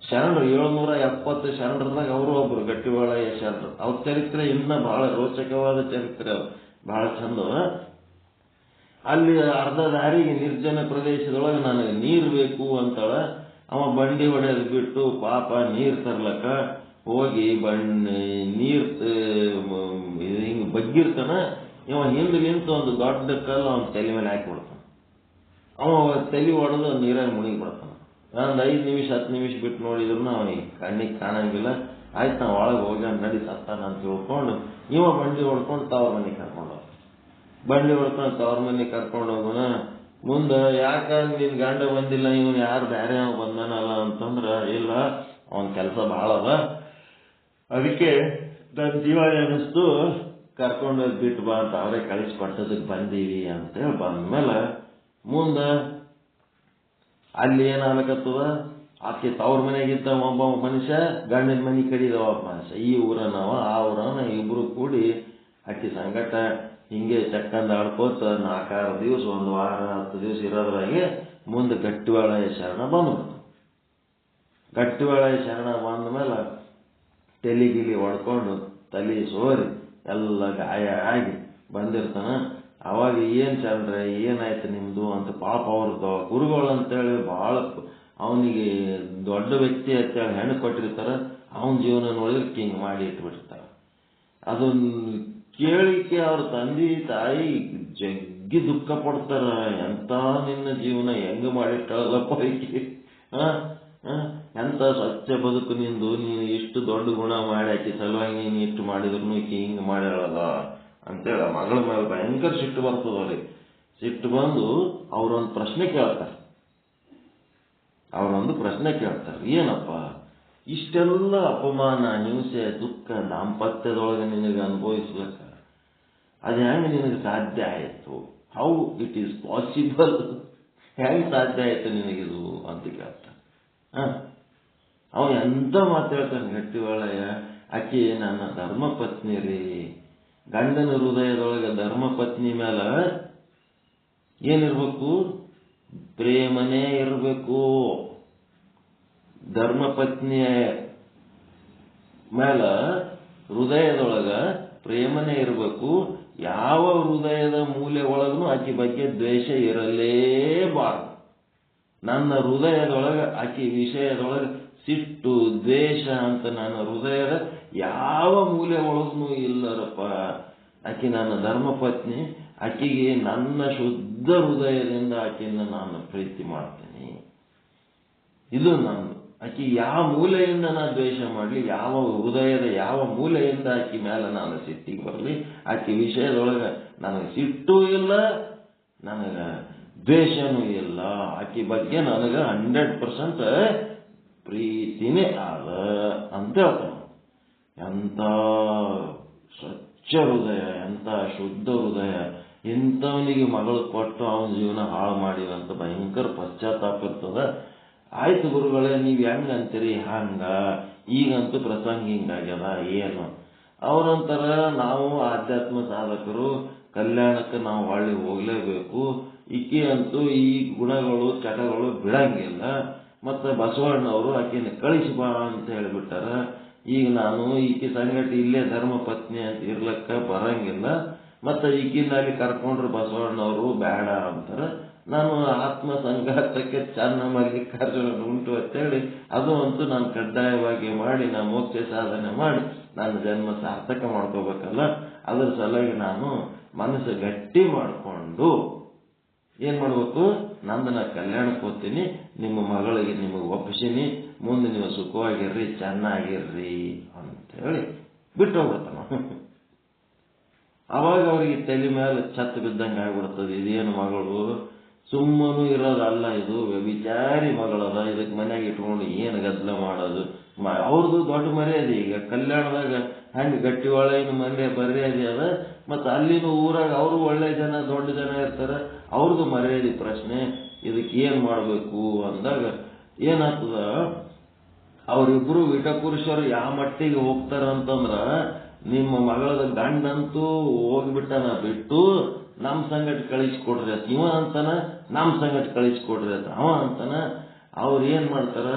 ಶರಣರು 770 ಶರಣರದಾಗ ಅವರು ಒಬ್ರು ಗಟ್ಟಿವಾಳಯ್ಯ ಶರಣರು. ಅವ್ರ ಚರಿತ್ರೆ ಇನ್ನ ಬಹಳ ರೋಚಕವಾದ ಚರಿತ್ರೆ, ಅವ್ರು ಬಹಳ ಚಂದ. ಅಲ್ಲಿ ಅರ್ಧ ದಾರಿಗೆ ನಿರ್ಜನ ಪ್ರದೇಶದೊಳಗೆ ನನಗೆ ನೀರು ಬೇಕು ಅಂತಾಳ. ಅವ ಬಂಡಿ ಹೊಡೆಯೋದು ಬಿಟ್ಟು ಪಾಪ ನೀರು ತರ್ಲಕ್ಕ ಹೋಗಿ ನೀರ್ ಹಿಂಗ್ ಬಗ್ಗಿರ್ತಾನ. ಇವ ಹಿಂದೆ ನಿಂತು ಒಂದು ದೊಡ್ಡ ಕಲ್ಲು ಅವನ ತಲೆ ಮೇಲೆ ಹಾಕಿಬಿಡ್ತಾನ. ಅವ ತಲೆ ಹೊಡೆದು ನೀರಾಗಿ ಮುಳುಗಿ ಬಿಡ್ತಾನ. ಒಂದು 5 ನಿಮಿಷ 10 ನಿಮಿಷ ಬಿಟ್ಟು ನೋಡಿದ್ರು ಅವನಿಗೆ ಕಣ್ಣಿಗೆ ಕಾಣಂಗಿಲ್ಲ. ಆಯ್ತು ನಾವು ಒಳಗೆ ಹೋಗಿ ನಡಿ ಸತ್ತಾನ ಅಂತ ತಿಳ್ಕೊಂಡು ಇವ ಬಂಡಿ ಹೊಡ್ಕೊಂಡು ತವ್ರ ಮನೆಗೆ ಕರ್ಕೊಂಡು ತವ್ರ ಮನೆಗೆ ಕರ್ಕೊಂಡು ಹೋಗೋಣ. ಮುಂದೆ ಯಾಕ ನಿನ್ ಗಂಡ ಬಂದಿಲ್ಲ, ಇವನು ಯಾರು ಬೇರೆ ಬಂದಾನಲ್ಲ ಅಂತಂದ್ರ, ಇಲ್ಲ ಅವನ ಕೆಲಸ ಭಾಳ ಅದ, ಅದಕ್ಕೆ ನನ್ನ ಜೀವ ಎನಿಸ್ತು ಕರ್ಕೊಂಡೋಗಿ ಬಿಟ್ಟು ಬಾ ಅಂತ ಅವರೇ ಕಳಿಸ್ಕೊಟ್ಟದಕ್ಕೆ ಬಂದೀವಿ ಅಂತೇಳಿ ಬಂದ್ಮೇಲೆ ಮುಂದೆ ಅಲ್ಲಿ ಏನಾಗತ್ತದ, ಆಕೆ ತವ್ರ ಮನೆಗಿದ್ದ ಒಬ್ಬ ಮನುಷ್ಯ, ಗಂಡನ ಮನೆ ಕಡಿದ ಒಬ್ಬ ಮನುಷ್ಯ, ಈ ಊರನವ ಆ ಊರವನ ಇಬ್ರು ಕೂಡಿ ಆಕೆ ಸಂಗಟ ಹಿಂಗೆ ಚಕ್ಕಂದ ಆಡ್ಕೋತ 4-6 ದಿವಸ 1 ವಾರ 10 ದಿವಸ ಇರೋದ್ರಾಗೆ ಮುಂದೆ ಗಟ್ಟಿವಾಳಯ್ಯ ಶರಣ ಬಂದ್ಬಿಡ್ತು. ಗಟ್ಟಿವಾಳಯ್ಯ ಶರಣ ಬಂದ ಮೇಲೆ ತೆಲಿಗಿಲಿ ಹೊಡ್ಕೊಂಡು ತಲೆ ಸೋರಿ ಎಲ್ಲ ಗಾಯ ಆಗಿ ಬಂದಿರ್ತಾನ. ಅವಾಗ ಏನ್ ಶರಣರೆ ಏನಾಯ್ತು ನಿಮ್ದು ಅಂತ ಪಾಪ ಅವ್ರದ್ದು ಗುರುಗಳು ಅಂತೇಳಿ ಬಹಳ ಅವನಿಗೆ ದೊಡ್ಡ ವ್ಯಕ್ತಿ ಅಂತೇಳಿ ಹೆಣ್ಣು ಕೊಟ್ಟಿರ್ತಾರ. ಅವನ ಜೀವನ ನೋಡಿದ್ರೆ ಹಿಂಗ್ ಮಾಡಿ ಇಟ್ಬಿಟ್ಟಿರ್ತಾರ. ಅದನ್ನ ಕೇಳಿಕೆ ಅವ್ರ ತಂದೆ ತಾಯಿ ಜಗ್ಗಿ ದುಃಖ ಪಡ್ತಾರ. ಎಂತ ನಿನ್ನ ಜೀವನ ಹೆಂಗ ಮಾಡಿಟ್ಟಳಪ್ಪ ಈಕೆ, ಎಂತ ಸ್ವಚ್ಛ ಬದುಕು ನಿಂದು, ನೀನು ಇಷ್ಟು ದೊಡ್ಡ ಗುಣ ಮಾಡಿ ಆಕಿ ಸಲುವಾಗಿ ನೀನು ಇಷ್ಟು ಮಾಡಿದ್ರು ಈಕೆ ಹಿಂಗ ಮಾಡ್ಯಾಳಲ್ಲ ಅಂತೇಳಿ ಮಗಳ ಮೇಲೆ ಭಯಂಕರ ಸಿಟ್ಟು ಬರ್ತದ ಅವ್ರಿಗೆ. ಸಿಟ್ಟು ಬಂದು ಅವರೊಂದು ಪ್ರಶ್ನೆ ಕೇಳ್ತಾರೆ, ಏನಪ್ಪ ಇಷ್ಟೆಲ್ಲ ಅಪಮಾನ ಹಿಂಸೆ ದುಃಖ ದಾಂಪತ್ಯದೊಳಗೆ ನಿನಗೆ ಅನುಭವಿಸ್ಬೇಕ, ಅದು ಹೆಂಗೆ ನಿನಗೆ ಸಾಧ್ಯ ಆಯಿತು, ಹೌ ಇಟ್ ಈಸ್ ಪಾಸಿಬಲ್, ಹೆಂಗೆ ಸಾಧ್ಯ ಆಯ್ತು ನಿನಗಿದು ಅಂತ ಕೇಳ್ತಾನೆ. ಅವ ಎಂತ ಮಾತಾಡ್ತಾನೆ ಗಟ್ಟಿವಾಳಯ್ಯ, ಆಕೆ ನನ್ನ ಧರ್ಮಪತ್ನಿ ರೀ. ಗಂಡನ ಹೃದಯದೊಳಗೆ ಧರ್ಮಪತ್ನಿ ಮೇಲೆ ಏನಿರ್ಬೇಕು, ಪ್ರೇಮನೇ ಇರಬೇಕು. ಧರ್ಮಪತ್ನಿಯ ಮೇಲ ಹೃದಯದೊಳಗ ಪ್ರೇಮನೇ ಇರಬೇಕು. ಯಾವ ಹೃದಯದ ಮೂಲೆ ಒಳಗೂ ಆಕೆ ಬಗ್ಗೆ ದ್ವೇಷ ಇರಲೇಬಾರದು. ನನ್ನ ಹೃದಯದೊಳಗ ಆಕೆ ವಿಷಯದೊಳಗೆ ಸಿಟ್ಟು ದ್ವೇಷ ಅಂತ ನನ್ನ ಹೃದಯದ ಯಾವ ಮೂಲೆ ಒಳಗೂ ಇಲ್ಲರಪ್ಪ. ಆಕೆ ನನ್ನ ಧರ್ಮಪತ್ನಿ, ಆಕೆಗೆ ನನ್ನ ಶುದ್ಧ ಹೃದಯದಿಂದ ಆಕೆಯನ್ನು ನಾನು ಪ್ರೀತಿ ಮಾಡ್ತೀನಿ. ಇದು ನಂದು. ಆಕೆ ಯಾವ ಮೂಲೆಯಿಂದ ನಾನು ದ್ವೇಷ ಮಾಡಲಿ, ಯಾವ ಹೃದಯದ ಯಾವ ಮೂಲೆಯಿಂದ ಆಕೆ ಮೇಲೆ ನಾನು ಸಿಟ್ಟಿಗೆ ಬರಲಿ, ಆಕೆ ವಿಷಯದೊಳಗೆ ನನಗೆ ಸಿಟ್ಟು ಇಲ್ಲ, ನನಗೆ ದ್ವೇಷನೂ ಇಲ್ಲ. ಆಕೆ ಬಗ್ಗೆ ನನಗೆ 100% ಪ್ರೀತಿನೇ ಆದ ಅಂತ ಹೇಳ್ತಾನೆ. ಎಂಥ ಸ್ವಚ್ಛ ಹೃದಯ, ಎಂಥ ಶುದ್ಧ ಹೃದಯ. ಇಂಥವನಿಗೆ ಮಗಳು ಕೊಟ್ಟು ಅವನ ಜೀವನ ಹಾಳು ಮಾಡಿವಂತ ಭಯಂಕರ ಪಶ್ಚಾತ್ತಾಪ ಇರ್ತದ. ಆಯ್ತು ಗುರುಗಳೇ, ನೀವು ಹೆಂಗ ಅಂತೀರಿ ಹಂಗ, ಈಗಂತೂ ಪ್ರಸಂಗ ಹಿಂಗಾಗ್ಯದ ಏನು. ಅವ್ರಂತಾರ, ನಾವು ಆಧ್ಯಾತ್ಮ ಸಾಧಕರು, ಕಲ್ಯಾಣಕ್ಕೆ ನಾವು ಹೊಳ್ಳಿ ಹೋಗ್ಲೇಬೇಕು. ಈಕೆ ಅಂತೂ ಈ ಗುಣಗಳು ಚಟಗಳು ಬಿಡಂಗಿಲ್ಲ. ಮತ್ತು ಬಸವಣ್ಣವರು ಆಕೆನ ಕಳಿಸಿ ಬಾ ಅಂತ ಹೇಳಿಬಿಟ್ಟಾರ. ಈಗ ನಾನು ಈಕೆ ಸಂಗತಿ ಇಲ್ಲೇ ಧರ್ಮಪತ್ನಿ ಅಂತ ಇರ್ಲಕ್ಕ ಬರಂಗಿಲ್ಲ. ಮತ್ತು ಈಗಿನ ಅಲ್ಲಿ ಕರ್ಕೊಂಡ್ರೆ ಬಸವಣ್ಣವರು ಬೇಡ ಅಂತಾರೆ. ನಾನು ಆತ್ಮ ಸಂಘಾತಕ್ಕೆ ಚೆನ್ನ ಮಲ್ಲಿಕಾರ್ಜುನ ಉಂಟು ಅಂತೇಳಿ ಅದು ಅಂತೂ ನಾನು ಕಡ್ಡಾಯವಾಗಿ ಮಾಡಿ ನಾನು ಮೋಕ್ಷ ಸಾಧನೆ ಮಾಡಿ ನನ್ನ ಜನ್ಮ ಸಾರ್ಥಕ ಮಾಡ್ಕೋಬೇಕಲ್ಲ. ಅದ್ರ ಸಲುವಾಗಿ ನಾನು ಮನಸ್ಸು ಗಟ್ಟಿ ಮಾಡಿಕೊಂಡು ಏನ್ ಮಾಡ್ಬೇಕು, ನಂದನ ಕಲ್ಯಾಣಕ್ಕೆ ಹೋಗ್ತೀನಿ, ನಿಮ್ಮ ಮಗಳಿಗೆ ನಿಮಗೆ ಒಪ್ಪಿಸಿನಿ, ಮುಂದೆ ನೀವು ಸುಖವಾಗಿರ್ರಿ, ಚೆನ್ನಾಗಿರ್ರಿ ಅಂತೇಳಿ ಬಿಟ್ಟು ಹೋಗ್ಬಿಡ್ತಾನ. ಅವಾಗ ಅವ್ರಿಗೆ ತಲೆ ಮೇಲೆ ಛತ್ತು ಬಿದ್ದಂಗೆ ಆಗ್ಬಿಡ್ತದೆ. ಇದೇನು ಮಗಳು ಸುಮ್ಮನೂ ಇರೋದಲ್ಲ, ಇದು ವ್ಯಭಿಚಾರಿ ಮಗಳದ, ಇದಕ್ಕೆ ಮನೆಯಾಗ ಇಟ್ಕೊಂಡು ಏನು ಗದ್ದಲ ಮಾಡೋದು, ಅವ್ರದ್ದು ದೊಡ್ಡ ಮರ್ಯಾದೆ. ಈಗ ಕಲ್ಯಾಣದಾಗ ಹಂಗೆ ಗಟ್ಟಿ ಒಳಗಿನ ಮರ್ಯಾದೆ ಅದ, ಮತ್ತು ಅಲ್ಲಿನ ಊರಾಗ ಅವರು ಒಳ್ಳೆ ಜನ ದೊಡ್ಡ ಜನ ಇರ್ತಾರೆ, ಅವ್ರದ್ದು ಮರ್ಯಾದೆ ಪ್ರಶ್ನೆ. ಇದಕ್ಕೆ ಏನು ಮಾಡಬೇಕು ಅಂದಾಗ ಏನಾಗ್ತದ, ಅವರಿಬ್ರು ವಿಟಪುರುಷರು ಯಾವ ಮಟ್ಟಿಗೆ ಹೋಗ್ತಾರಂತಂದ್ರ, ನಿಮ್ಮ ಮಗಳದ ಗಂಡಂತೂ ಹೋಗ್ಬಿಟ್ಟನ ಬಿಟ್ಟು ನಮ್ಮ ಸಂಗಟ ಕಳಿಸ್ಕೊಡ್ರಿ ಅಂತ ಇವ ಅಂತಾನ, ನಮ್ಮ ಸಂಗಟ ಕಳಿಸ್ಕೊಡ್ರಿ ಅಂತ ಅವ ಅಂತಾನ. ಅವ್ರು ಏನ್ ಮಾಡ್ತಾರ,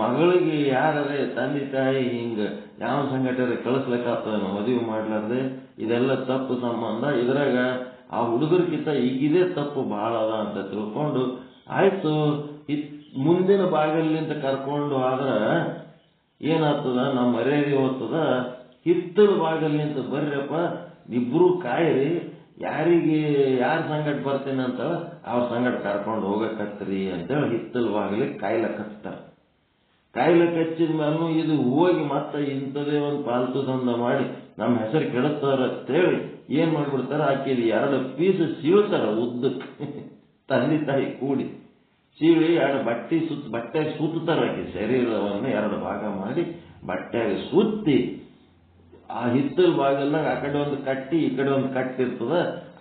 ಮಗಳಿಗೆ ಯಾರೇ ತಂದೆ ತಾಯಿ ಹಿಂಗ ಯಾವ ಸಂಗಟ ಕಳಿಸ್ಲಿಕ್ಕಾಗ್ತದ ಮದುವೆ ಮಾಡ್ಲಾರ್ದೆ, ಇದೆಲ್ಲ ತಪ್ಪು ಸಂಬಂಧ. ಇದ್ರಾಗ ಆ ಹುಡುಗರ್ಕಿಂತ ಈಗಿದೇ ತಪ್ಪು ಬಹಳ ಅದ ಅಂತ ತಿಳ್ಕೊಂಡು ಆಯ್ತು ಮುಂದಿನ ಬಾಗಿಲಿಂದ ಕರ್ಕೊಂಡು ಆದ್ರ ಏನಾಗ್ತದ, ನಮ್ಮ ಮರ್ಯಾದೆ ಹೋಗ್ತದ. ಹಿತ್ತಲ ಬಾಗಿಲಿಂದ ಬರ್ರಪ್ಪ, ಇಬ್ರು ಕಾಯಿರಿ, ಯಾರ ಸಂಗಟ ಬರ್ತೇನೆ ಅಂತ ಅವ್ರ ಸಂಗಟ ಕರ್ಕೊಂಡು ಹೋಗಕತ್ರಿ ಅಂತೇಳಿ ಹಿತ್ತಲ ಬಾಗಿಲಿಗೆ ಕಾಯ್ಲಕ್ ಹಚ್ತಾರ. ಕಾಯ್ಲಕ್ ಹಚ್ಚಿದ ಮೇಲೂ ಇದು ಹೋಗಿ ಮತ್ತೆ ಇಂಥದೇ ಒಂದು ಪಾಲ್ತು ದಂಧ ಮಾಡಿ ನಮ್ಮ ಹೆಸರು ಕೆಡುತ್ತಾರ ಅಂತೇಳಿ ಏನ್ ಮಾಡ್ಬಿಡ್ತಾರ, ಆಕೆದು 2 ಪೀಸ್ ಸೀಳ್ತಾರ ಉದ್ದಕ್ಕೆ ತಂದೆ ತಾಯಿ ಕೂಡಿ ಸೀಳಿ 2 ಬಟ್ಟೆಗೆ ಸುತ್ತಾರ. ಆಕೆ ಶರೀರವನ್ನು 2 ಭಾಗ ಮಾಡಿ ಬಟ್ಟೆಗೆ ಸುತ್ತಿ ಆ ಹಿತ್ತಲ ಬಾಗಲ್ದಾಗ ಆ ಕಡೆ ಒಂದು ಕಟ್ಟಿ ಈ ಕಡೆ ಒಂದು ಕಟ್ಟಿ ಇರ್ತದ.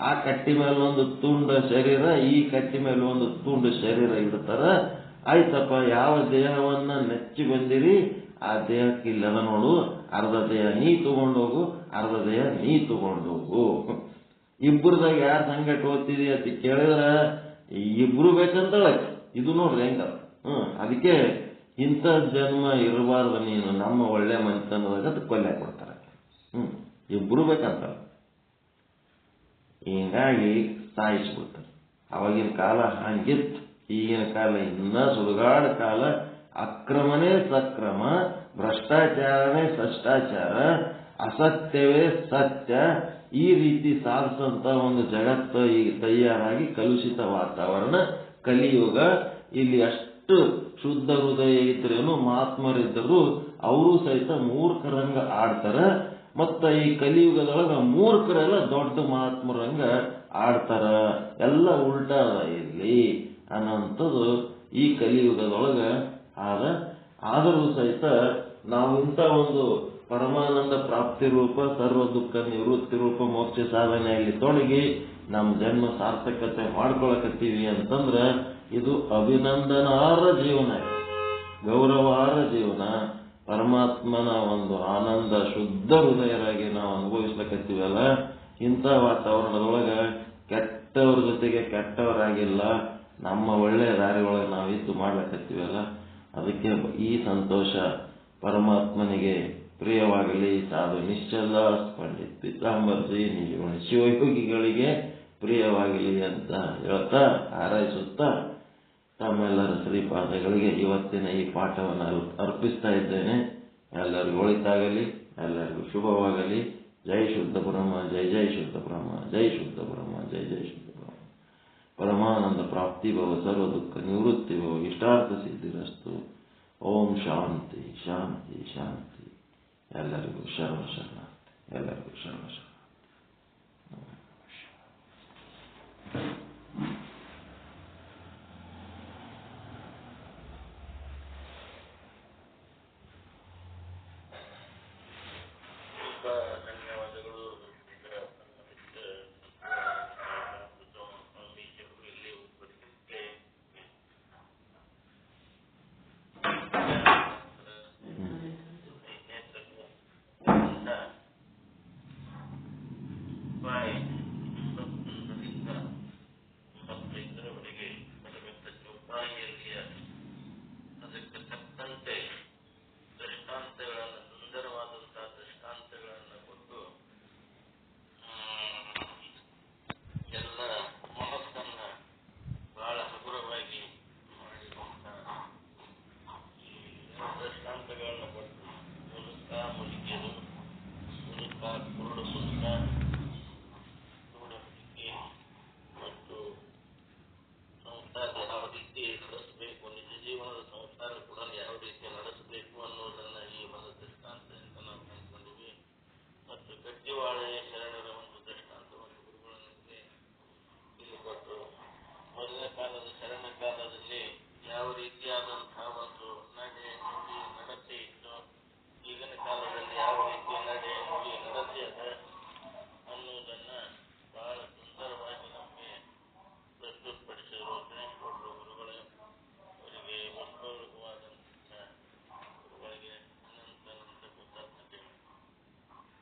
ಆ ಕಟ್ಟಿ ಮೇಲೆ ಒಂದು ತುಂಡ ಶರೀರ, ಈ ಕಟ್ಟಿ ಮೇಲೆ ಒಂದು ತುಂಡು ಶರೀರ ಇಡ್ತಾರ. ಆಯ್ತಪ್ಪ, ಯಾವ ದೇಹವನ್ನ ನೆಚ್ಚಿ ಬಂದಿರಿ ಆ ದೇಹಕ್ಕೆ ಇಲ್ಲದ ನೋಡು, ಅರ್ಧ ದೇಹ ನೀ ತಗೊಂಡೋಗು, ಅರ್ಧ ದೇಹ ನೀ ತಗೊಂಡೋಗು. ಇಬ್ಬರದಾಗ ಯಾರು ಸಂಗಟ ಓದ್ತಿದಿ ಅಂತ ಕೇಳಿದ್ರ ಇಬ್ರು ಬೇಕಂತಳ. ಇದು ನೋಡ್ರಿ ಹೆಂಗ. ಅದಕ್ಕೆ ಇಂಥ ಜನ್ಮ ಇರಬಾರ್ದು ನೀನು ನಮ್ಮ ಒಳ್ಳೆ ಮನೆತನದಾಗ ಕೊಲ್ಲೆ ಕೊಡ್ತಾರ. ಇಬ್ರು ಬೇಕಂತ ಹಿಂಗಾಗಿ ಸಾಯಿಸ್ಬಿಡ್ತಾರೆ. ಅವಾಗಿನ ಕಾಲ ಹಂಗಿತ್ತು, ಈಗಿನ ಕಾಲ ಇನ್ನ ಸುಡುಗಾಡ ಕಾಲ. ಅಕ್ರಮನೇ ಸಕ್ರಮ, ಭ್ರಷ್ಟಾಚಾರನೇ ಭ್ರಷ್ಟಾಚಾರ, ಅಸತ್ಯವೇ ಸತ್ಯ, ಈ ರೀತಿ ಸಾಧಿಸಂತ ಒಂದು ಜಗತ್ತು ಈಗ ತಯಾರಾಗಿ ಕಲುಷಿತ ವಾತಾವರಣ ಕಲಿಯುಗ. ಇಲ್ಲಿ ಅಷ್ಟು ಶುದ್ಧ ಹೃದಯ ಇದ್ರೇನು ಮಹಾತ್ಮರಿದ್ದರು ಅವರು ಸಹಿತ ಮೂರ್ಖರಂಗ ಆಡ್ತಾರ. ಮತ್ತ ಈ ಕಲಿಯುಗದೊಳಗ ಮೂರ್ಖರೆಲ್ಲ ದೊಡ್ಡ ಮಹಾತ್ಮರಂಗ ಆಡ್ತಾರ. ಎಲ್ಲ ಉಲ್ಟಾ ಇಲ್ಲಿ ಅನ್ನೋಂಥದ್ದು ಈ ಕಲಿಯುಗದೊಳಗ ಆದರೂ ಸಹಿತ ನಾವು ಇಂಥ ಒಂದು ಪರಮಾನಂದ ಪ್ರಾಪ್ತಿ ರೂಪ, ಸರ್ವ ದುಃಖ ನಿವೃತ್ತಿ ರೂಪ ಮೋಕ್ಷ ಸಾಧನೆಯಲ್ಲಿ ತೊಡಗಿ ನಮ್ಮ ಜನ್ಮ ಸಾರ್ಥಕತೆ ಮಾಡ್ಕೊಳಕತ್ತೀವಿ ಅಂತಂದ್ರ ಇದು ಅಭಿನಂದನಾರ್ಹ ಜೀವನ, ಗೌರವಾರ್ಹ ಜೀವನ. ಪರಮಾತ್ಮನ ಒಂದು ಆನಂದ ಶುದ್ಧ ಹೃದಯರಾಗಿ ನಾವು ಅನುಭವಿಸ್ಲಕತ್ತೀವಲ್ಲ, ಇಂಥ ವಾತಾವರಣದೊಳಗ ಕೆಟ್ಟವ್ರ ಜೊತೆಗೆ ಕೆಟ್ಟವರಾಗಿಲ್ಲ, ನಮ್ಮ ಒಳ್ಳೆಯ ದಾರಿಯೊಳಗೆ ನಾವಿದ್ದು ಮಾಡ್ಲಕತ್ತೀವಲ್ಲ, ಅದಕ್ಕೆ ಈ ಸಂತೋಷ ಪರಮಾತ್ಮನಿಗೆ ಪ್ರಿಯವಾಗಲಿ. ಸಾಧು ನಿಶ್ಚಲ ಪಂಡಿತ್ ಪೀತಾಂಬರ್ಜಿ ನಿಜಗುಣ ಶಿವಯೋಗಿಗಳಿಗೆ ಪ್ರಿಯವಾಗಲಿ ಅಂತ ಹೇಳ್ತಾ ಹಾರೈಸುತ್ತಾ ತಮ್ಮೆಲ್ಲರ ಶ್ರೀಪಾದಗಳಿಗೆ ಇವತ್ತಿನ ಈ ಪಾಠವನ್ನು ಅರ್ಪಿಸ್ತಾ ಇದ್ದೇನೆ. ಎಲ್ಲರಿಗೂ ಒಳಿತಾಗಲಿ, ಎಲ್ಲರಿಗೂ ಶುಭವಾಗಲಿ. ಜೈ ಶುದ್ಧ ಬ್ರಹ್ಮ, ಜೈ ಜೈ ಶುದ್ಧ ಬ್ರಹ್ಮ, ಜೈ ಶುದ್ಧ ಬ್ರಹ್ಮ, ಜೈ ಜೈ ಶುದ್ಧ ಬ್ರಹ್ಮ. ಪರಮಾನಂದ ಪ್ರಾಪ್ತಿ ಭವ, ಸರ್ವ ದುಃಖ ನಿವೃತ್ತಿ ಭವ, ಇಷ್ಟಾರ್ಥ ಸಿದ್ಧಿರಸ್ತು. ಓಂ ಶಾಂತಿ ಶಾಂತಿ ಶಾಂತಿ. ಎಲ್ಲರಿಗೂ ಶರಣ ಶರಣಾರ್ಥಿ, ಎಲ್ಲರಿಗೂ ಶರಣ ಶರಣಾರ್ಥಿ.